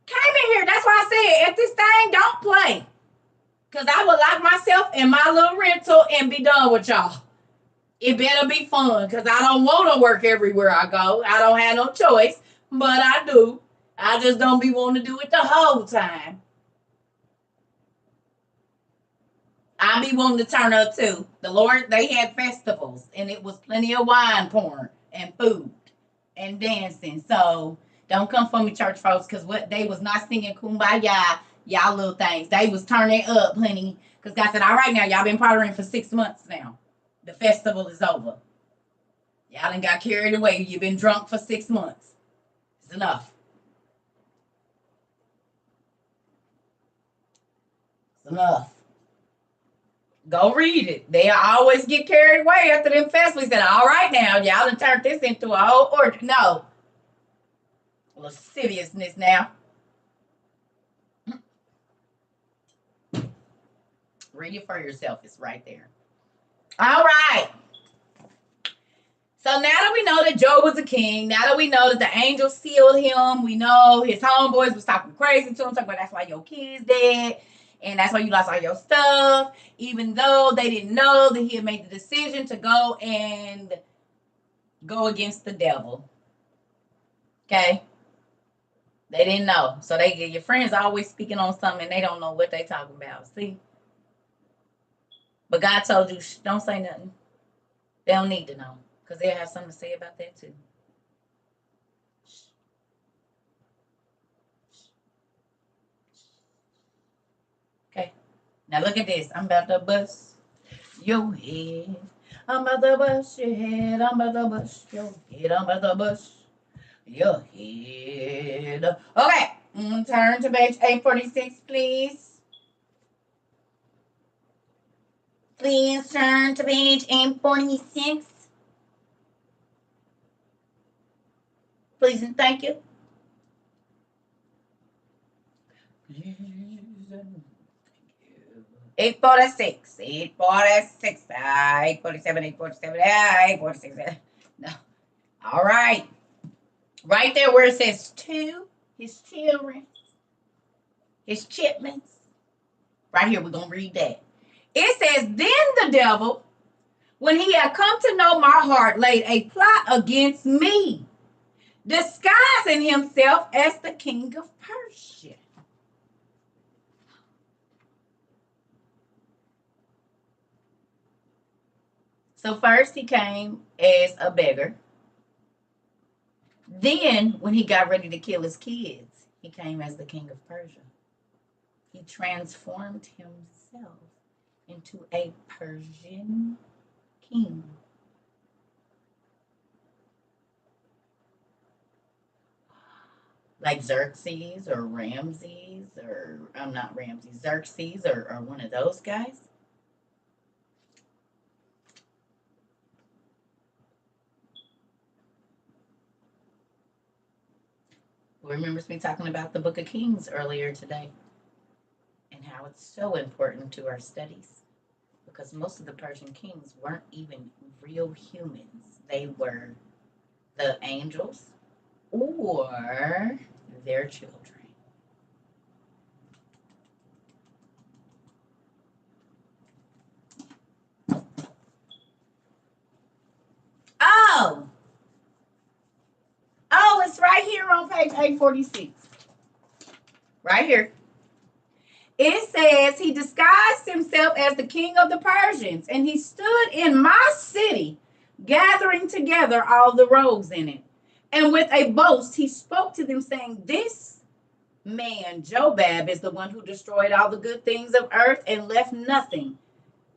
Came in here. That's why I said, if this thing don't play, because I would lock myself in my little rental and be done with y'all. It better be fun because I don't want to work everywhere I go. I don't have no choice, but I do. I just don't be wanting to do it the whole time. I be wanting to turn up too. The Lord, they had festivals and it was plenty of wine pouring and food and dancing. So don't come for me, church folks, because what they was not singing kumbaya, y'all little things. They was turning up, honey. Because God said, all right now, y'all been partying for 6 months now. The festival is over. Y'all done got carried away. You've been drunk for 6 months. It's enough. It's enough. Go read it. They always get carried away after them festivals. Said, all right now, y'all done turned this into a whole order. No. lasciviousness now. Read it for yourself. It's right there. All right. So now that we know that Job was a king, now that we know that the angel sealed him, we know his homeboys was talking crazy to him, talking about that's why your kid's dead, and that's why you lost all your stuff, even though they didn't know that he had made the decision to go and go against the devil. Okay? They didn't know. So your friends are always speaking on something and they don't know what they talking about. See? But God told you, don't say nothing. They don't need to know. Because they'll have something to say about that too. Okay. Now look at this. I'm about to bust your head. I'm about to bust your head. I'm about to bust your head. I'm about to bust your head. Okay. Turn to page 846, please. Please turn to page 846. Please and thank you. 846, 846, 847, 847, 846. No. All right. Right there where it says to his children, his chipments. Right here, we're going to read that. It says, then the devil, when he had come to know my heart, laid a plot against me, disguising himself as the king of Persia. So first he came as a beggar. Then when he got ready to kill his kids, he came as the king of Persia. He transformed himself into a Persian king. Like Xerxes or Ramses, or I'm not Ramses, Xerxes, or one of those guys. Who remembers me talking about the Book of Kings earlier today and how it's so important to our studies because most of the Persian kings weren't even real humans. They were the angels or their children. Oh, it's right here on page 846. Right here. It says he disguised himself as the king of the Persians, and he stood in my city, gathering together all the rogues in it. And with a boast, he spoke to them, saying, this man, Jobab, is the one who destroyed all the good things of earth and left nothing.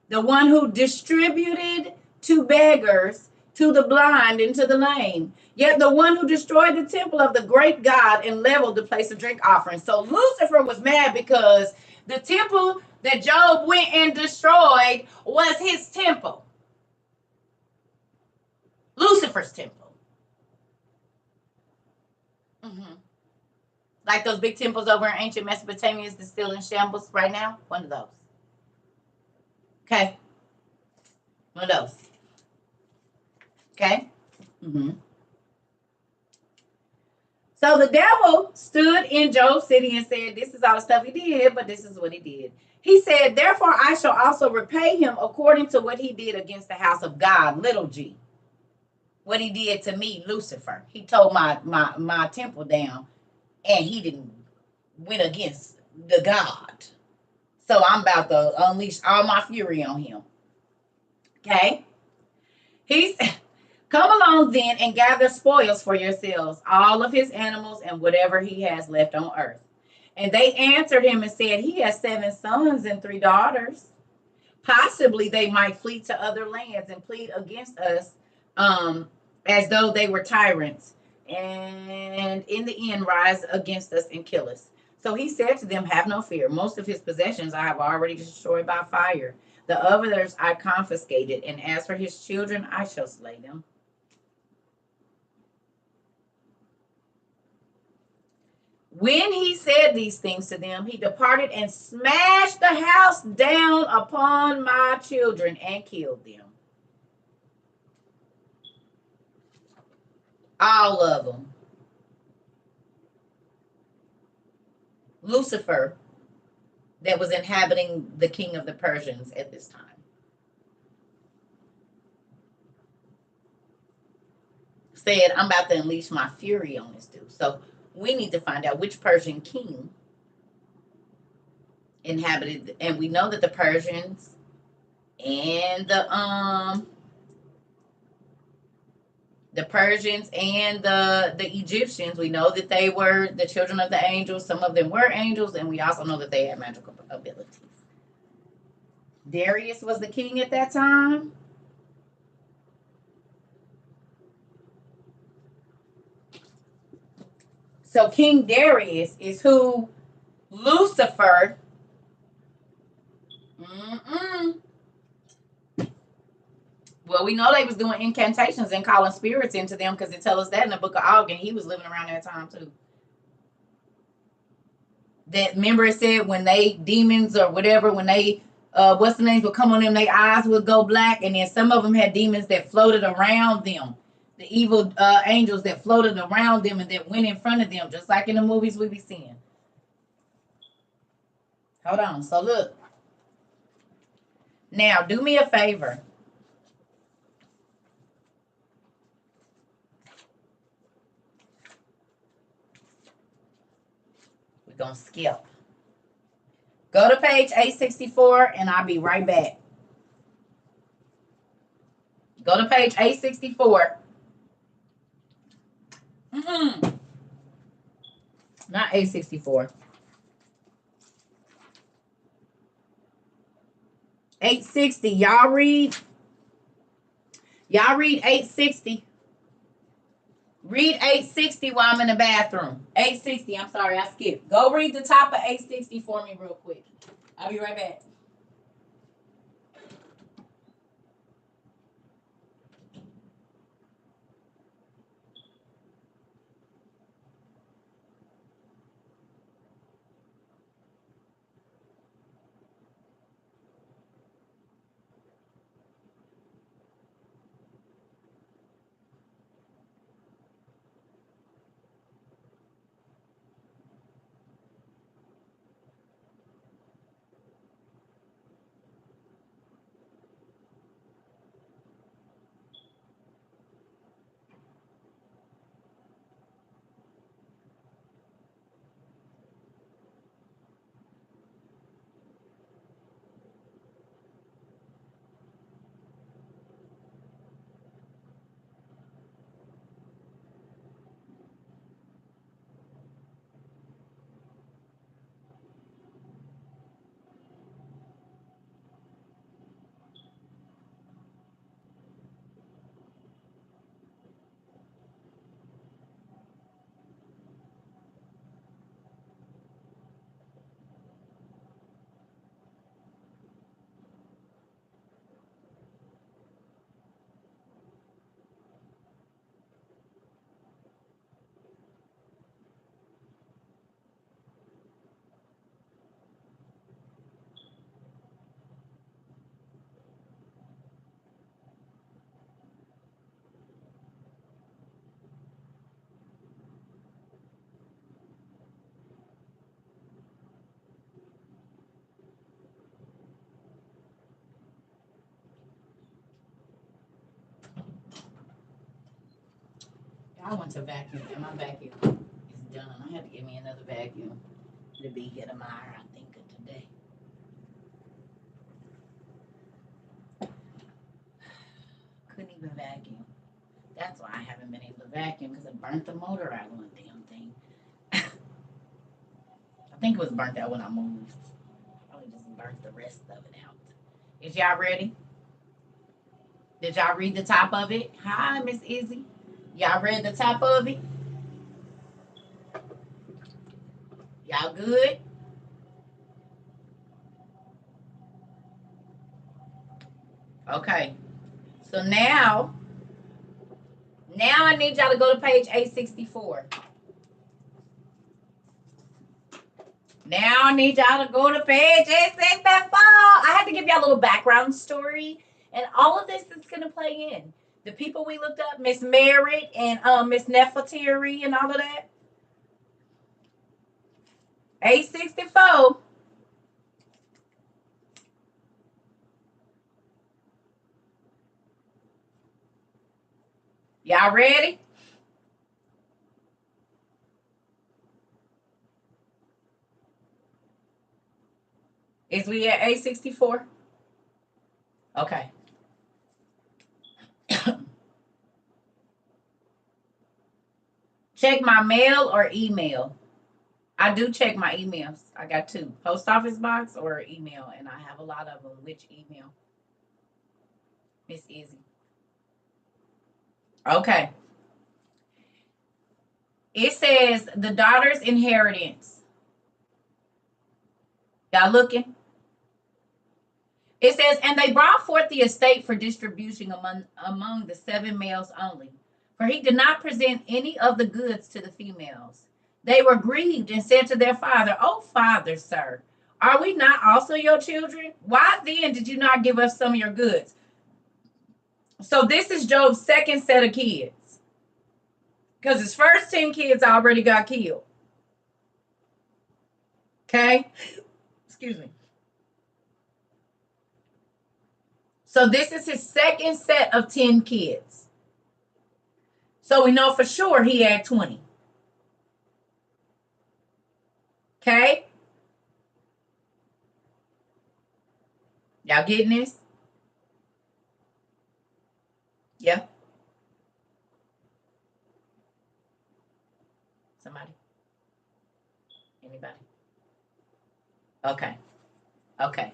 The one who distributed to beggars, to the blind, and to the lame. Yet the one who destroyed the temple of the great God and leveled the place of drink offerings. So Lucifer was mad because the temple that Job went and destroyed was his temple. Lucifer's temple. Like those big temples over in ancient Mesopotamia that's still in shambles right now. One of those. Okay. One of those. Okay. So the devil stood in Job's city and said, this is all the stuff he did, but this is what he did. He said, therefore I shall also repay him according to what he did against the house of God, little g. What he did to me, Lucifer. He tore my temple down, and he didn't went against the God. So I'm about to unleash all my fury on him. Okay? He said, come along then and gather spoils for yourselves, all of his animals and whatever he has left on earth. And they answered him and said, he has 7 sons and 3 daughters. Possibly they might flee to other lands and plead against us as though they were tyrants, and in the end rise against us and kill us. So he said to them, have no fear. Most of his possessions I have already destroyed by fire. The others I confiscated, and as for his children, I shall slay them. When he said these things to them, he departed and smashed the house down upon my children and killed them. All of them. Lucifer, that was inhabiting the king of the Persians at this time. Said, I'm about to unleash my fury on this dude. So we need to find out which Persian king inhabited, and we know that the Persians and the Persians and the Egyptians, we know that they were the children of the angels. Some of them were angels, and we also know that they had magical abilities. Darius was the king at that time. So King Darius is who Lucifer. Well, we know they was doing incantations and calling spirits into them, because it tells us that in the book of Og, and he was living around that time too. That, remember it said when they demons or whatever, when they what's the names would come on them, their eyes would go black, and then some of them had demons that floated around them, the evil angels that floated around them and that went in front of them, just like in the movies we be seeing. Hold on. So look. Now, do me a favor. We're going to skip. Go to page 864, and I'll be right back. Go to page 864. Not 864. 860. Y'all read 860. Read 860 while I'm in the bathroom. 860. I'm sorry, I skipped. Go read the top of 860 for me real quick. I'll be right back. I want to vacuum, and my vacuum is done. I have to get me another vacuum to be here tomorrow, I think, of today. Couldn't even vacuum. That's why I haven't been able to vacuum, because it burnt the motor out on the damn thing. I think it was burnt out when I moved. Probably just burnt the rest of it out. Is y'all ready? Did y'all read the top of it? Hi, Miss Izzy. Y'all read the top of it? Y'all good? Okay. So now I need y'all to go to page 864. Now I need y'all to go to page 864. I had to give y'all a little background story, and all of this is gonna play in. The people we looked up, Miss Merritt and Miss Nefertiri and all of that. 864. Y'all ready? Is we at 864? Okay. Check my mail or email. I do check my emails. I got two, post office box or email, and I have a lot of them. Which email? Miss Izzy. Okay. It says the daughter's inheritance. Y'all looking? It says, and they brought forth the estate for distribution among the 7 males only, for he did not present any of the goods to the females. They were grieved and said to their father, "Oh, father, sir, are we not also your children? Why then did you not give us some of your goods?" So this is Job's second set of kids, because his first 10 kids already got killed. Okay? Excuse me. So this is his second set of 10 kids. So we know for sure he had 20. Okay? Y'all getting this? Yeah? Somebody? Anybody? Okay. Okay.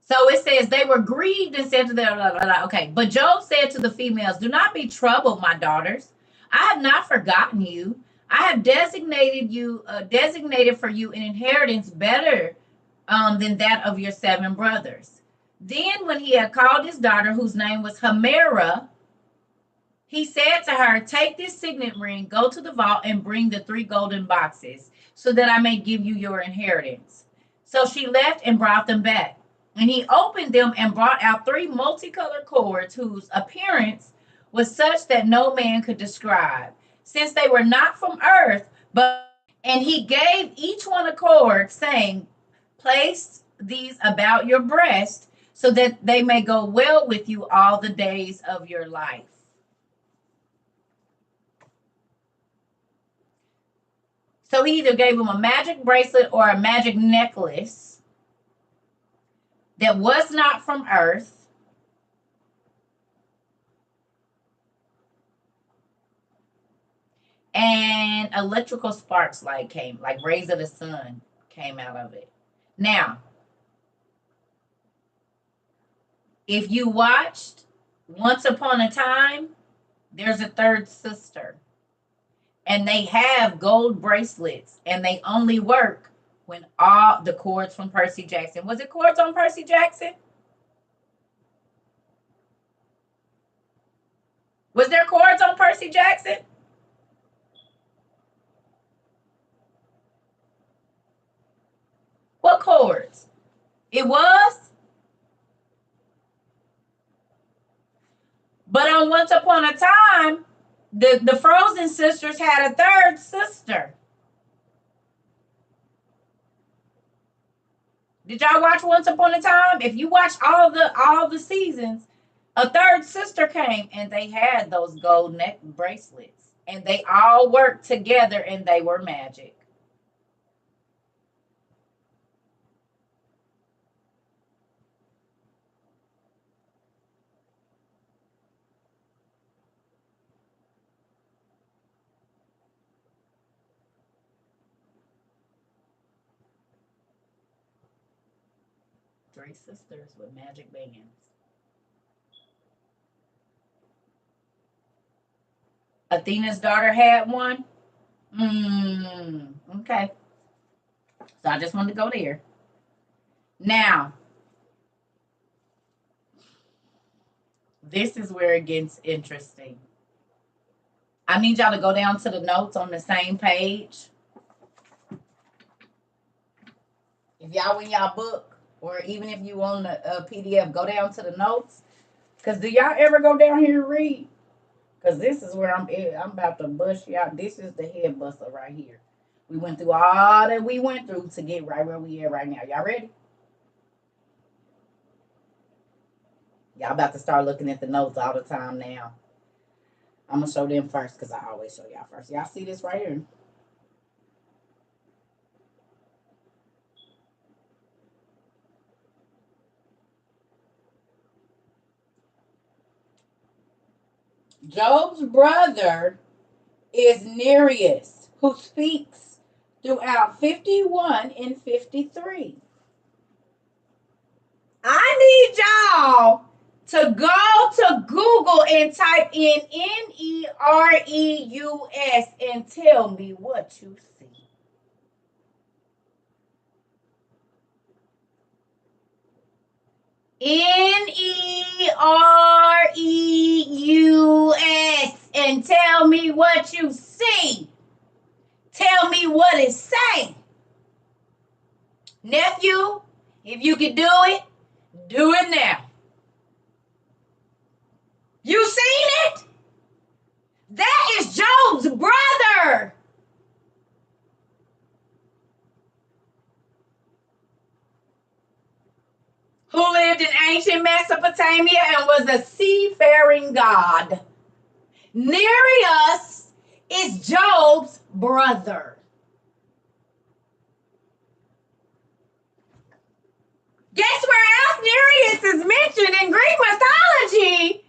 So it says they were grieved and said to them, blah, blah, blah. Okay. But Job said to the females, "Do not be troubled, my daughters. I have not forgotten you. I have designated for you an inheritance better than that of your 7 brothers." Then when he had called his daughter, whose name was Hamerah, he said to her, "Take this signet ring, go to the vault, and bring the 3 golden boxes, so that I may give you your inheritance." So she left and brought them back. And he opened them and brought out 3 multicolored cords, whose appearance was such that no man could describe, since they were not from earth, and he gave each one a cord, saying, "Place these about your breast, so that they may go well with you all the days of your life." So he either gave him a magic bracelet or a magic necklace that was not from earth. And electrical sparks came, like rays of the sun came out of it. Now, if you watched Once Upon a Time, there's a third sister. And they have gold bracelets, and they only work when all the cords from Percy Jackson. Was it cords on Percy Jackson? Was there cords on Percy Jackson? What cords? It was? But on Once Upon a Time, the Frozen sisters had a third sister. Did y'all watch Once Upon a Time? If you watch all the seasons, a third sister came and they had those gold neck bracelets. And they all worked together and they were magic. Three sisters with magic bands. Athena's daughter had one. Okay. So I just wanted to go there. Now, this is where it gets interesting. I need y'all to go down to the notes on the same page. If y'all in y'all book, or even if you on the PDF, go down to the notes. Because do y'all ever go down here and read? Because this is where I'm about to bust y'all. This is the head buster right here. We went through all that we went through to get right where we are right now. Y'all ready? Y'all about to start looking at the notes all the time now. I'm going to show them first because I always show y'all first. Y'all see this right here? Job's brother is Nereus, who speaks throughout 51 and 53. I need y'all to go to Google and type in Nereus and tell me what you see. Nereus and tell me what you see. Tell me what it say. Nephew, if you can do it now. You seen it? That is Job's brother. Who lived in ancient Mesopotamia and was a seafaring god. Nereus is Job's brother. Guess where else Nereus is mentioned in Greek mythology?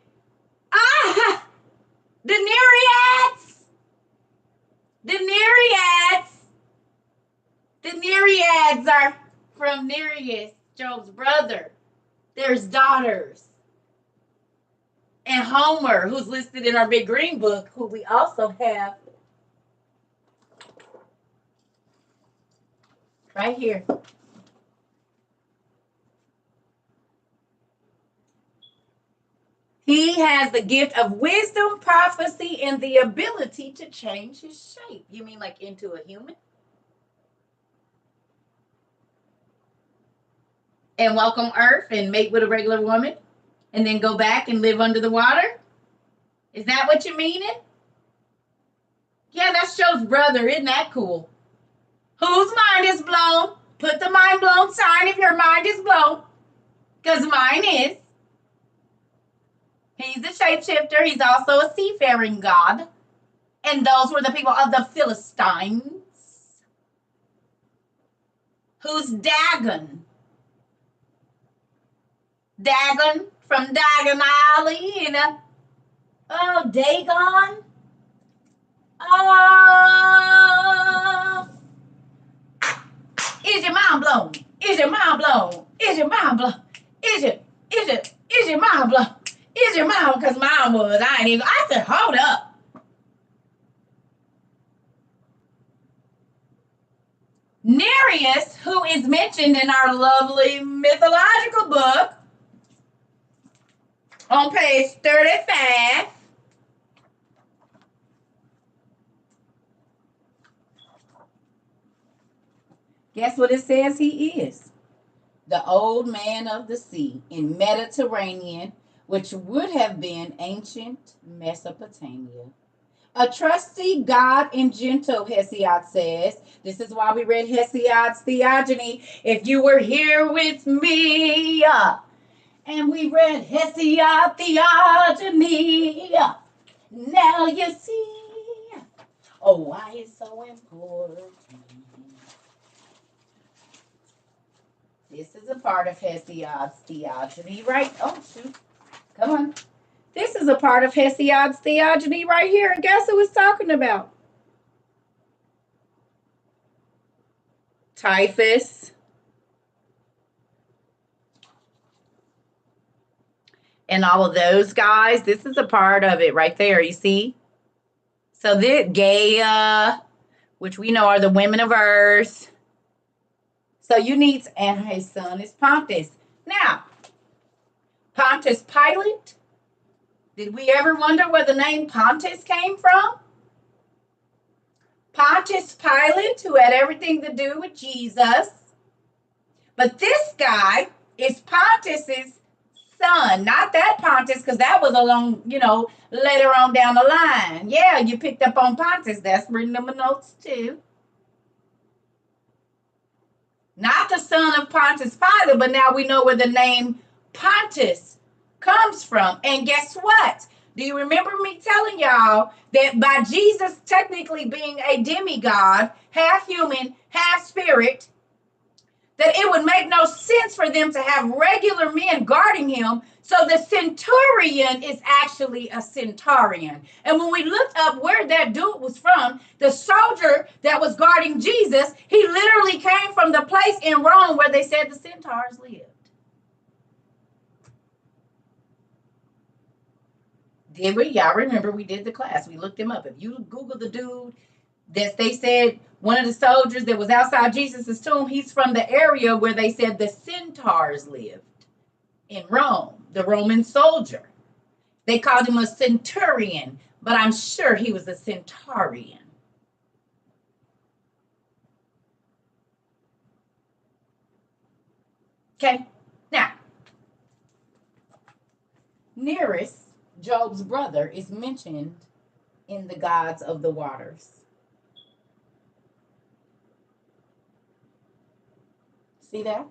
The Nereids. The Nereids are from Nereus, Job's brother. There's daughters. And Homer, who's listed in our Big Green Book, who we also have right here. He has the gift of wisdom, prophecy, and the ability to change his shape. You mean like into a human? And welcome Earth and mate with a regular woman? And then go back and live under the water? Is that what you meaning? Yeah, that's Joe's brother. Isn't that cool? Whose mind is blown? Put the mind blown sign if your mind is blown. Because mine is. He's a shapeshifter. He's also a seafaring god. And those were the people of the Philistines. Who's Dagon? Dagon from Dagon Alley. Dagon. Is your mind blown? Is your mind blown? Is your mind blown? Is your mind blown? Is your mind? Because mine was. I said, hold up. Nereus, who is mentioned in our lovely mythological book on page 35. Guess what it says he is? The old man of the sea in Mediterranean, which would have been ancient Mesopotamia. A trusty God and gentle, Hesiod says. This is why we read Hesiod's Theogony. If you were here with me, and we read Hesiod Theogony, now you see, why it's so important. This is a part of Hesiod's Theogony, right? Oh, shoot. Come on. This is a part of Hesiod's Theogony right here. And guess who it's talking about? Typhus. And all of those guys. This is a part of it right there, you see? So this Gaia, which we know are the women of Earth. So you need, and his son is Pontus. Now, Pontius Pilate. Did we ever wonder where the name Pontus came from? Pontius Pilate, who had everything to do with Jesus. But this guy is Pontus's son, not that Pontus, because that was along, later on down the line. Yeah, you picked up on Pontus. That's written in my notes too. Not the son of Pontus Pilate, but now we know where the name Pontus comes from. And guess what? Do you remember me telling y'all that by Jesus technically being a demigod, half human, half spirit, that it would make no sense for them to have regular men guarding him. So the centurion is actually a centurion. And when we looked up where that dude was from, the soldier that was guarding Jesus, he literally came from the place in Rome where they said the centaurs lived. Did we? Y'all remember we did the class. We looked him up. If you Google the dude that they said one of the soldiers that was outside Jesus's tomb, he's from the area where they said the centaurs lived in Rome, the Roman soldier. They called him a centurion, but I'm sure he was a centurion. Okay, now, Nereus, Job's brother, is mentioned in the gods of the waters. See that?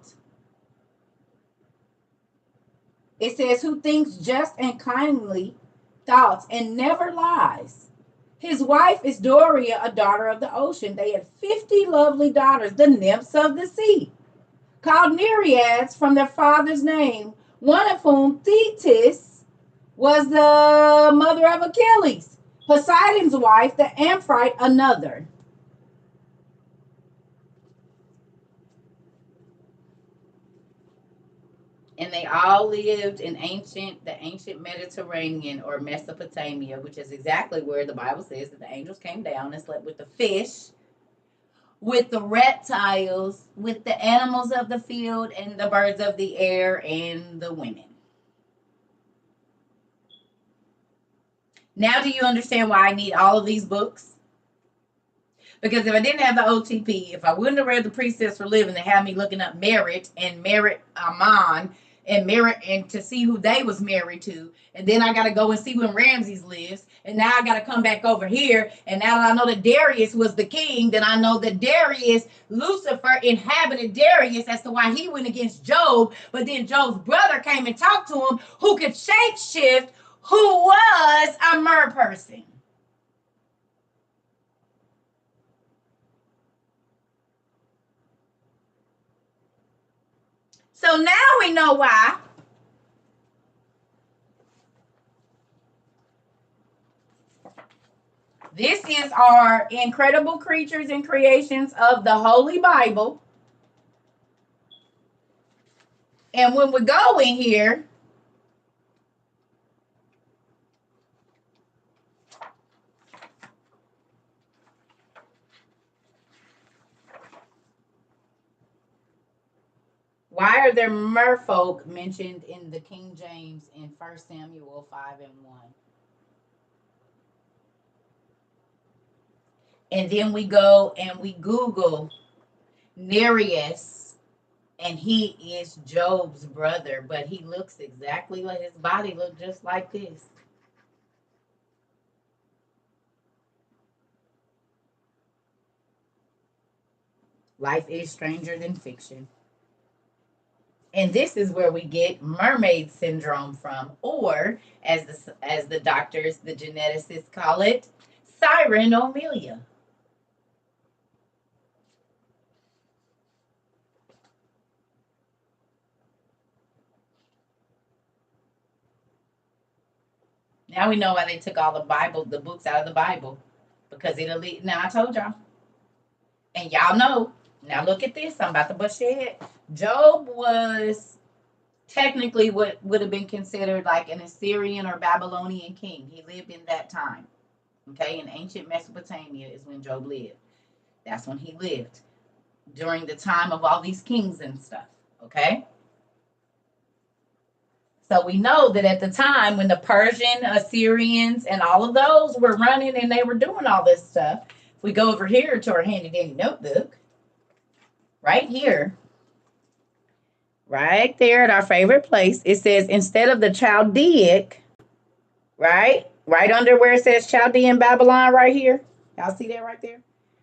It says, who thinks just and kindly thoughts and never lies. His wife is Doria, a daughter of the ocean. They had 50 lovely daughters, the nymphs of the sea, called Nereids from their father's name, one of whom, Thetis, was the mother of Achilles. Poseidon's wife, the Amphrite, another. And they all lived in the ancient Mediterranean or Mesopotamia, which is exactly where the Bible says that the angels came down and slept with the fish, with the reptiles, with the animals of the field, and the birds of the air, and the women. Now do you understand why I need all of these books? Because if I didn't have the OTP, if I wouldn't have read the Precepts for Living, they had me looking up Merit and Merit Amon and Merit and to see who they was married to. And then I got to go and see when Ramses lives. And now I got to come back over here. And now that I know that Darius was the king, then I know that Darius, Lucifer inhabited Darius as to why he went against Job. But then Job's brother came and talked to him, who could shapeshift, who was a mer person. So now we know why this is our incredible creatures and creations of the Holy Bible. And when we go in here, why are there merfolk mentioned in the King James in 1 Samuel 5:1? And then we go and we Google Nereus, and he is Job's brother, but he looks exactly like his body looked just like this. Life is stranger than fiction. And this is where we get mermaid syndrome from, or as the doctors, the geneticists call it, Cyrenomylia. Now we know why they took all the books out of the Bible, because it'll lead. Now I told y'all, and y'all know. Now look at this. I'm about to bust your head. Job was technically what would have been considered like an Assyrian or Babylonian king. He lived in that time. Okay, in ancient Mesopotamia is when Job lived. That's when he lived during the time of all these kings and stuff. Okay. So we know that at the time when the Persian, Assyrians, and all of those were running and they were doing all this stuff, if we go over here to our handy dandy notebook, right here, right there at our favorite place, it says instead of the Chaldeic, right? Right under where it says Chaldean Babylon right here. Y'all see that right there?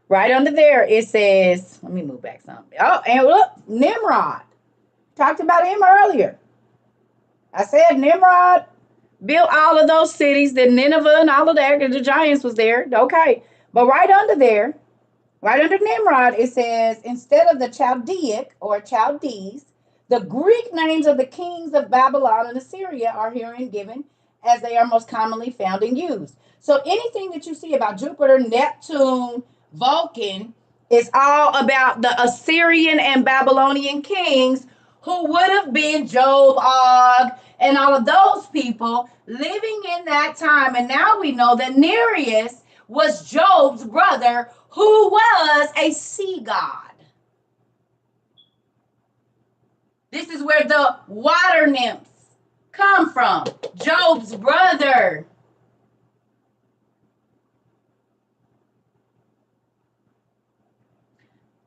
Right under there, it says, let me move back some. Oh, and look, Nimrod. Talked about him earlier. I said Nimrod built all of those cities, the Nineveh and all of that, because the giants was there. Okay. But right under there, right under Nimrod, it says, instead of the Chaldeic or Chaldees, the Greek names of the kings of Babylon and Assyria are herein given as they are most commonly found and used. So anything that you see about Jupiter, Neptune, Vulcan is all about the Assyrian and Babylonian kings who would have been Job, Og, and all of those people living in that time. And now we know that Nereus was Job's brother, who was a sea god. This is where the water nymphs come from. Job's brother.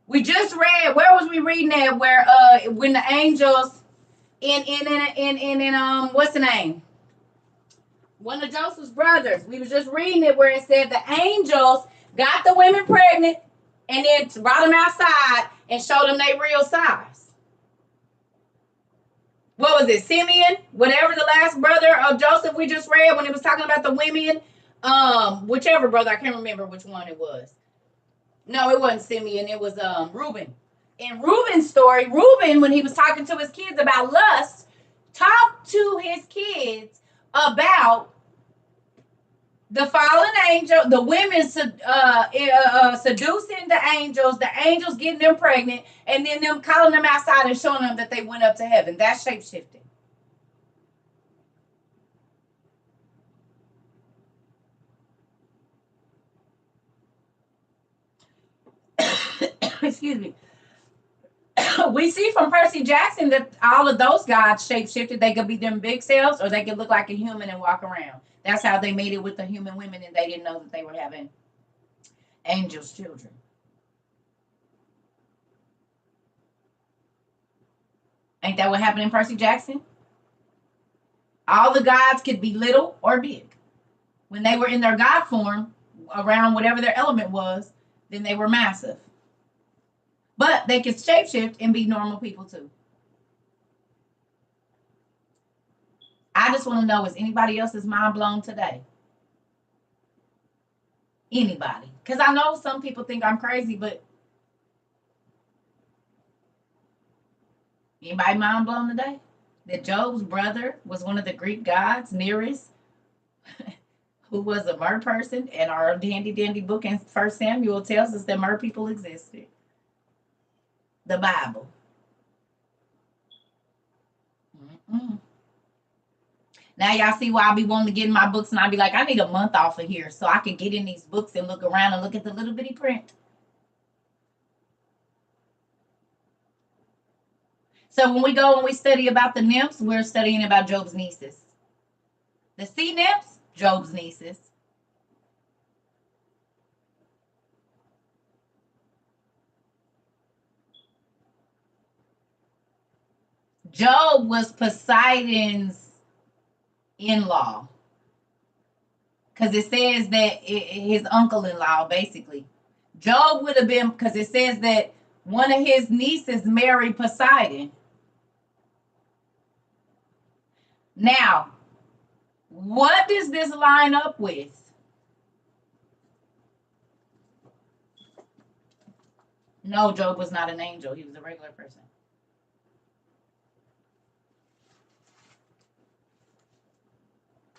We just read, where was we reading that? Where when the angels in what's the name? One of Joseph's brothers. We was just reading it where it said the angels got the women pregnant and then brought them outside and showed them their real size. What was it? Simeon? Whatever the last brother of Joseph we just read when it was talking about the women. Whichever brother, I can't remember which one it was. No, it wasn't Simeon. It was Reuben. In Reuben's story, Reuben, when he was talking to his kids about lust, talked to his kids about the fallen angel, the women seducing the angels getting them pregnant, and then them calling them outside and showing them that they went up to heaven. That's shape-shifting. Excuse me. We see from Percy Jackson that all of those gods shape-shifted. They could be them big selves, or they could look like a human and walk around. That's how they made it with the human women, and they didn't know that they were having angels' children. Ain't that what happened in Percy Jackson? All the gods could be little or big. When they were in their god form, around whatever their element was, then they were massive. But they could shapeshift and be normal people too. I just want to know, is anybody else's mind blown today? Anybody? Because I know some people think I'm crazy, but anybody mind blown today? That Job's brother was one of the Greek gods, Nereus, who was a mer person, and our handy dandy book in 1 Samuel tells us that mer people existed. The Bible. Mm-mm. Now y'all see why I be wanting to get in my books, and I be like, I need a month off of here so I can get in these books and look around and look at the little bitty print. So when we go and we study about the nymphs, we're studying about Job's nieces. The sea nymphs, Job's nieces. Job was Poseidon's in-law. Because it says that his uncle-in-law, basically. Job would have been, because it says that one of his nieces married Poseidon. Now, what does this line up with? No, Job was not an angel. He was a regular person.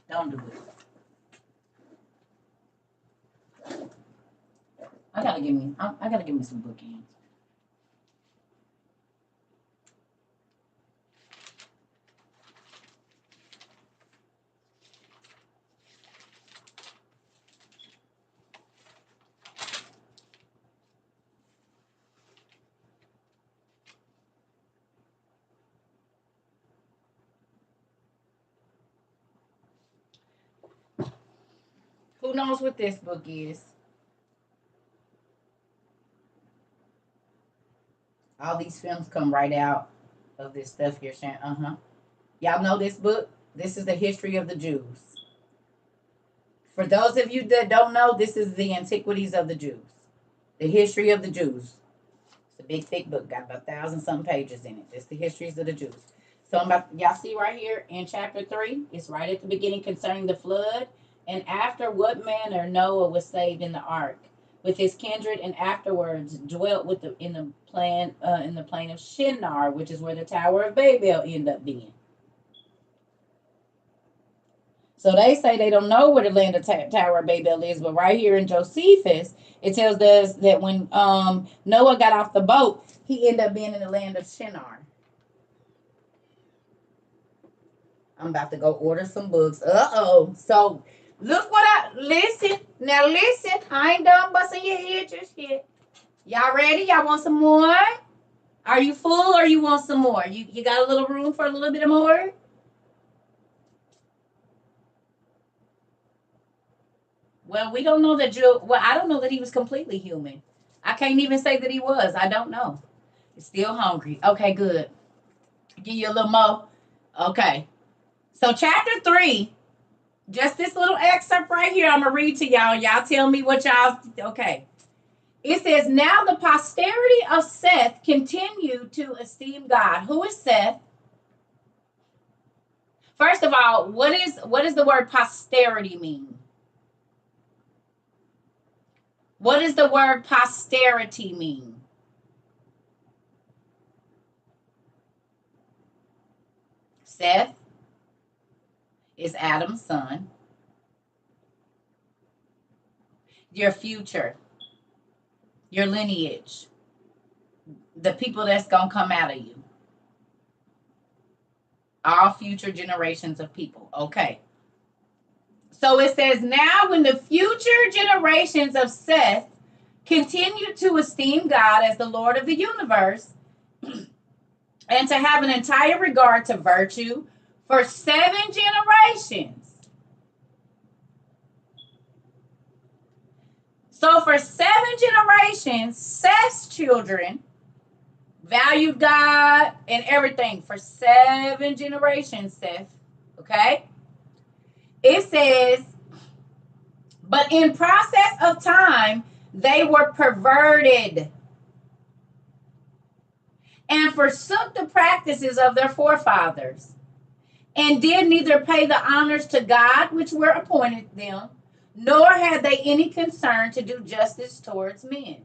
Don't do it. I gotta give me some bookends. Who knows what this book is? All these films come right out. of this stuff here, Sharon. Y'all know this book? This is the history of the Jews. For those of you that don't know, this is the Antiquities of the Jews. The history of the Jews. It's a big, thick book. Got about 1,000-something pages in it. It's the histories of the Jews. So y'all see right here in chapter 3, it's right at the beginning concerning the flood. And after what manner Noah was saved in the ark with his kindred, and afterwards dwelt in the plain of Shinar, which is where the Tower of Babel ended up being. So they say they don't know where the land of Tower of Babel is, but right here in Josephus, it tells us that when Noah got off the boat, he ended up being in the land of Shinar. I'm about to go order some books. So look listen. Now listen, I ain't done busting your head just yet. Y'all ready? Y'all want some more? Are you full or you want some more? You got a little room for a little bit more? Well, we don't know that I don't know that he was completely human. I can't even say that he was. I don't know. You're still hungry. Okay, good. Give you a little more. Okay. So chapter 3, just this little excerpt right here, I'm going to read to y'all. Y'all tell me what y'all, okay. It says, now the posterity of Seth continued to esteem God. Who is Seth? First of all, what does the word posterity mean? What does the word posterity mean? Seth is Adam's son. Your future, your lineage, the people that's going to come out of you. All future generations of people. Okay. So it says, now when the future generations of Seth continue to esteem God as the Lord of the universe and to have an entire regard to virtue for 7 generations. So for 7 generations, Seth's children valued God and everything. For 7 generations, Seth. Okay? It says, but in process of time, they were perverted and forsook the practices of their forefathers, and did neither pay the honors to God which were appointed them, nor had they any concern to do justice towards men.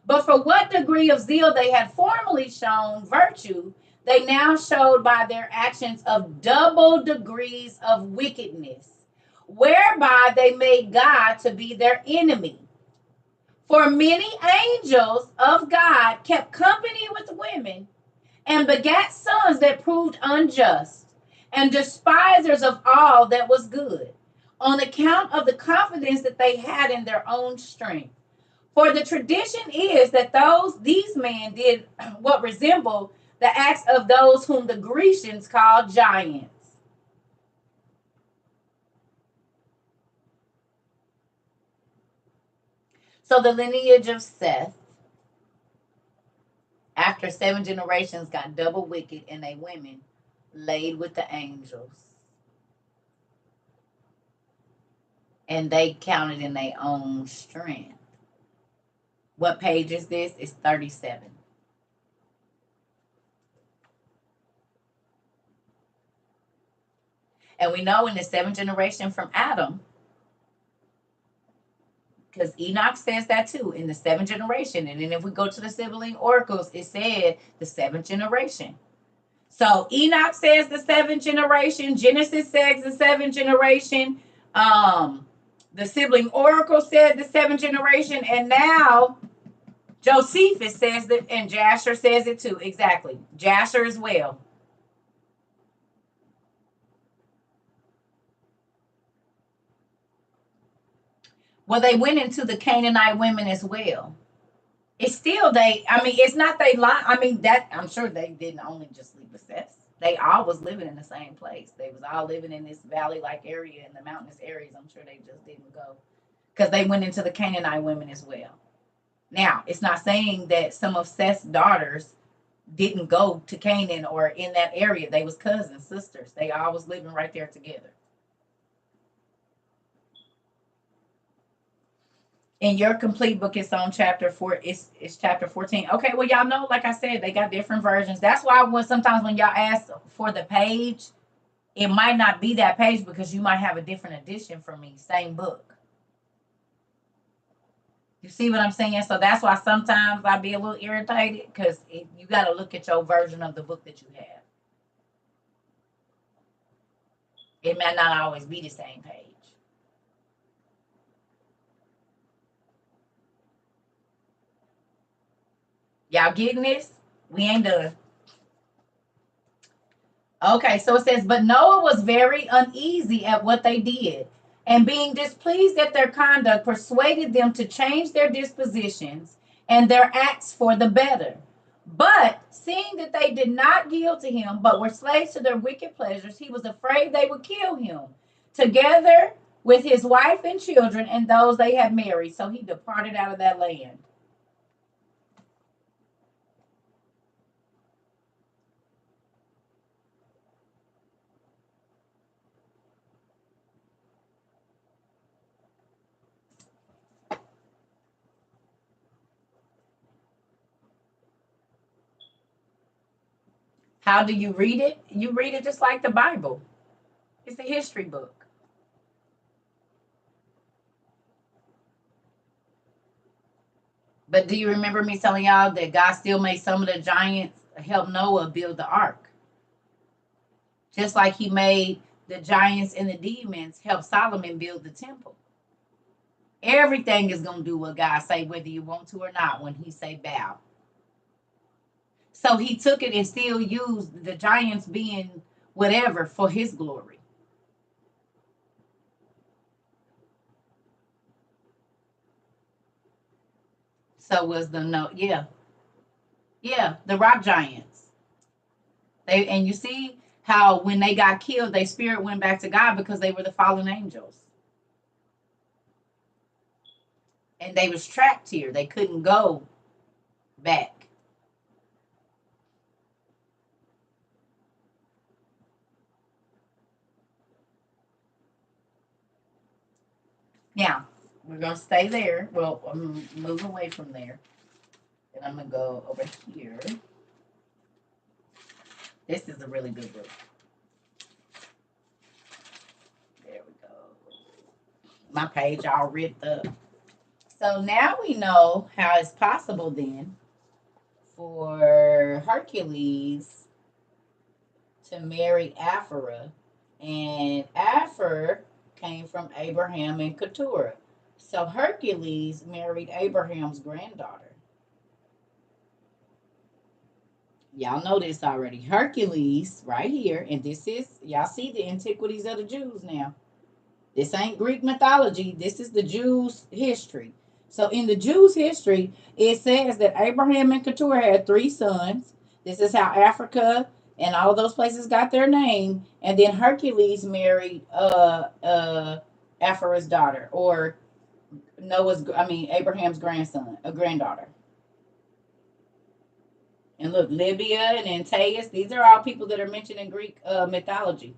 But for what degree of zeal they had formerly shown virtue, they now showed by their actions of double degrees of wickedness, whereby they made God to be their enemy. For many angels of God kept company with women, and begat sons that proved unjust, and despisers of all that was good, on account of the confidence that they had in their own strength. For the tradition is that these men did what resembled the acts of those whom the Grecians called giants. So the lineage of Seth, after 7 generations, got double wicked, and they women laid with the angels. And they counted in their own strength. What page is this? It's 37. And we know in the 7th generation from Adam, because Enoch says that too, in the 7th generation. And then if we go to the sibling oracles, it said the 7th generation. So Enoch says the 7th generation. Genesis says the 7th generation. The sibling oracle said the 7th generation. And now Josephus says that, and Jasher says it too. Exactly. Jasher as well. Well, they went into the Canaanite women as well. It's still it's not they lie. That I'm sure they didn't only just leave the Seth. They all was living in the same place. They was all living in this valley-like area, in the mountainous areas. I'm sure they just didn't go, because they went into the Canaanite women as well. Now, it's not saying that some of Seth's daughters didn't go to Canaan or in that area. They was cousins, sisters. They all was living right there together. In your complete book, it's on chapter 4. It's chapter 14. Okay, well, y'all know, like I said, they got different versions. That's why when sometimes when y'all ask for the page, it might not be that page because you might have a different edition from me, same book. You see what I'm saying? So that's why sometimes I be a little irritated because you got to look at your version of the book that you have. It may not always be the same page. Y'all getting this? We ain't done. Okay, so it says, but Noah was very uneasy at what they did, and being displeased at their conduct, persuaded them to change their dispositions and their acts for the better. But seeing that they did not yield to him, but were slaves to their wicked pleasures, he was afraid they would kill him, together with his wife and children and those they had married. So he departed out of that land. How do you read it? You read it just like the Bible. It's a history book. But do you remember me telling y'all that God still made some of the giants help Noah build the ark? Just like he made the giants and the demons help Solomon build the temple. Everything is going to do what God say, whether you want to or not, when he say bow. So he took it and still used the giants being whatever for his glory. So was the no, yeah, the rock giants. They and you see how when they got killed, their spirit went back to God because they were the fallen angels. And they was trapped here. They couldn't go back. Now, we're going to stay there. Well, I'm moving away from there. And I'm going to go over here. This is a really good book. There we go. My page all ripped up. So now we know how it's possible then for Hercules to marry Aphra. And Aphra came from Abraham and Keturah. So Hercules married Abraham's granddaughter. Y'all know this already. Hercules, right here, and this is, y'all see the Antiquities of the Jews now. This ain't Greek mythology. This is the Jews' history. So in the Jews' history, it says that Abraham and Keturah had 3 sons. This is how Africa and all those places got their name. And then Hercules married Aphra's daughter, or Abraham's granddaughter. And look, Libya and Antaeus, these are all people that are mentioned in Greek mythology.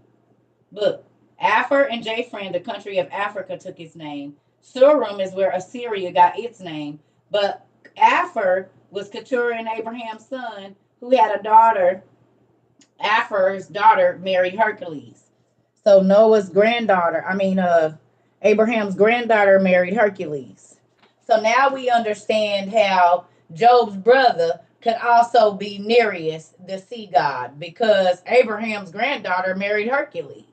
Look, Aphor and Japhran, the country of Africa, took its name. Surim is where Assyria got its name. But Aphor was Keturah and Abraham's son, who had a daughter. Aphor's daughter married Hercules. So Abraham's granddaughter married Hercules. So now we understand how Job's brother could also be Nereus, the sea god, because Abraham's granddaughter married Hercules.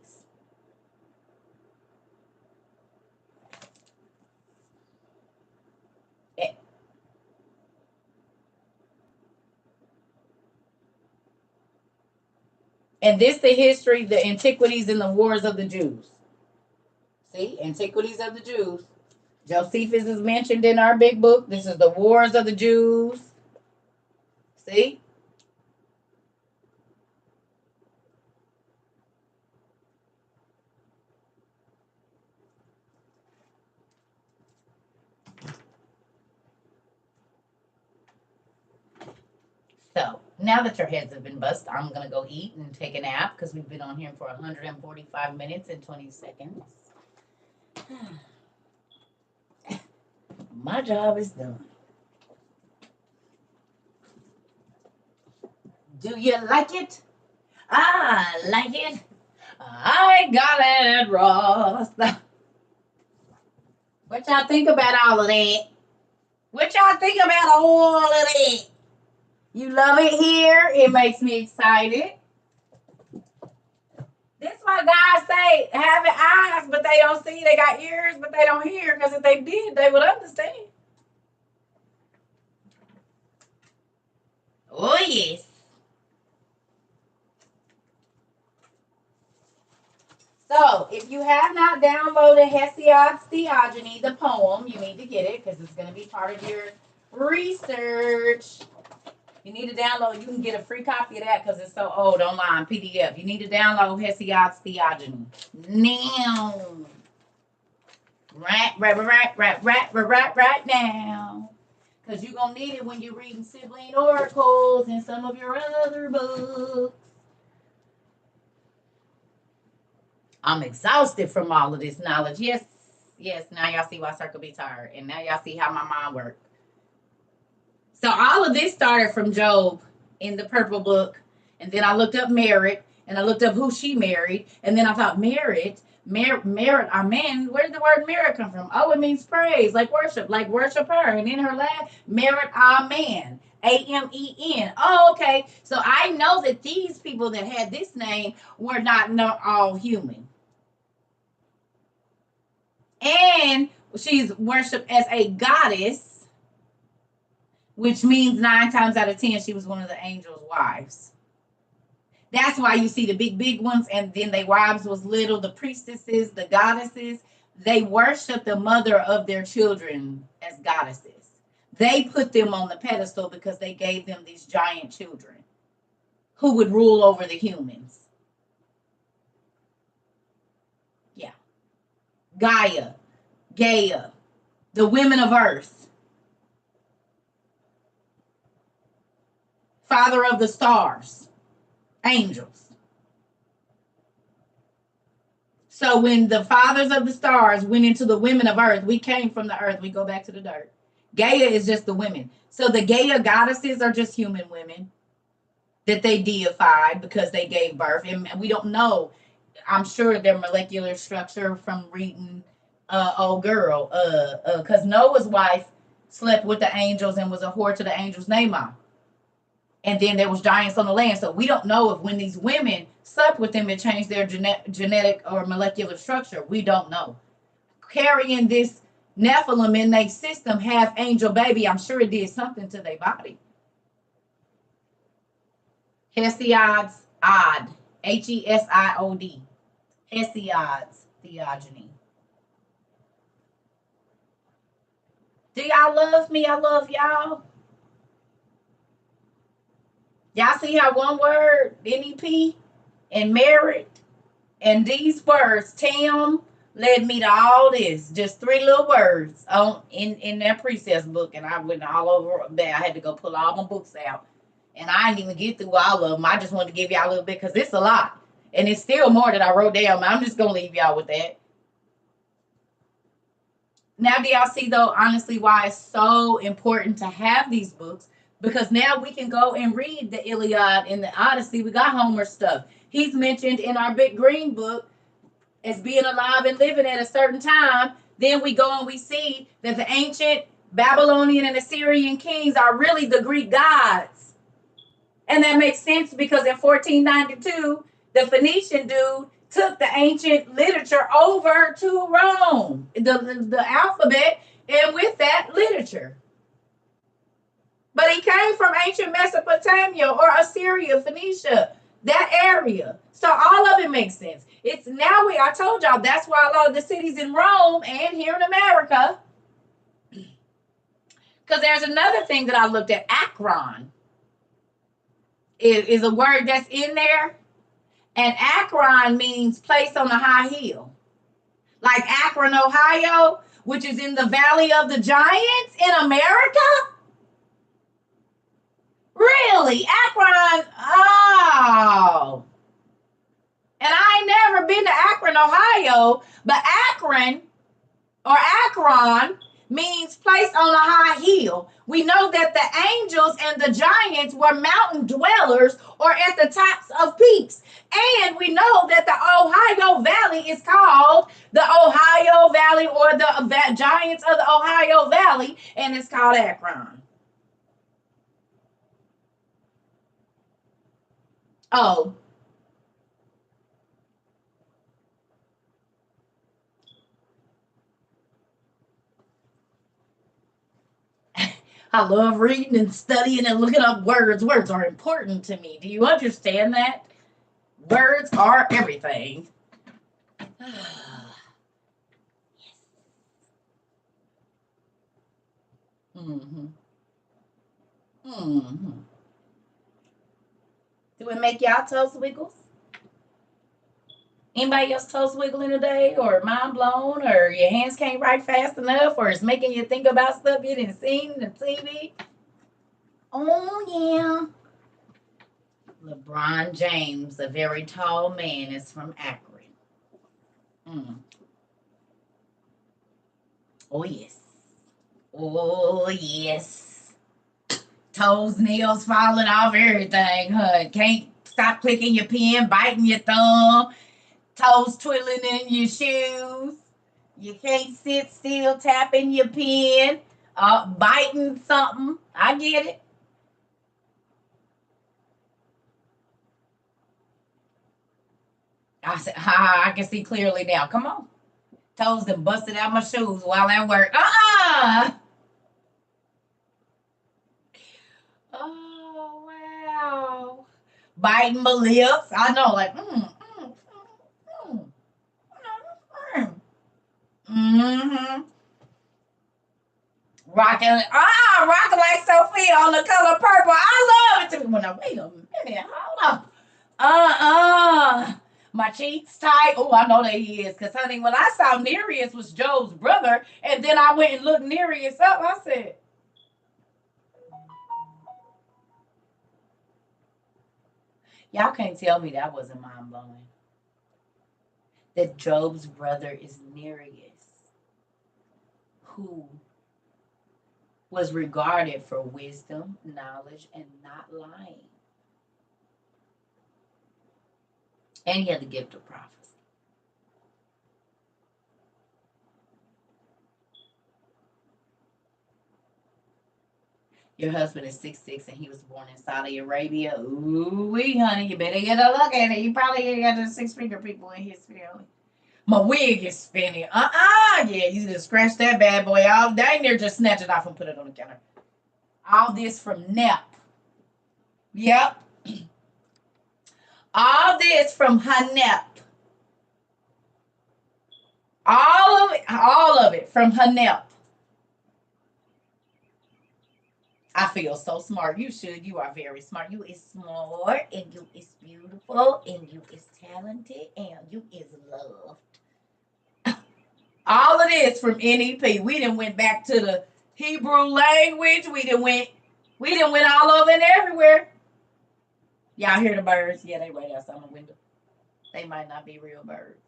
And this the history, the Antiquities and the Wars of the Jews. See, Antiquities of the Jews. Josephus is mentioned in our big book. This is the Wars of the Jews. See? So Now that your heads have been bust, I'm going to go eat and take a nap because we've been on here for 145 minutes and 20 seconds. My job is done. Do you like it? I like it. I got it at Ross. What y'all think about all of that? What y'all think about all of that? You love it here? It makes me excited. This why guys say having eyes, but they don't see. They got ears, but they don't hear. Because if they did, they would understand. Oh, yes. So, if you have not downloaded Hesiod's Theogony, the poem, you need to get it because it's going to be part of your research. You need to download. You can get a free copy of that because it's so old online, PDF. You need to download Hesiod's Theogony now. Right now. Because you're going to need it when you're reading Sibling Oracles and some of your other books. I'm exhausted from all of this knowledge. Yes, now y'all see why Circle be tired. And now y'all see how my mind works. So all of this started from Job in the purple book. And then I looked up Merit. And I looked up who she married. And then I thought, Merit, amen. Where did the word merit come from? Oh, it means praise, like worship her. And in her last, Merit, amen. Amen. Oh, okay. So I know that these people that had this name were not all human. And she's worshipped as a goddess, which means 9 times out of 10, she was one of the angels' wives. That's why you see the big ones, and then their wives was little, the priestesses, the goddesses. They worship the mother of their children as goddesses. They put them on the pedestal because they gave them these giant children who would rule over the humans. Yeah. Gaia, the women of earth, father of the stars, angels. So when the fathers of the stars went into the women of earth, we came from the earth, we go back to the dirt. Gaia is just the women. So the Gaia goddesses are just human women that they deified because they gave birth. And we don't know, I'm sure, their molecular structure from reading because Noah's wife slept with the angels and was a whore to the angels' Naamah. And then there was giants on the land. So we don't know if when these women slept with them, it changed their genetic or molecular structure. We don't know. Carrying this Nephilim in their system, half angel baby, I'm sure it did something to their body. Hesiod's Odd, Hesiod. Hesiod's Theogony. Do y'all love me? I love y'all. Y'all see how one word, NEP, and merit, and these words, Tam, led me to all this. Just 3 little words in that precepts book, and I went all over there. I had to go pull all my books out. And I didn't even get through all of them. I just wanted to give y'all a little bit because it's a lot. And it's still more that I wrote down. I'm just going to leave y'all with that. Now, do y'all see, though, honestly, why it's so important to have these books? Because now we can go and read the Iliad and the Odyssey. We got Homer stuff. He's mentioned in our Big Green book as being alive and living at a certain time. Then we go and we see that the ancient Babylonian and Assyrian kings are really the Greek gods. And that makes sense because in 1492, the Phoenician dude took the ancient literature over to Rome, the alphabet, and with that literature. But he came from ancient Mesopotamia or Assyria, Phoenicia, that area. So all of it makes sense. It's now I told y'all, that's why a lot of the cities in Rome and here in America, because there's another thing that I looked at, Akron is a word that's in there. And Akron means place on a high hill. Like Akron, Ohio, which is in the Valley of the Giants in America. Really? Akron? Oh. And I ain't never been to Akron, Ohio, but Akron or Akron means place on a high hill. We know that the angels and the giants were mountain dwellers or at the tops of peaks. And we know that the Ohio Valley is called the Ohio Valley or the giants of the Ohio Valley, and it's called Akron. Oh, I love reading and studying and looking up words. Words are important to me. Do you understand that? Words are everything. Mm-hmm. Mm-hmm. Do it make y'all toes wiggles? Anybody else toes wiggling today, or mind blown, or your hands can't write fast enough, or it's making you think about stuff you didn't see on the TV? Oh yeah. LeBron James, a very tall man, is from Akron. Mm. Oh yes. Oh yes. Toes, nails falling off, everything, huh? Can't stop clicking your pen, biting your thumb, toes twiddling in your shoes. You can't sit still tapping your pen, biting something. I get it. I said, ha, I can see clearly now. Come on. Toes that busted out my shoes while at work. Oh, wow. Biting my lips. I know, like, mm. Mm-hmm. Rocking like Sophia on the color purple. I love it to me. When I wait a minute, hold up. My cheeks tight. Oh, I know they is. Because, honey, when I saw Nereus was Job's brother, and then I went and looked Nereus up, I said, y'all can't tell me that wasn't mind blowing. That Job's brother is Nereus, who was regarded for wisdom, knowledge, and not lying. And he had the gift of prophecy. Your husband is 6'6" and he was born in Saudi Arabia. Ooh wee, honey, you better get a look at it. You probably got the six-figure people in his family. My wig is spinning. Yeah, you just scratch that bad boy off. Dang near just snatch it off and put it on the counter. All this from Nep. Yep. All this from Hanep. All of it from Hanep. I feel so smart. You should. You are very smart. You is smart and you is beautiful and you is talented and you is loved. All of this from NEP. We done went back to the Hebrew language. We done went all over and everywhere. Y'all hear the birds? Yeah, they right outside my window. They might not be real birds.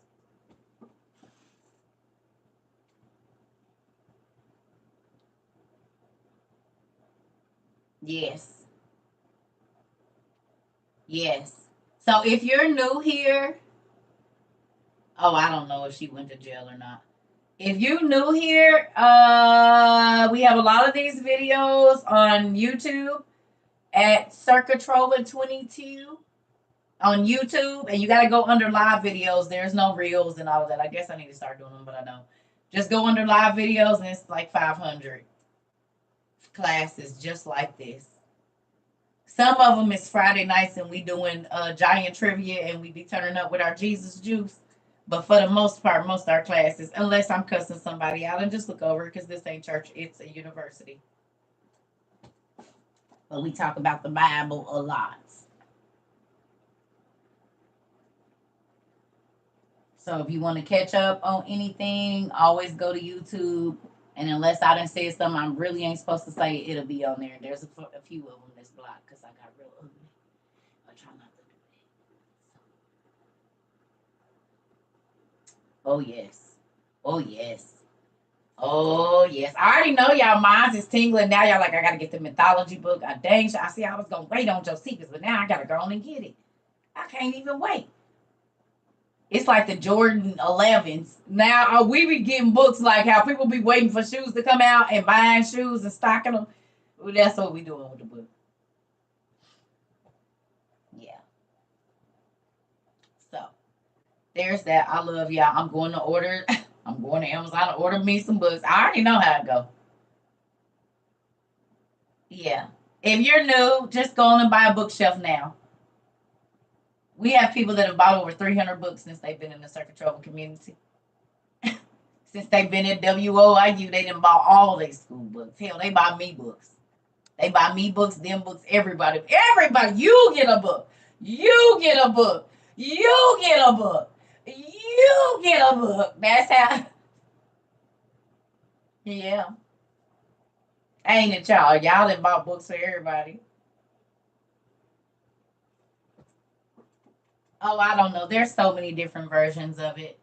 Yes. Yes. So if you're new here, oh, I don't know if she went to jail or not. If you're new here, we have a lot of these videos on YouTube at Circa Trova 22 on YouTube, and you got to go under live videos. There's no reels and all of that. I guess I need to start doing them, but I don't. Just go under live videos, and it's like 500 classes just like this. Some of them is Friday nights, and we doing giant trivia, and we be turning up with our Jesus juice. But for the most part, most of our classes, unless I'm cussing somebody out, and just look over because this ain't church, it's a university. But we talk about the Bible a lot. So if you want to catch up on anything, always go to YouTube And unless I done said something I really ain't supposed to say, it'll be on there. There's a few of them that's blocked because I got real ugly. I try not to do that. Oh, yes. Oh, yes. Oh, yes. I already know y'all minds is tingling. Now y'all like, I got to get the mythology book. I see I was going to wait on Josephus, but now I got to go on and get it. I can't even wait. It's like the Jordan 11s. Now we be getting books like how people be waiting for shoes to come out and buying shoes and stocking them. Well, that's what we doing with the book. Yeah. So there's that. I love y'all. I'm going to order. I'm going to Amazon to order me some books. I already know how to go. Yeah. If you're new, just go on and buy a bookshelf now. We have people that have bought over 300 books since they've been in the Circuit Travel community. Since they've been at WOIU, they done bought all their school books. Hell, they buy me books. They buy me books, them books, everybody. Everybody, you get a book. You get a book. You get a book. You get a book. That's how. Yeah. Ain't it, y'all? Y'all done bought books for everybody. Oh, I don't know. There's so many different versions of it.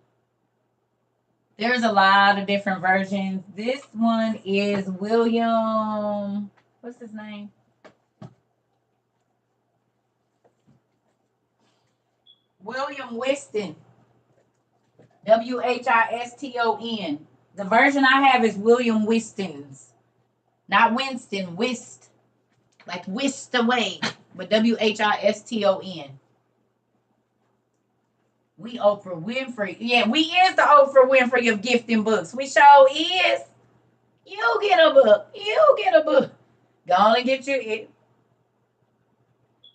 There's a lot of different versions. This one is William. What's his name? William Whiston. Whiston. The version I have is William Whiston's. Not Winston, whist. Like whisked away. But Whiston. We Oprah Winfrey. Yeah, we is the Oprah Winfrey of gifting books. We sure is. You get a book. You get a book. Go on and get you it.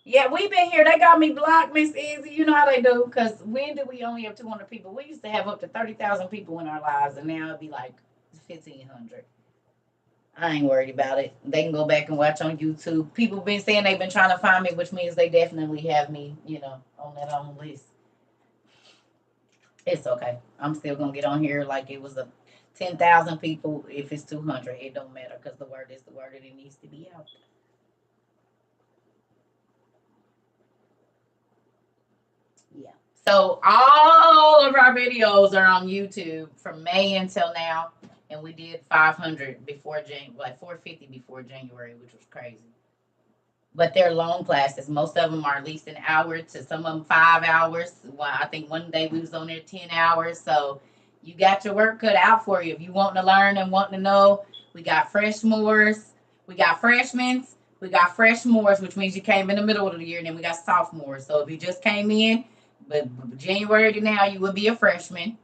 Yeah, we've been here. They got me blocked, Miss Izzy. You know how they do. Because when did we only have 200 people? We used to have up to 30,000 people in our lives, and now it'd be like 1,500. I ain't worried about it. They can go back and watch on YouTube. People been saying they've been trying to find me, which means they definitely have me, on that own list. It's okay. I'm still gonna get on here like it was a 10,000 people. If it's 200, it don't matter because the word is the word and it needs to be out. Yeah. So all of our videos are on YouTube from May until now, and we did 500 before January, like 450 before January, which was crazy. But they're long classes. Most of them are at least an hour to some of them 5 hours. Well, I think one day we was on there 10 hours. So you got your work cut out for you. If you want to learn and want to know, we got freshmores, we got freshmen, we got freshmores, which means you came in the middle of the year, and then we got sophomores. So if you just came in, but January to now, you would be a freshman.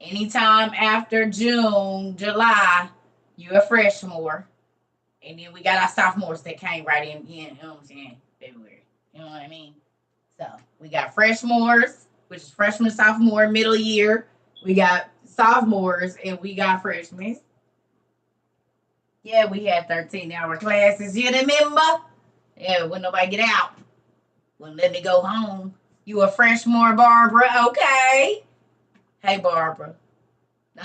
Anytime after June, July, you're a freshmore. And then we got our sophomores that came right in, you know what I'm saying, February. You know what I mean? So we got freshmores, which is freshman, sophomore, middle year. We got sophomores and we got freshmen. Yeah, we had 13-hour classes. You remember? Yeah, when nobody get out. Wouldn't let me go home. You a freshmore, Barbara? Okay. Hey, Barbara. No.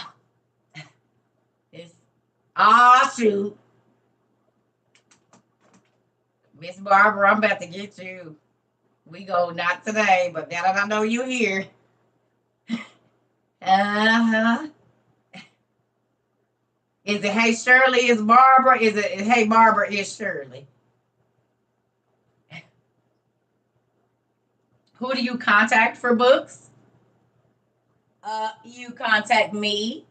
Shoot. Miss Barbara, I'm about to get you. We go not today, but now that I know you here. Uh-huh. Is it hey Shirley is Barbara? Is it hey Barbara is Shirley? Who do you contact for books? You contact me.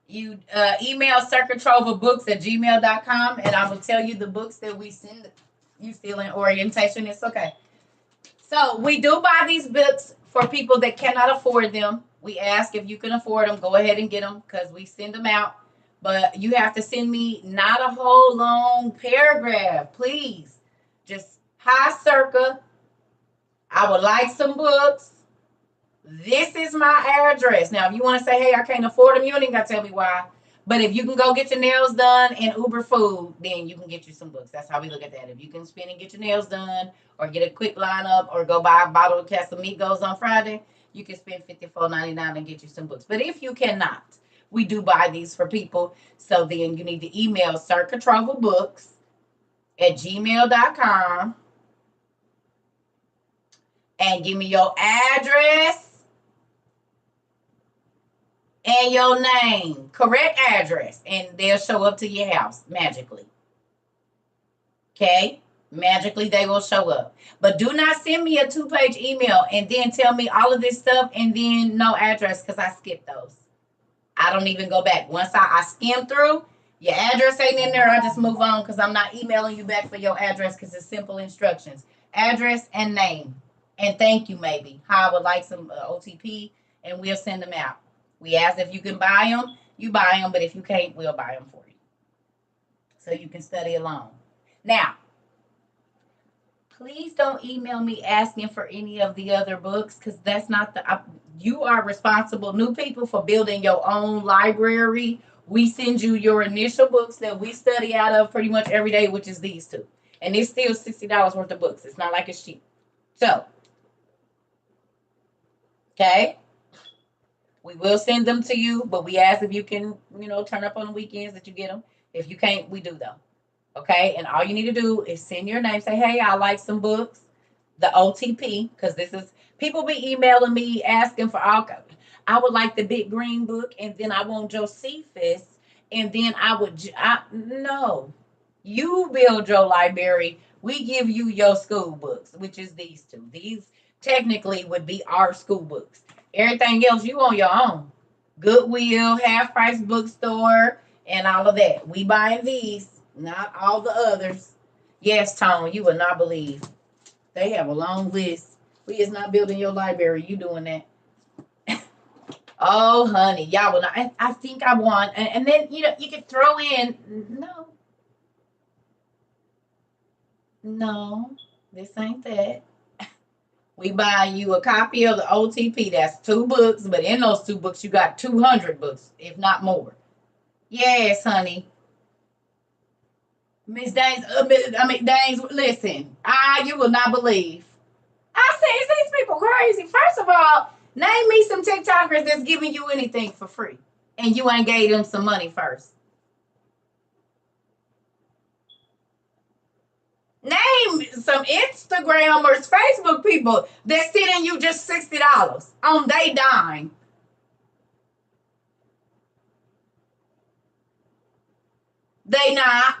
You email circuitrovabooks@gmail.com, and I will tell you the books that we send. You still in orientation? It's okay. So we do buy these books for people that cannot afford them. We ask if you can afford them, go ahead and get them because we send them out. But you have to send me not a whole long paragraph, please. Just hi, Circa. I would like some books. This is my address. Now, if you want to say, hey, I can't afford them, you don't even got to tell me why. But if you can go get your nails done and Uber food, then you can get you some books. That's how we look at that. If you can spend and get your nails done or get a quick lineup or go buy a bottle of Casamigos on Friday, you can spend $54.99 and get you some books. But if you cannot, we do buy these for people. So then you need to email circatrovelbooks@gmail.com and give me your address and your name, correct address, and they'll show up to your house magically. Okay? Magically, they will show up. But do not send me a 2-page email and then tell me all of this stuff and then no address, because I skip those. I don't even go back. Once I skim through, your address ain't in there, I just move on, because I'm not emailing you back for your address, because it's simple instructions. Address and name. And thank you, maybe. How I would like some OTP, and we'll send them out. We ask if you can buy them, you buy them, but if you can't, we'll buy them for you. So you can study alone. Now, please don't email me asking for any of the other books, because that's not you are responsible, new people, for building your own library. We send you your initial books that we study out of pretty much every day, which is these two. And it's still $60 worth of books. It's not like it's cheap. So, okay. We will send them to you, but we ask if you can, turn up on the weekends that you get them. If you can't, we do them. Okay, and all you need to do is send your name. Say, hey, I like some books. The OTP, because this is, people be emailing me asking for all. I would like the big green book, and then I want Josephus, and then no. You build your library. We give you your school books, which is these two. These technically would be our school books. Everything else you on your own. Goodwill, half price bookstore, and all of that. We buying these, not all the others. Yes, Tone, you will not believe. They have a long list. We is not building your library. You doing that. Oh, honey, y'all will not. I think I want. And then, you can throw in. No, this ain't that. We buy you a copy of the OTP. That's 2 books, but in those 2 books, you got 200 books, if not more. Yes, honey. Miss Danes, Danes, listen. You will not believe. I say, is these people crazy? First of all, name me some TikTokers that's giving you anything for free, and you ain't gave them some money first. Name some Instagrammers, Facebook people that sending you just $60 on they dime. They not.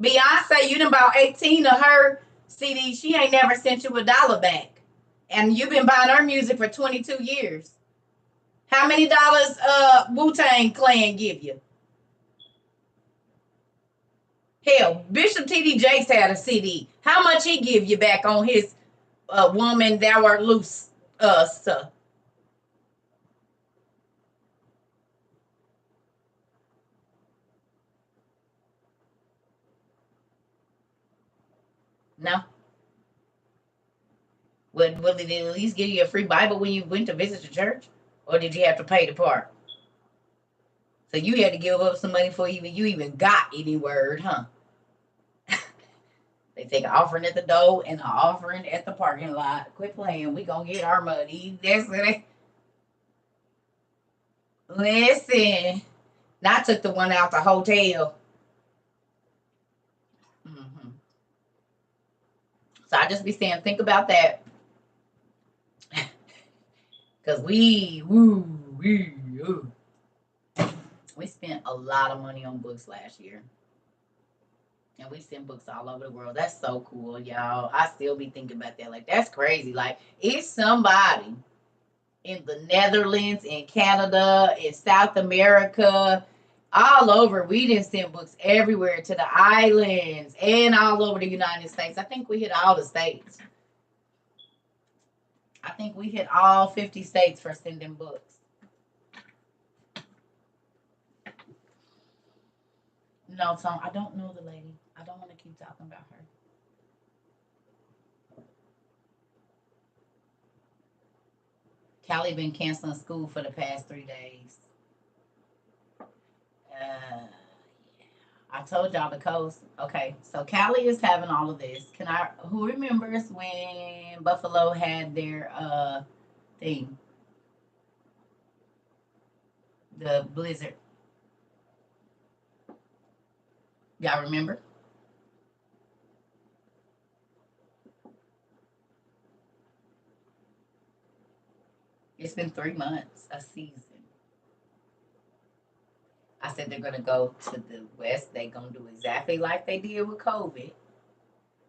Beyonce, you done bought 18 of her CDs. She ain't never sent you $1 back. And you've been buying her music for 22 years. How many dollars Wu-Tang Clan give you? Hell, Bishop T.D. Jakes had a CD. How much he give you back on his Woman Thou Art Loose stuff? No. Will they at least give you a free Bible when you went to visit the church? Or did you have to pay the part? So you had to give up some money before you even got any word, huh? They take an offering at the door and an offering at the parking lot. Quit playing. We gonna get our money. Listen. I took the one out the hotel. Mm-hmm. So I just be saying, think about that. Because we spent a lot of money on books last year. And we send books all over the world. That's so cool, y'all. I still be thinking about that. Like, that's crazy. Like, it's somebody in the Netherlands, in Canada, in South America, all over. We didn't send books everywhere, to the islands and all over the United States. I think we hit all the states. I think we hit all 50 states for sending books. No, Tom, I don't know the lady. I don't want to keep talking about her. Callie been canceling school for the past 3 days. I told y'all the coast. Okay, so Callie is having all of this. Who remembers when Buffalo had their thing? The blizzard. Y'all remember? It's been 3 months, a season. I said they're going to go to the west. They're going to do exactly like they did with COVID.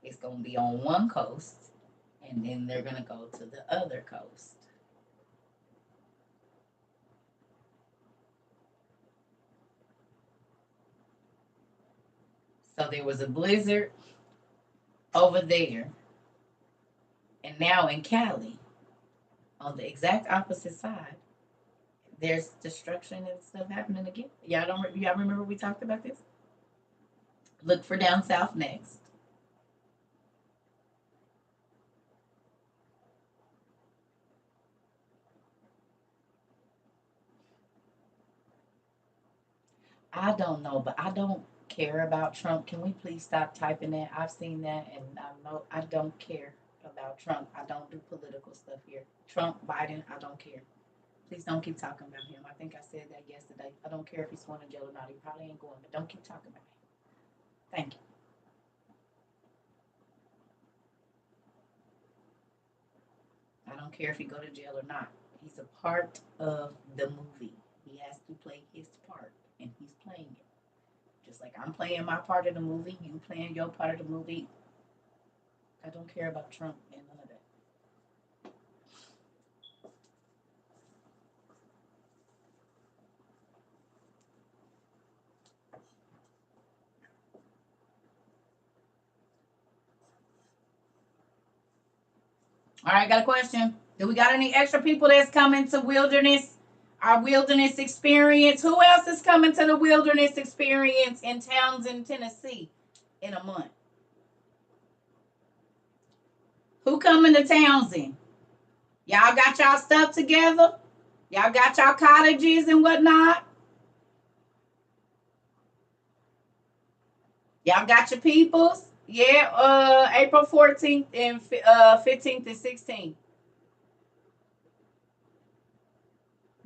It's going to be on one coast, and then they're going to go to the other coast. So there was a blizzard over there, and now in Cali, on the exact opposite side, there's destruction and stuff happening again. Y'all remember we talked about this? Look for down south next. I don't know, but I don't care about Trump. Can we please stop typing that? I've seen that, and I know I don't care about Trump. I don't do political stuff here. Trump, Biden, I don't care. Please don't keep talking about him. I think I said that yesterday. I don't care if he's going to jail or not. He probably ain't going, but don't keep talking about him. Thank you. I don't care if he go to jail or not. He's a part of the movie. He has to play his part, and he's playing it. Just like I'm playing my part of the movie, you playing your part of the movie. I don't care about Trump and none of that. All right, got a question. Do we got any extra people that's coming to wilderness? Our wilderness experience. Who else is coming to the wilderness experience in Townsend, Tennessee in a month? Who coming to Townsend? Y'all got y'all stuff together? Y'all got y'all cottages and whatnot? Y'all got your peoples? Yeah, April 14th and 15th and 16th.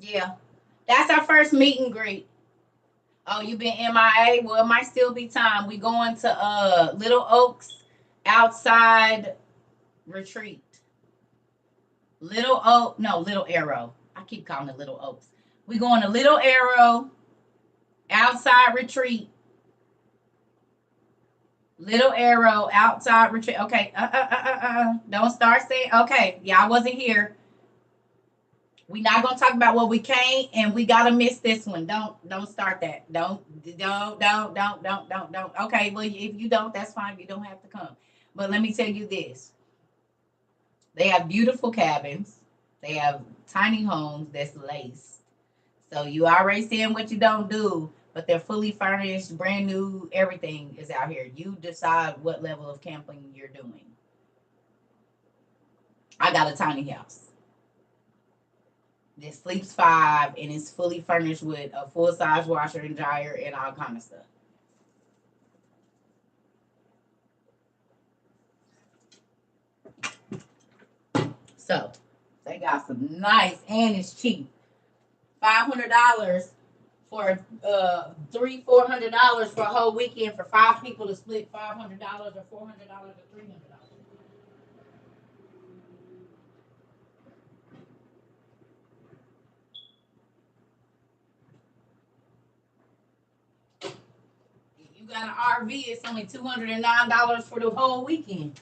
Yeah. That's our first meet and greet. Oh, you been MIA? Well, it might still be time. We going to Little Oaks outside retreat. Little Arrow. I keep calling it Little Oaks. We going to Little Arrow outside retreat. Little Arrow outside retreat. Okay. Don't start saying. Okay, y'all wasn't here. We not gonna talk about what we can't, and we gotta miss this one. Don't start that. Don't. Okay, well if you don't, that's fine. You don't have to come. But let me tell you this: they have beautiful cabins. They have tiny homes that's laced. So you already saying what you don't do, but they're fully furnished, brand new. Everything is out here. You decide what level of camping you're doing. I got a tiny house. That sleeps 5 and is fully furnished with a full size washer and dryer and all kind of stuff. So they got some nice and it's cheap. $500 for $300-400 for a whole weekend for 5 people to split $500 or $400 or $300. You got an RV, it's only $209 for the whole weekend.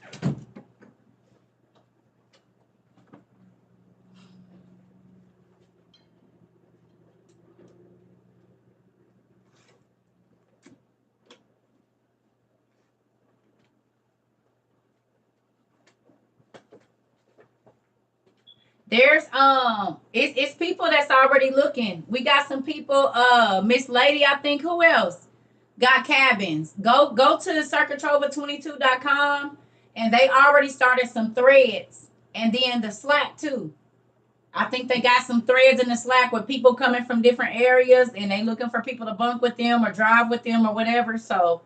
There's it's people that's already looking. We got some people, Miss Lady, I think. Who else got cabins? Go to circuitrova22.com, and they already started some threads, and then the Slack too. I think they got some threads in the Slack with people coming from different areas, and they looking for people to bunk with them or drive with them or whatever. So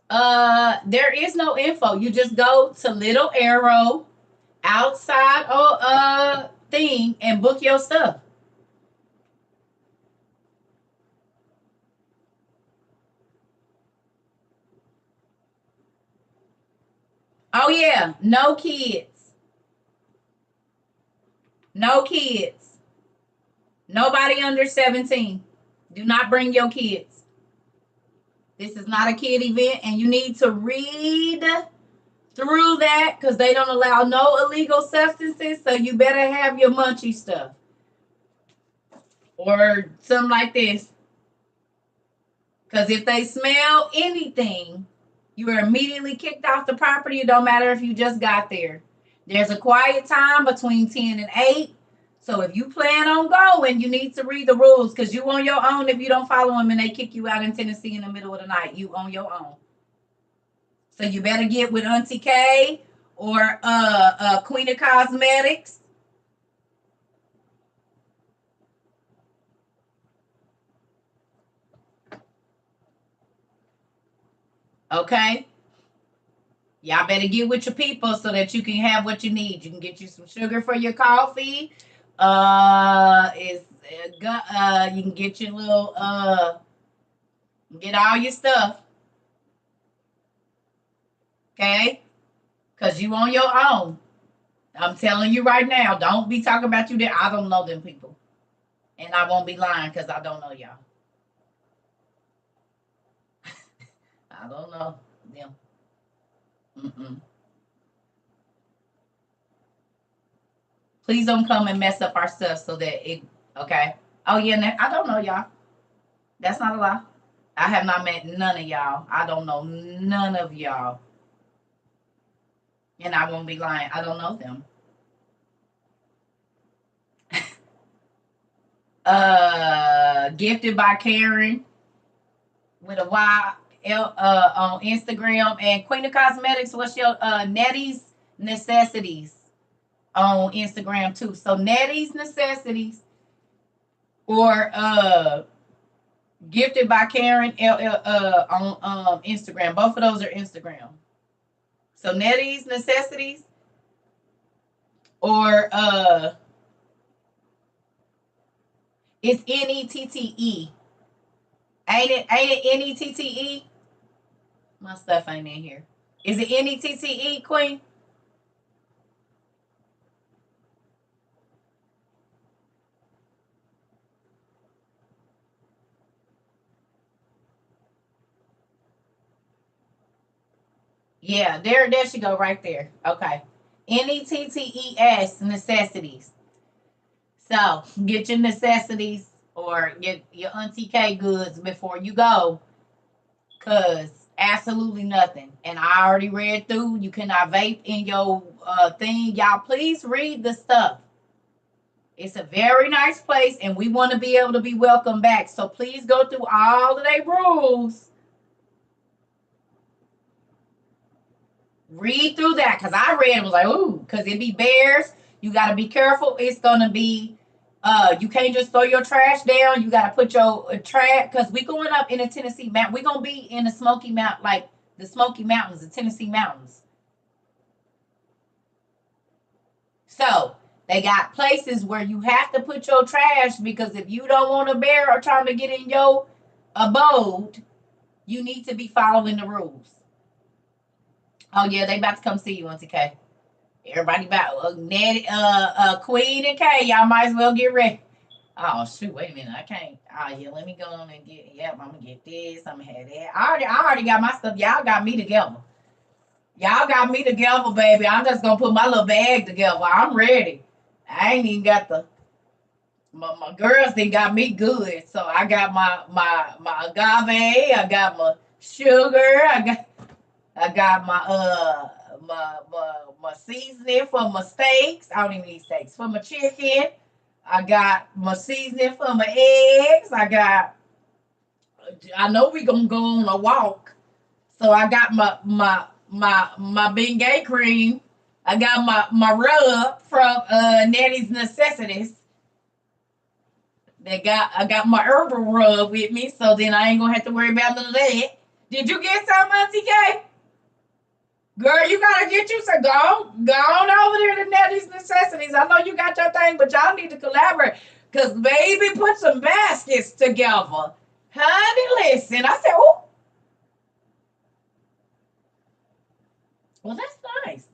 there is no info. You just go to Little Arrow outside thing and book your stuff. Oh yeah, no kids. No kids. Nobody under 17. Do not bring your kids. This is not a kid event, and you need to read through that because they don't allow no illegal substances, so you better have your munchy stuff or something like this. Because if they smell anything, you are immediately kicked off the property. It don't matter if you just got there. There's a quiet time between 10 and 8. So if you plan on going, you need to read the rules because you on your own if you don't follow them and they kick you out in Tennessee in the middle of the night. You on your own. So you better get with Auntie K or Queen of Cosmetics. Okay? Y'all better get with your people so that you can have what you need. You can get you some sugar for your coffee. You can get your little get all your stuff. Okay? Because you on your own. I'm telling you right now, don't be talking about you there. I don't know them people. And I won't be lying because I don't know y'all. I don't know them. Mm-mm. Please don't come and mess up our stuff so that it, okay? Oh, yeah, I don't know y'all. That's not a lie. I have not met none of y'all. I don't know none of y'all. And I won't be lying. I don't know them. Gifted by Karen with a Y on Instagram. And Queen of Cosmetics, what's your Nettie's Necessities on Instagram too. So Nettie's Necessities or Gifted by Karen on Instagram. Both of those are Instagram. So Nettie's Necessities or it's Nette. Ain't it Nette? My stuff ain't in here. Is it Nette, Queen? Yeah, there she go right there. Okay. Nettes necessities. So get your necessities or get your Auntie K goods before you go. Cause absolutely nothing. And I already read through. You cannot vape in your thing. Y'all, please read the stuff. It's a very nice place, and we want to be able to be welcome back. So please go through all of their rules. Read through that because I read it was like, ooh, because it be bears. You got to be careful. It's gonna be you can't just throw your trash down. You got to put your trash because we going up in the Tennessee mountain. We're gonna be in the Smoky Mountain, like the Smoky Mountains, the Tennessee mountains. So they got places where you have to put your trash because if you don't want a bear or trying to get in your abode, you need to be following the rules. Oh yeah, they about to come see you, Auntie K. Everybody about Nettie, Queen and K. Y'all might as well get ready. Oh shoot, wait a minute, I can't. Oh yeah, let me go on and get. Yep, I'm gonna get this. I'm gonna have that. I already got my stuff. Y'all got me together. Y'all got me together, baby. I'm just gonna put my little bag together. I'm ready. I ain't even got my girls. They got me good. So I got my agave. I got my sugar. I got my seasoning for my steaks. I don't even need steaks for my chicken. I got my seasoning for my eggs. I know we gonna go on a walk, so I got my Bengay cream. I got my rub from Nettie's Necessities. I got my herbal rub with me, so then I ain't gonna have to worry about none of that. Did you get some, Auntie K? Girl, you gotta get you some. Go on over there to Nettie's Necessities. I know you got your thing, but y'all need to collaborate. Cause baby, put some baskets together. Honey, listen. I said, oh. Well, that's nice.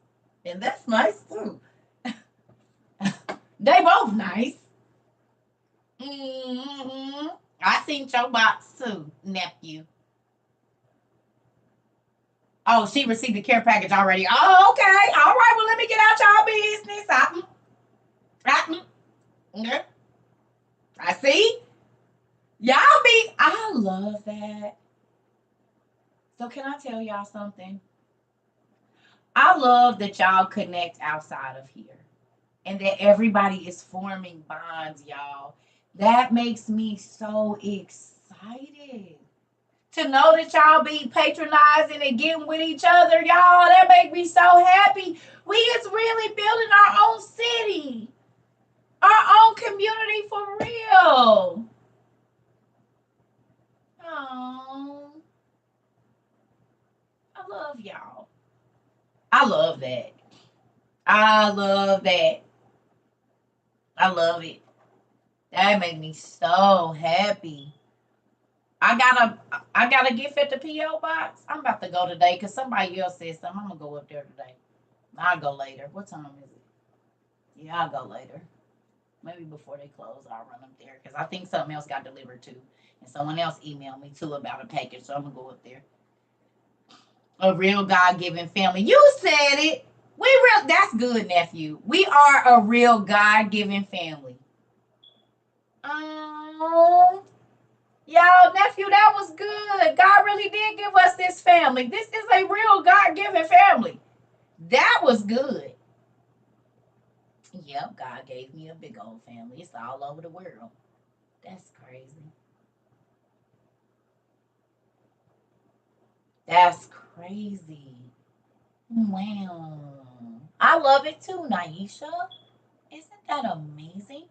And that's nice too. They both nice. Mm-hmm. I seen your box too, nephew. Oh, she received the care package already. Oh, okay. All right. Well, let me get out y'all business. Okay. I see. Y'all be. I love that. So, can I tell y'all something? I love that y'all connect outside of here and that everybody is forming bonds, y'all. That makes me so excited. To know that y'all be patronizing and getting with each other, y'all, that make me so happy. We is really building our own city, our own community for real. Oh, I love y'all. I love that. I love that. I love it. That made me so happy. I got a gift at the PO box. I'm about to go today because somebody else said something. I'm gonna go up there today. I'll go later. What time is it? Yeah, I'll go later. Maybe before they close, I'll run up there because I think something else got delivered too, and someone else emailed me too about a package. So I'm gonna go up there. A real God-given family. You said it. We real. That's good, nephew. We are a real God-given family. Um, Y'all, nephew, that was good. God really did give us this family. This is a real God-given family. That was good. Yep, God gave me a big old family. It's all over the world. That's crazy. That's crazy. Wow. I love it too, Naisha. Isn't that amazing?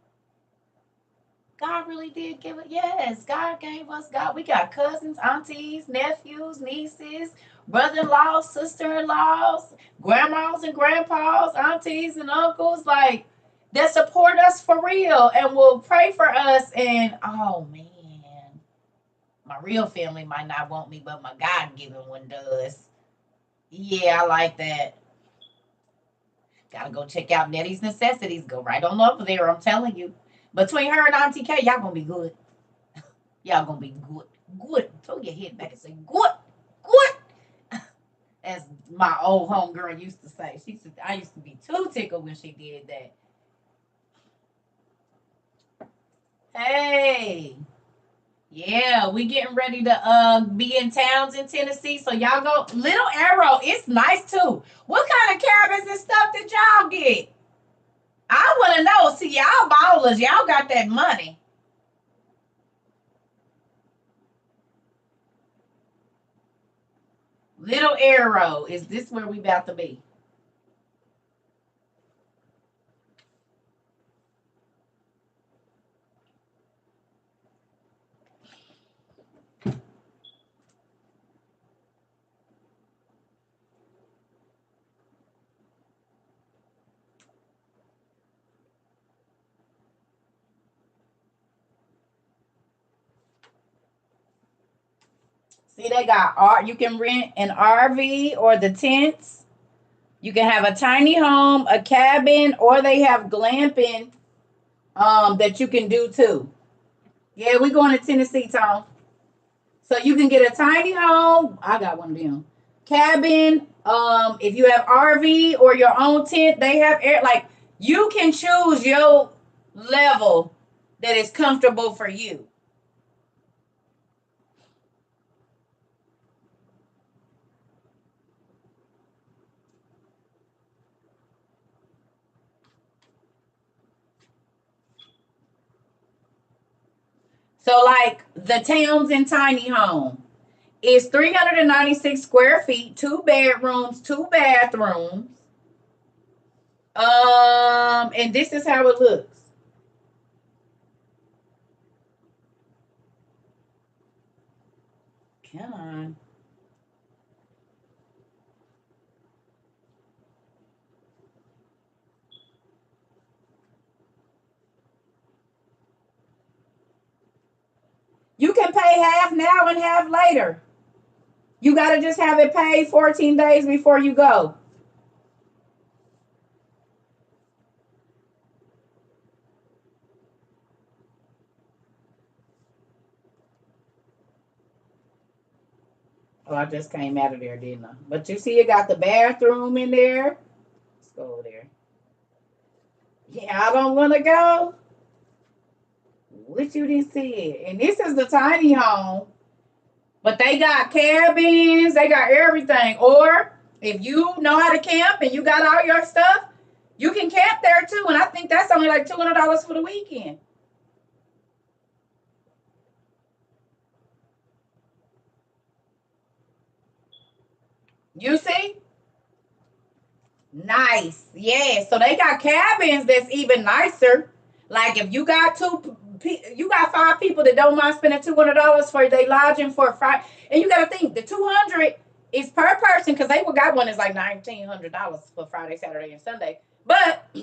God really did give it. Yes, God gave us God. We got cousins, aunties, nephews, nieces, brother-in-laws, sister-in-laws, grandmas and grandpas, aunties and uncles, like that support us for real and will pray for us. And oh man, my real family might not want me, but my God-given one does. Yeah, I like that. Gotta go check out Nettie's Necessities. Go right on over there. I'm telling you. Between her and Auntie K, y'all gonna be good. Y'all gonna be good. Good. Throw your head back and say, good. Good. As my old homegirl used to say. I used to be too tickled when she did that. Hey. Yeah, we getting ready to be in towns in Tennessee. So y'all go. Little Arrow, it's nice too. What kind of cabins and stuff did y'all get? I wanna know. See, y'all ballers, y'all got that money. Little Arrow, is this where we about to be? See, they got art. You can rent an RV or the tents. You can have a tiny home, a cabin, or they have glamping that you can do too. Yeah, we going to Tennessee, Tom. So you can get a tiny home. I got one of them. Cabin. If you have RV or your own tent, they have air. Like you can choose your level that is comfortable for you. So like the Towns and Tiny Home is 396 square feet, two bedrooms, two bathrooms. And this is how it looks. Come on. You can pay half now and half later. You got to just have it paid 14 days before you go. Oh, I just came out of there, didn't I? But you see, it got the bathroom in there. Let's go over there. Yeah, I don't want to go. What you didn't see it. And this is the tiny home. But they got cabins. They got everything. Or if you know how to camp and you got all your stuff, you can camp there too. And I think that's only like $200 for the weekend. You see? Nice. Yeah. So they got cabins that's even nicer. Like if you got you got 5 people that don't mind spending $200 for their lodging for Friday, and you got to think the 200 is per person because they got one that's like $1,900 for Friday, Saturday, and Sunday. But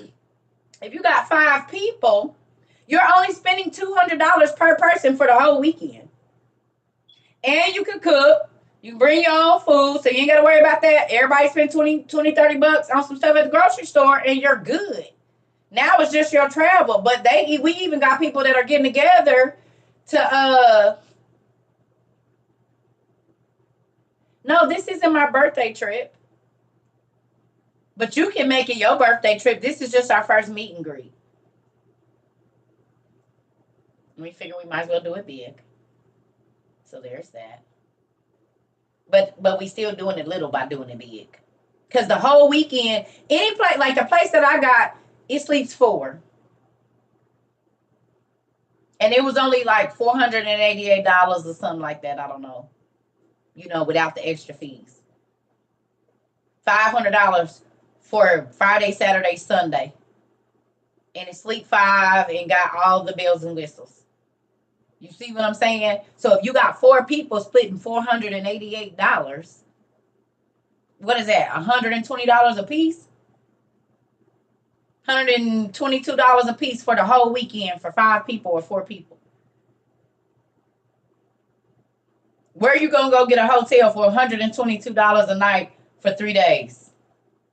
if you got 5 people, you're only spending $200 per person for the whole weekend, and you can cook. You can bring your own food, so you ain't got to worry about that. Everybody spend 20, 30 bucks on some stuff at the grocery store, and you're good. Now it's just your travel, but we even got people that are getting together to no, this isn't my birthday trip, but you can make it your birthday trip. This is just our first meet and greet. We figure we might as well do it big. So there's that. But we still doing it little by doing it big. Because the whole weekend, any place like the place that I got, it sleeps 4. And it was only like $488 or something like that. I don't know. Without the extra fees. $500 for Friday, Saturday, Sunday. And it sleep 5 and got all the bells and whistles. You see what I'm saying? So if you got 4 people splitting $488, what is that? $120 a piece? $122 a piece for the whole weekend for 5 people or 4 people. Where are you going to go get a hotel for $122 a night for 3 days?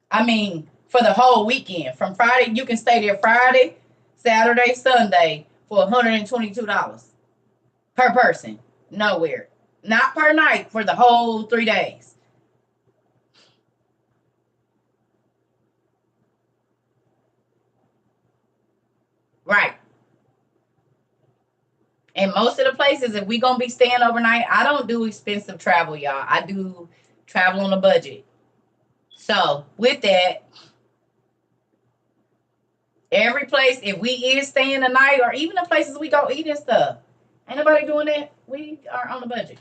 I mean, for the whole weekend. From Friday, you can stay there Friday, Saturday, Sunday for $122 per person. Nowhere. Not per night, for the whole 3 days. Right. And most of the places, if we going to be staying overnight, I don't do expensive travel, y'all. I do travel on a budget. So, with that, every place, if we is staying a night, or even the places we go eat and stuff, ain't nobody doing that. We are on a budget.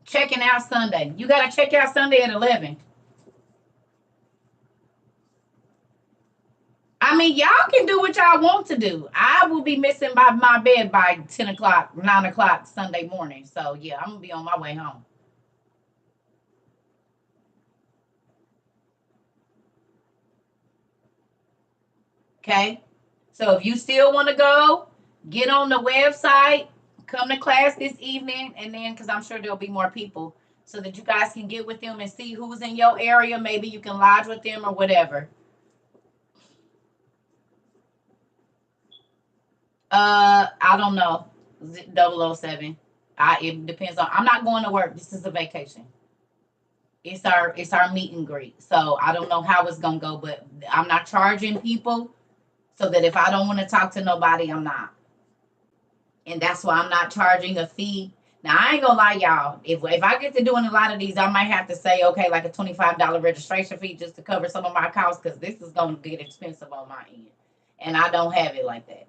Checking out Sunday. You got to check out Sunday at 11. I mean, y'all can do what y'all want to do. I will be missing my bed by 10 o'clock, 9 o'clock Sunday morning. So, yeah, I'm going to be on my way home. Okay? So, if you still want to go, get on the website, come to class this evening, and then, because I'm sure there'll be more people, so that you guys can get with them and see who's in your area. Maybe you can lodge with them or whatever. I don't know. 007. It depends on. I'm not going to work. This is a vacation. It's our meet and greet. So I don't know how it's gonna go, but I'm not charging people, so that if I don't want to talk to nobody, I'm not. And that's why I'm not charging a fee. Now I ain't gonna lie, y'all. If I get to doing a lot of these, I might have to say, okay, like a $25 registration fee just to cover some of my costs, because this is gonna get expensive on my end, and I don't have it like that.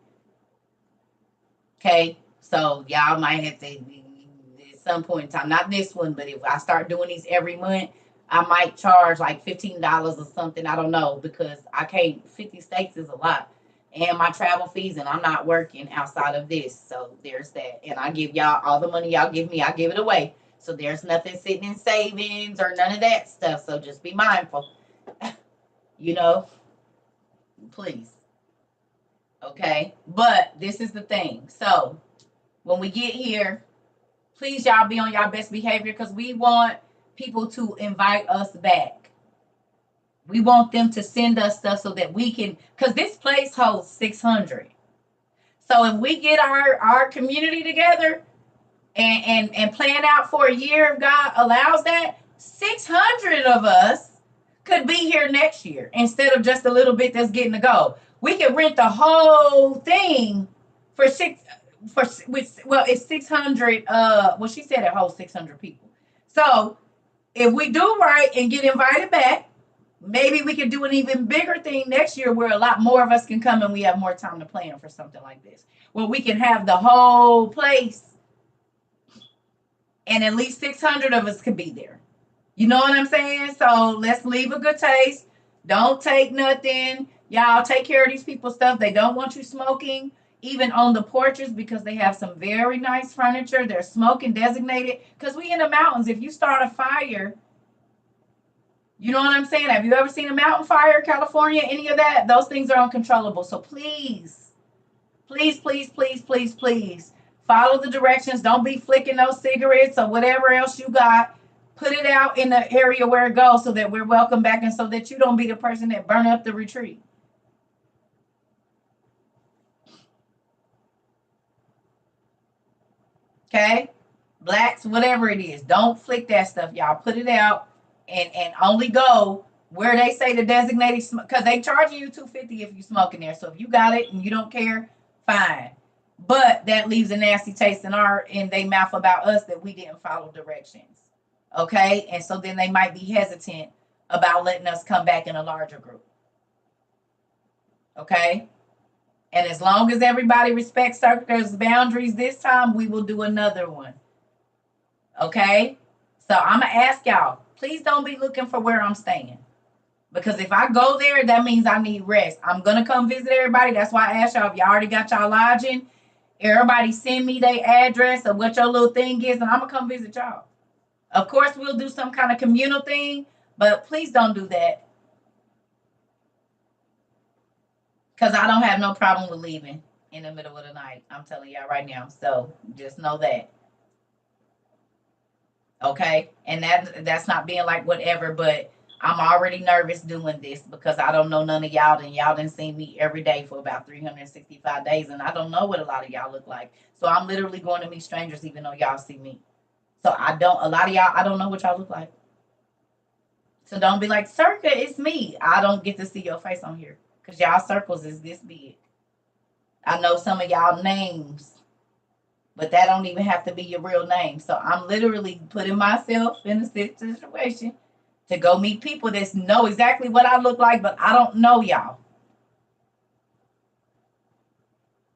Okay, so y'all might have to at some point in time, not this one, but if I start doing these every month, I might charge like $15 or something. I don't know, because I can't. 50 states is a lot, and my travel fees, and I'm not working outside of this, so there's that. And I give y'all all the money y'all give me, I give it away. So there's nothing sitting in savings or none of that stuff. So just be mindful, you know, please. Okay, but this is the thing. So when we get here, please y'all be on y'all best behavior, because we want people to invite us back. We want them to send us stuff so that we can, because this place holds 600. So if we get our community together and plan out for a year, if God allows that, 600 of us could be here next year instead of just a little bit that's getting to go. We could rent the whole thing for it's 600. Well, she said it holds 600 people. So if we do right and get invited back, maybe we could do an even bigger thing next year where a lot more of us can come and we have more time to plan for something like this. Where we can have the whole place and at least 600 of us could be there. You know what I'm saying? So let's leave a good taste. Don't take nothing. Y'all take care of these people's stuff. They don't want you smoking, even on the porches, because they have some very nice furniture. They're smoking designated. Because we in the mountains. If you start a fire, you know what I'm saying? Have you ever seen a mountain fire, California, any of that? Those things are uncontrollable. So please, please, please, please, please, please follow the directions. Don't be flicking those cigarettes or whatever else you got. Put it out in the area where it goes so that we're welcome back and so that you don't be the person that burn up the retreat. Okay? Blacks, whatever it is. Don't flick that stuff, y'all. Put it out and only go where they say the designated, because they charging you $250 if you smoke in there. So if you got it and you don't care, fine. But that leaves a nasty taste in they mouth about us that we didn't follow directions. Okay? And so then they might be hesitant about letting us come back in a larger group. Okay? And as long as everybody respects circles boundaries this time, we will do another one. Okay? So I'm going to ask y'all, please don't be looking for where I'm staying. Because if I go there, that means I need rest. I'm going to come visit everybody. That's why I asked y'all if y'all already got y'all lodging. Everybody send me their address of what your little thing is, and I'm going to come visit y'all. Of course, we'll do some kind of communal thing, but please don't do that. Because I don't have no problem with leaving in the middle of the night. I'm telling y'all right now. So just know that. Okay? And that's not being like whatever, but I'm already nervous doing this because I don't know none of y'all, and y'all didn't see me every day for about 365 days, and I don't know what a lot of y'all look like. So I'm literally going to meet strangers even though y'all see me. So a lot of y'all, I don't know what y'all look like. So don't be like, Circa, it's me. I don't get to see your face on here because y'all circles is this big. I know some of y'all names, but that don't even have to be your real name. So I'm literally putting myself in a situation to go meet people that know exactly what I look like, but I don't know y'all.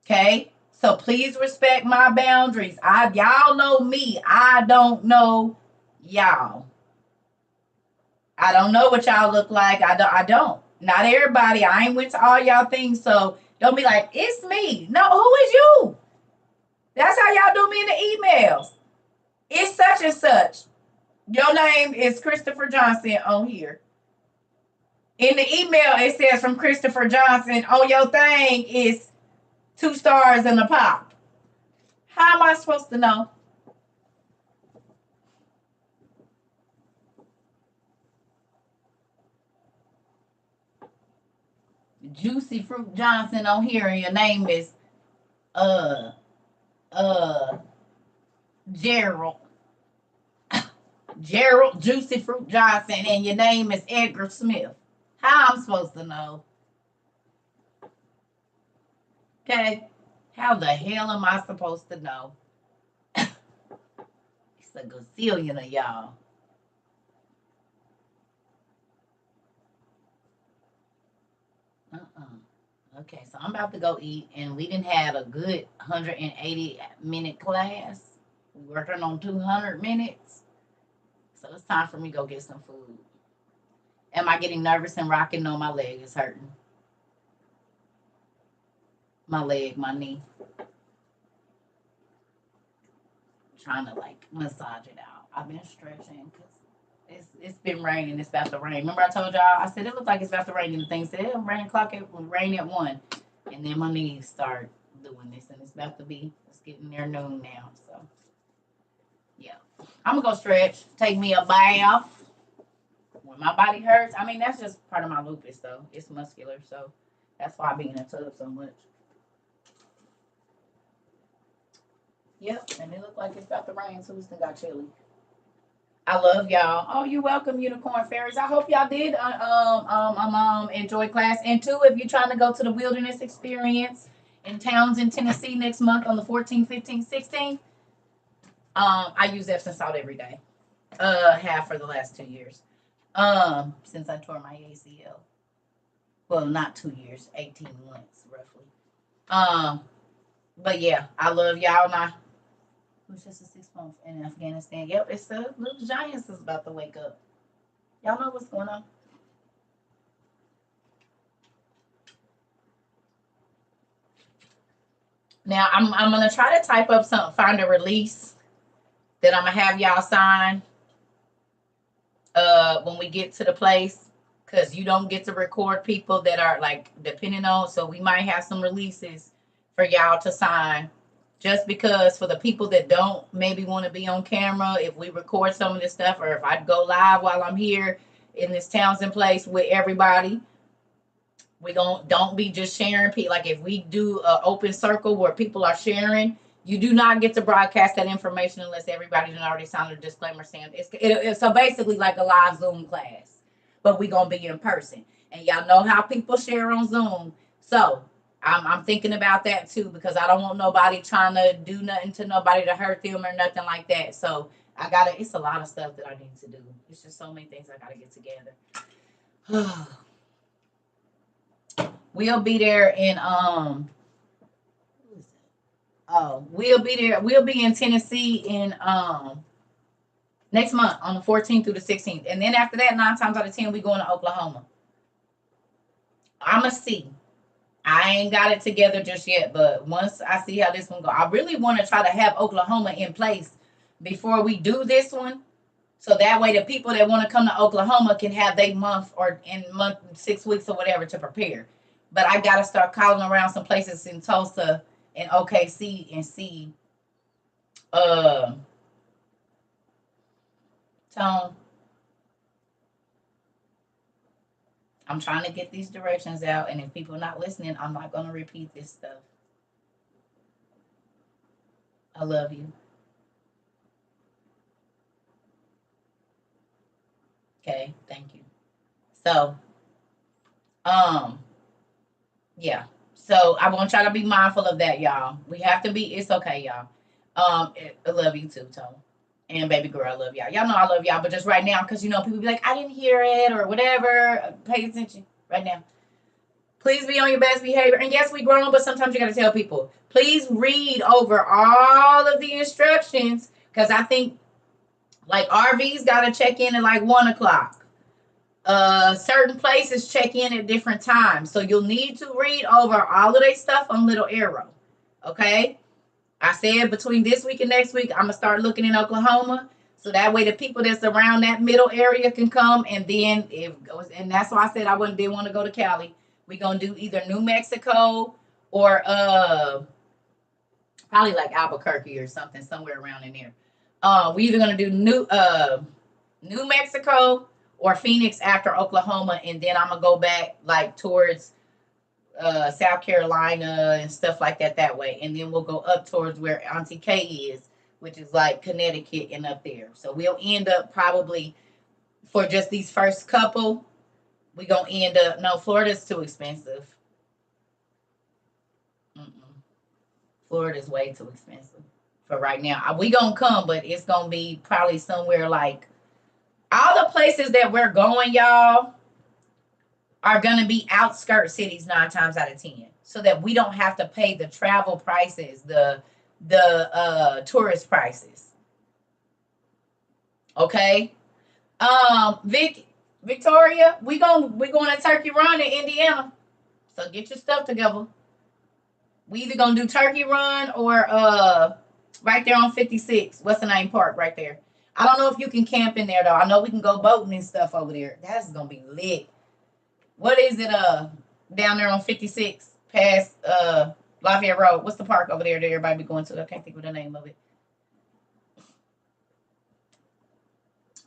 Okay? So please respect my boundaries. Y'all know me. I don't know y'all. I don't know what y'all look like. I don't. Not everybody. I ain't went to all y'all things, so don't be like, it's me. No, who is you? That's how y'all do me in the emails. It's such and such. Your name is Christopher Johnson on here. In the email, it says from Christopher Johnson. On your thing is 2 stars and a pop. How am I supposed to know? Juicy Fruit Johnson on here, and your name is Gerald. Gerald Juicy Fruit Johnson, and your name is Edgar Smith. How I'm supposed to know? Okay. How the hell am I supposed to know? It's a gazillion of y'all. Okay, so I'm about to go eat, and we didn't have a good 180-minute class. We're working on 200 minutes. So it's time for me to go get some food. Am I getting nervous and rocking? No, my leg is hurting. My leg, my knee. I'm trying to massage it out. I've been stretching because it's been raining. It's about to rain. Remember I told y'all, I said it looked like it's about to rain, and the thing said it will rain at 1. And then my knees start doing this, and it's getting near noon now. So yeah. I'm gonna go stretch, take me a bath. When my body hurts, I mean, that's just part of my lupus, though. It's muscular, so that's why I be in the tub so much. Yep, and it looked like it's about to rain, so it's got chilly. I love y'all. Oh, you're welcome, Unicorn Fairies. I hope y'all did enjoy class. And two, if you're trying to go to the wilderness experience in Townsend, Tennessee next month on the 14th, 15th, 16th, I use Epsom salt every day. Have for the last 2 years. Since I tore my ACL. Well, not 2 years, 18 months roughly. But yeah, I love y'all. Now, it was just a 6 month in Afghanistan. Yep, it's the little giants is about to wake up. Y'all know what's going on. Now I'm gonna try to type up something, find a release that I'm gonna have y'all sign when we get to the place, because you don't get to record people that are like depending on, so we might have some releases for y'all to sign, just because for the people that don't maybe want to be on camera, if we record some of this stuff, or if I go live while I'm here in this Townsend place with everybody, we don't be just sharing. Like if we do an open circle where people are sharing, you do not get to broadcast that information unless everybody done already signed a disclaimer saying it's so basically like a live Zoom class, but we gonna be in person. And y'all know how people share on Zoom, so I'm thinking about that too, because I don't want nobody trying to do nothing to nobody to hurt them or nothing like that. So it's a lot of stuff that I need to do. It's just so many things I gotta get together. We'll be there in we'll be there. We'll be in Tennessee in next month on the 14th through the 16th. And then after that, 9 times out of 10, we going to Oklahoma. I'ma see. I ain't got it together just yet, but once I see how this one go, I really want to try to have Oklahoma in place before we do this one. So that way the people that want to come to Oklahoma can have their month or in month 6 weeks or whatever to prepare. But I gotta start calling around some places in Tulsa and OKC and see Tone. I'm trying to get these directions out, and if people are not listening, I'm not gonna repeat this stuff. I love you. Okay, thank you. So, yeah. So I want y'all to be mindful of that, y'all. We have to be. It's okay, y'all. I love you too, Tone. And baby girl, I love y'all. Y'all know I love y'all, but just right now, because people be like, I didn't hear it or whatever. Pay attention right now. Please be on your best behavior. And yes, we grown, but sometimes you got to tell people. Please read over all of the instructions, because I think like RVs got to check in at like 1 o'clock. Certain places check in at different times. So you'll need to read over all of their stuff on Little Arrow. Okay? I said between this week and next week, I'm going to start looking in Oklahoma. So that way the people that's around that middle area can come. And then and that's why I said I didn't want to go to Cali. We're going to do either New Mexico or probably like Albuquerque or something, somewhere around in there. We're either going to do New Mexico or Phoenix after Oklahoma. And then I'm going to go back like towards South Carolina and stuff like that way. And then we'll go up towards where Auntie K is, which is like Connecticut and up there. So we'll end up probably for just these first couple, we're going to end up, no, Florida's too expensive. Florida's way too expensive for right now. We going to come, but it's going to be probably somewhere like, all the places that we're going, y'all, are going to be outskirt cities 9 times out of 10, so that we don't have to pay the travel prices, the tourist prices. Okay. Victoria, we're going to Turkey Run in Indiana. So get your stuff together. We either going to do Turkey Run or right there on 56. What's the name park right there? I don't know if you can camp in there though. I know we can go boating and stuff over there. That's going to be lit. What is it down there on 56 past Lafayette Road? What's the park over there that everybody be going to? I can't think of the name of it.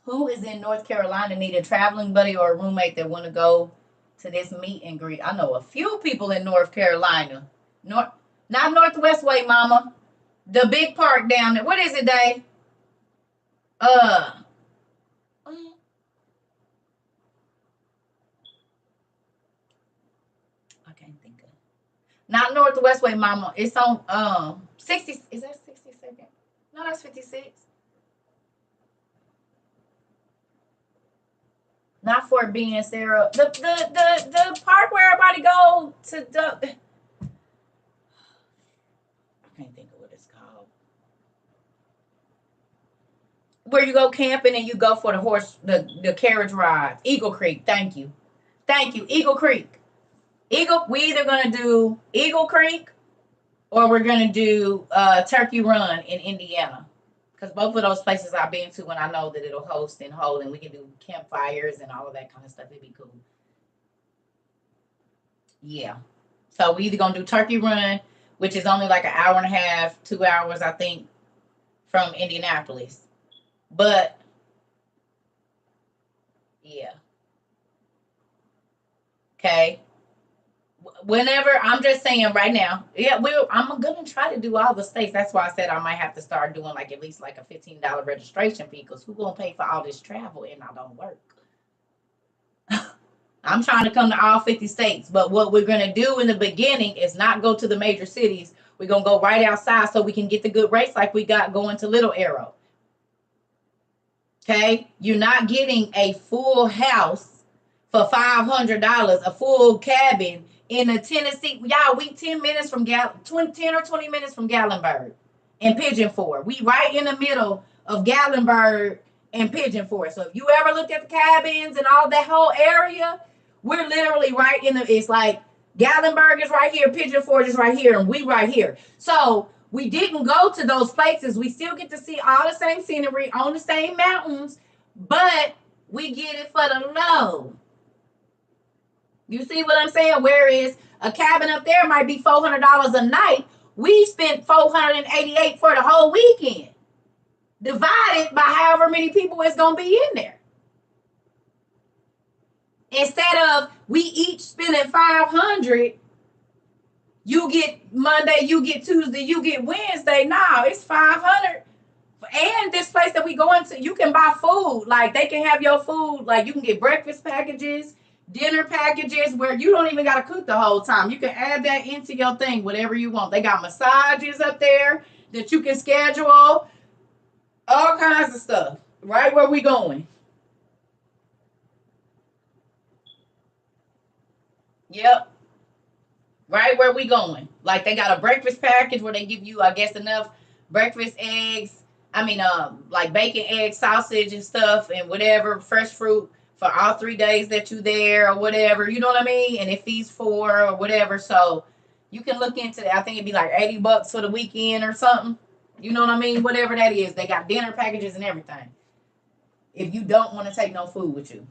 Who is in North Carolina need a traveling buddy or a roommate that want to go to this meet and greet? I know a few people in North Carolina. Not Northwest Way, mama. The big park down there. What is it, Dave? I can't think of it. Not Northwest Way, Mama. It's on 60. Is that 62nd? No, that's 56. Not Fort Bend, Sarah. The park where everybody go to the. I can't think of what it's called. Where you go camping and you go for the carriage ride. Eagle Creek. Thank you. Eagle Creek. We either gonna do Eagle Creek or we're gonna do Turkey Run in Indiana. Because both of those places I've been to when I know that it'll host and hold and we can do campfires and all of that kind of stuff. It'd be cool. Yeah. So we either gonna do Turkey Run, which is only like an hour and a half, 2 hours, I think, from Indianapolis. But yeah. Okay. Whenever I'm just saying right now, yeah, I'm gonna try to do all the states. That's why I said I might have to start doing like at least like a $15 registration fee because who gonna pay for all this travel and I don't work? I'm trying to come to all 50 states, but what we're gonna do in the beginning is not go to the major cities. We're gonna go right outside so we can get the good rates like we got going to Little Arrow. Okay, you're not getting a full house for $500, a full cabin in the Tennessee. Y'all, we 10 minutes from 10 or 20 minutes from Gatlinburg and Pigeon Forge. We right in the middle of Gatlinburg and Pigeon Forge. So if you ever looked at the cabins and all that whole area, we're literally right in the, it's like Gatlinburg is right here, Pigeon Forge is right here, and we right here. So we didn't go to those places. We still get to see all the same scenery on the same mountains, but we get it for the low. You see what I'm saying? Whereas a cabin up there might be $400 a night. We spent $488 for the whole weekend, divided by however many people is gonna be in there. Instead of we each spending $500, you get Monday, you get Tuesday, you get Wednesday. No, it's $500. And this place that we go into, you can buy food. Like they can have your food. Like you can get breakfast packages, dinner packages, where you don't even gotta cook the whole time. You can add that into your thing, whatever you want. They got massages up there that you can schedule, all kinds of stuff. Right where we going. Yep. Right where we going. Like they got a breakfast package where they give you, I guess, enough breakfast eggs. I mean, like bacon, egg, sausage, and stuff, and whatever fresh fruit for all 3 days that you there or whatever. You know what I mean? And it feeds 4 or whatever. So you can look into that. I think it'd be like $80 for the weekend or something. You know what I mean? Whatever that is. They got dinner packages and everything. If you don't want to take no food with you.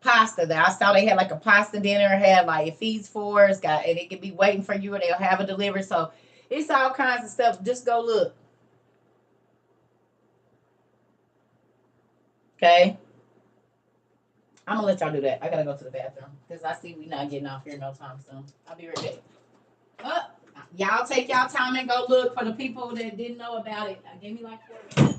Pasta that I saw they had like a pasta dinner, had like it feeds 4, it's got, and it can be waiting for you or they'll have it delivered. So it's all kinds of stuff. Just go look. Okay. I'm gonna let y'all do that. I gotta go to the bathroom because I see we not getting off here no time soon. I'll be right back. Y'all take y'all time and go look for the people that didn't know about it. Give me like 4 minutes.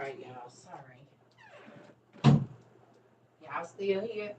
right, y'all. Sorry. Y'all still here?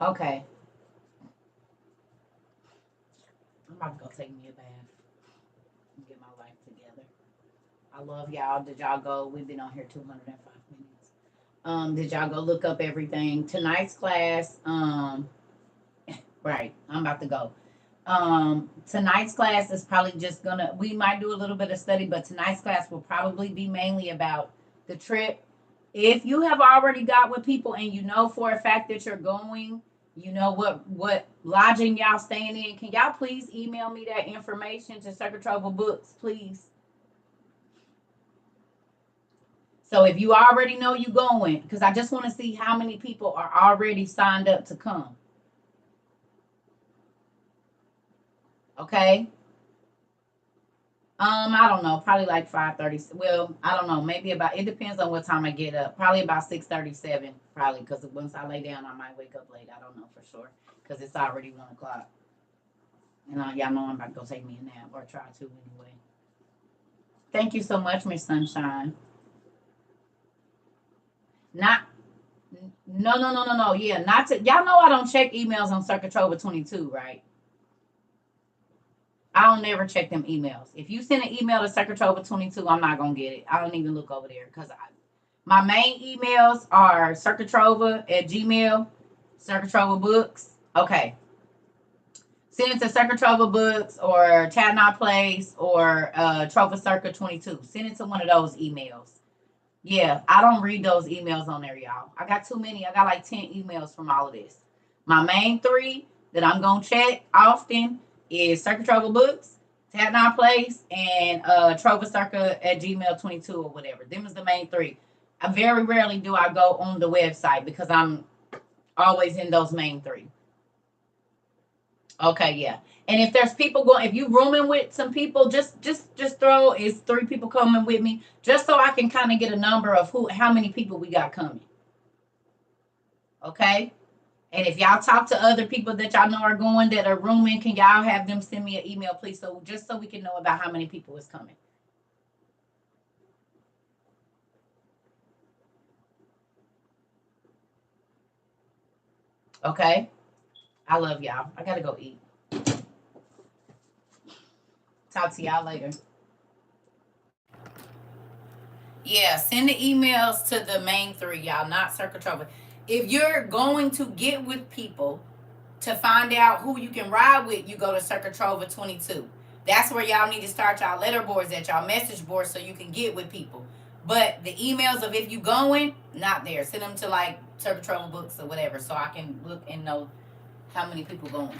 Okay. I'm about to go take me a bath and get my life together. I love y'all. Did y'all go? We've been on here 205 minutes. Did y'all go look up everything? Tonight's class, right, I'm about to go. Tonight's class is probably just gonna, we might do a little bit of study, but tonight's class will probably be mainly about the trip. If you have already got with people and you know for a fact that you're going, you know what lodging y'all staying in, can y'all please email me that information to Circuit Trouble Books, please? So if you already know you going, because I just want to see how many people are already signed up to come. Okay. I don't know, probably like 5:30. Well, I don't know, maybe about, it depends on what time I get up. Probably about 6:37, probably, because once I lay down, I might wake up late. I don't know for sure, because it's already 1 o'clock. And y'all know I'm about to go take me a nap, or try to anyway. Thank you so much, Miss Sunshine. Not, no. Yeah, not to, y'all know I don't check emails on Circuit Trover 22, right? I don't never check them emails. If you send an email to Circuit Trover 22, I'm not gonna get it. I don't even look over there because my main emails are Circuit Trover at Gmail, Circuit Trover Books. Okay. Send it to Circuit Trover Books or Tadnot Place or Trover Circuit 22. Send it to one of those emails. Yeah, I don't read those emails on there, y'all. I got too many. I got like 10 emails from all of this. My main three that I'm going to check often is Circuit Trover Books, Tadnot Place, and Trover Circuit at Gmail 22 or whatever. Them is the main three. I very rarely do I go on the website because I'm always in those main three. Okay, yeah. And if there's people going, if you rooming with some people, just throw is 3 people coming with me, just so I can kind of get a number of how many people we got coming. Okay. And if y'all talk to other people that y'all know are going that are rooming, can y'all have them send me an email, please? So just so we can know about how many people is coming. Okay. I love y'all. I gotta go eat. Talk to y'all later. Yeah, send the emails to the main 3, y'all, not Circuit Trover. If you're going to get with people to find out who you can ride with, you go to Circuit Trover 22. That's where y'all need to start y'all letter boards at y'all message boards so you can get with people. But the emails of if you going, not there. Send them to like Circuit Trover Books or whatever so I can look and know how many people going.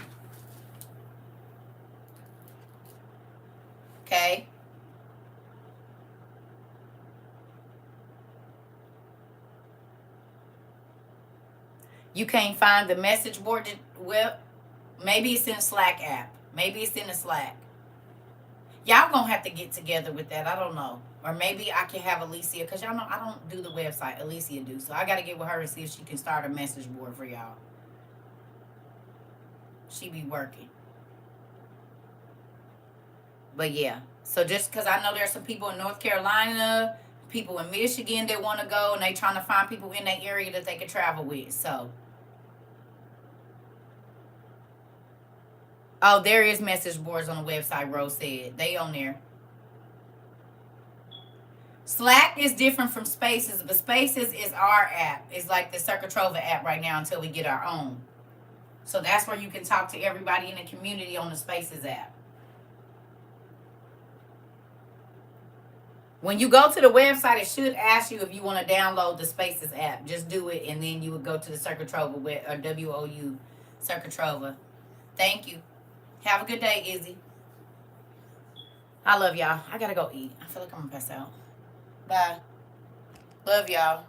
Okay? You can't find the message board. Well, maybe it's in Slack app. Maybe it's in the Slack. Y'all gonna have to get together with that. I don't know. Or maybe I can have Alicia, because y'all know I don't do the website. Alicia do. So I got to get with her and see if she can start a message board for y'all. She be working. But yeah. So just because I know there's some people in North Carolina, people in Michigan that want to go, and they trying to find people in that area that they can travel with. So. Oh, there is message boards on the website, Rose said. They on there. Slack is different from Spaces, but Spaces is our app. It's like the Circuit Trover app right now until we get our own. So that's where you can talk to everybody in the community on the Spaces app. When you go to the website, it should ask you if you want to download the Spaces app. Just do it, and then you would go to the Circle Trova with or WOU Circle Trova. Thank you. Have a good day, Izzy. I love y'all. I gotta go eat. I feel like I'm gonna pass out. Bye. Love y'all.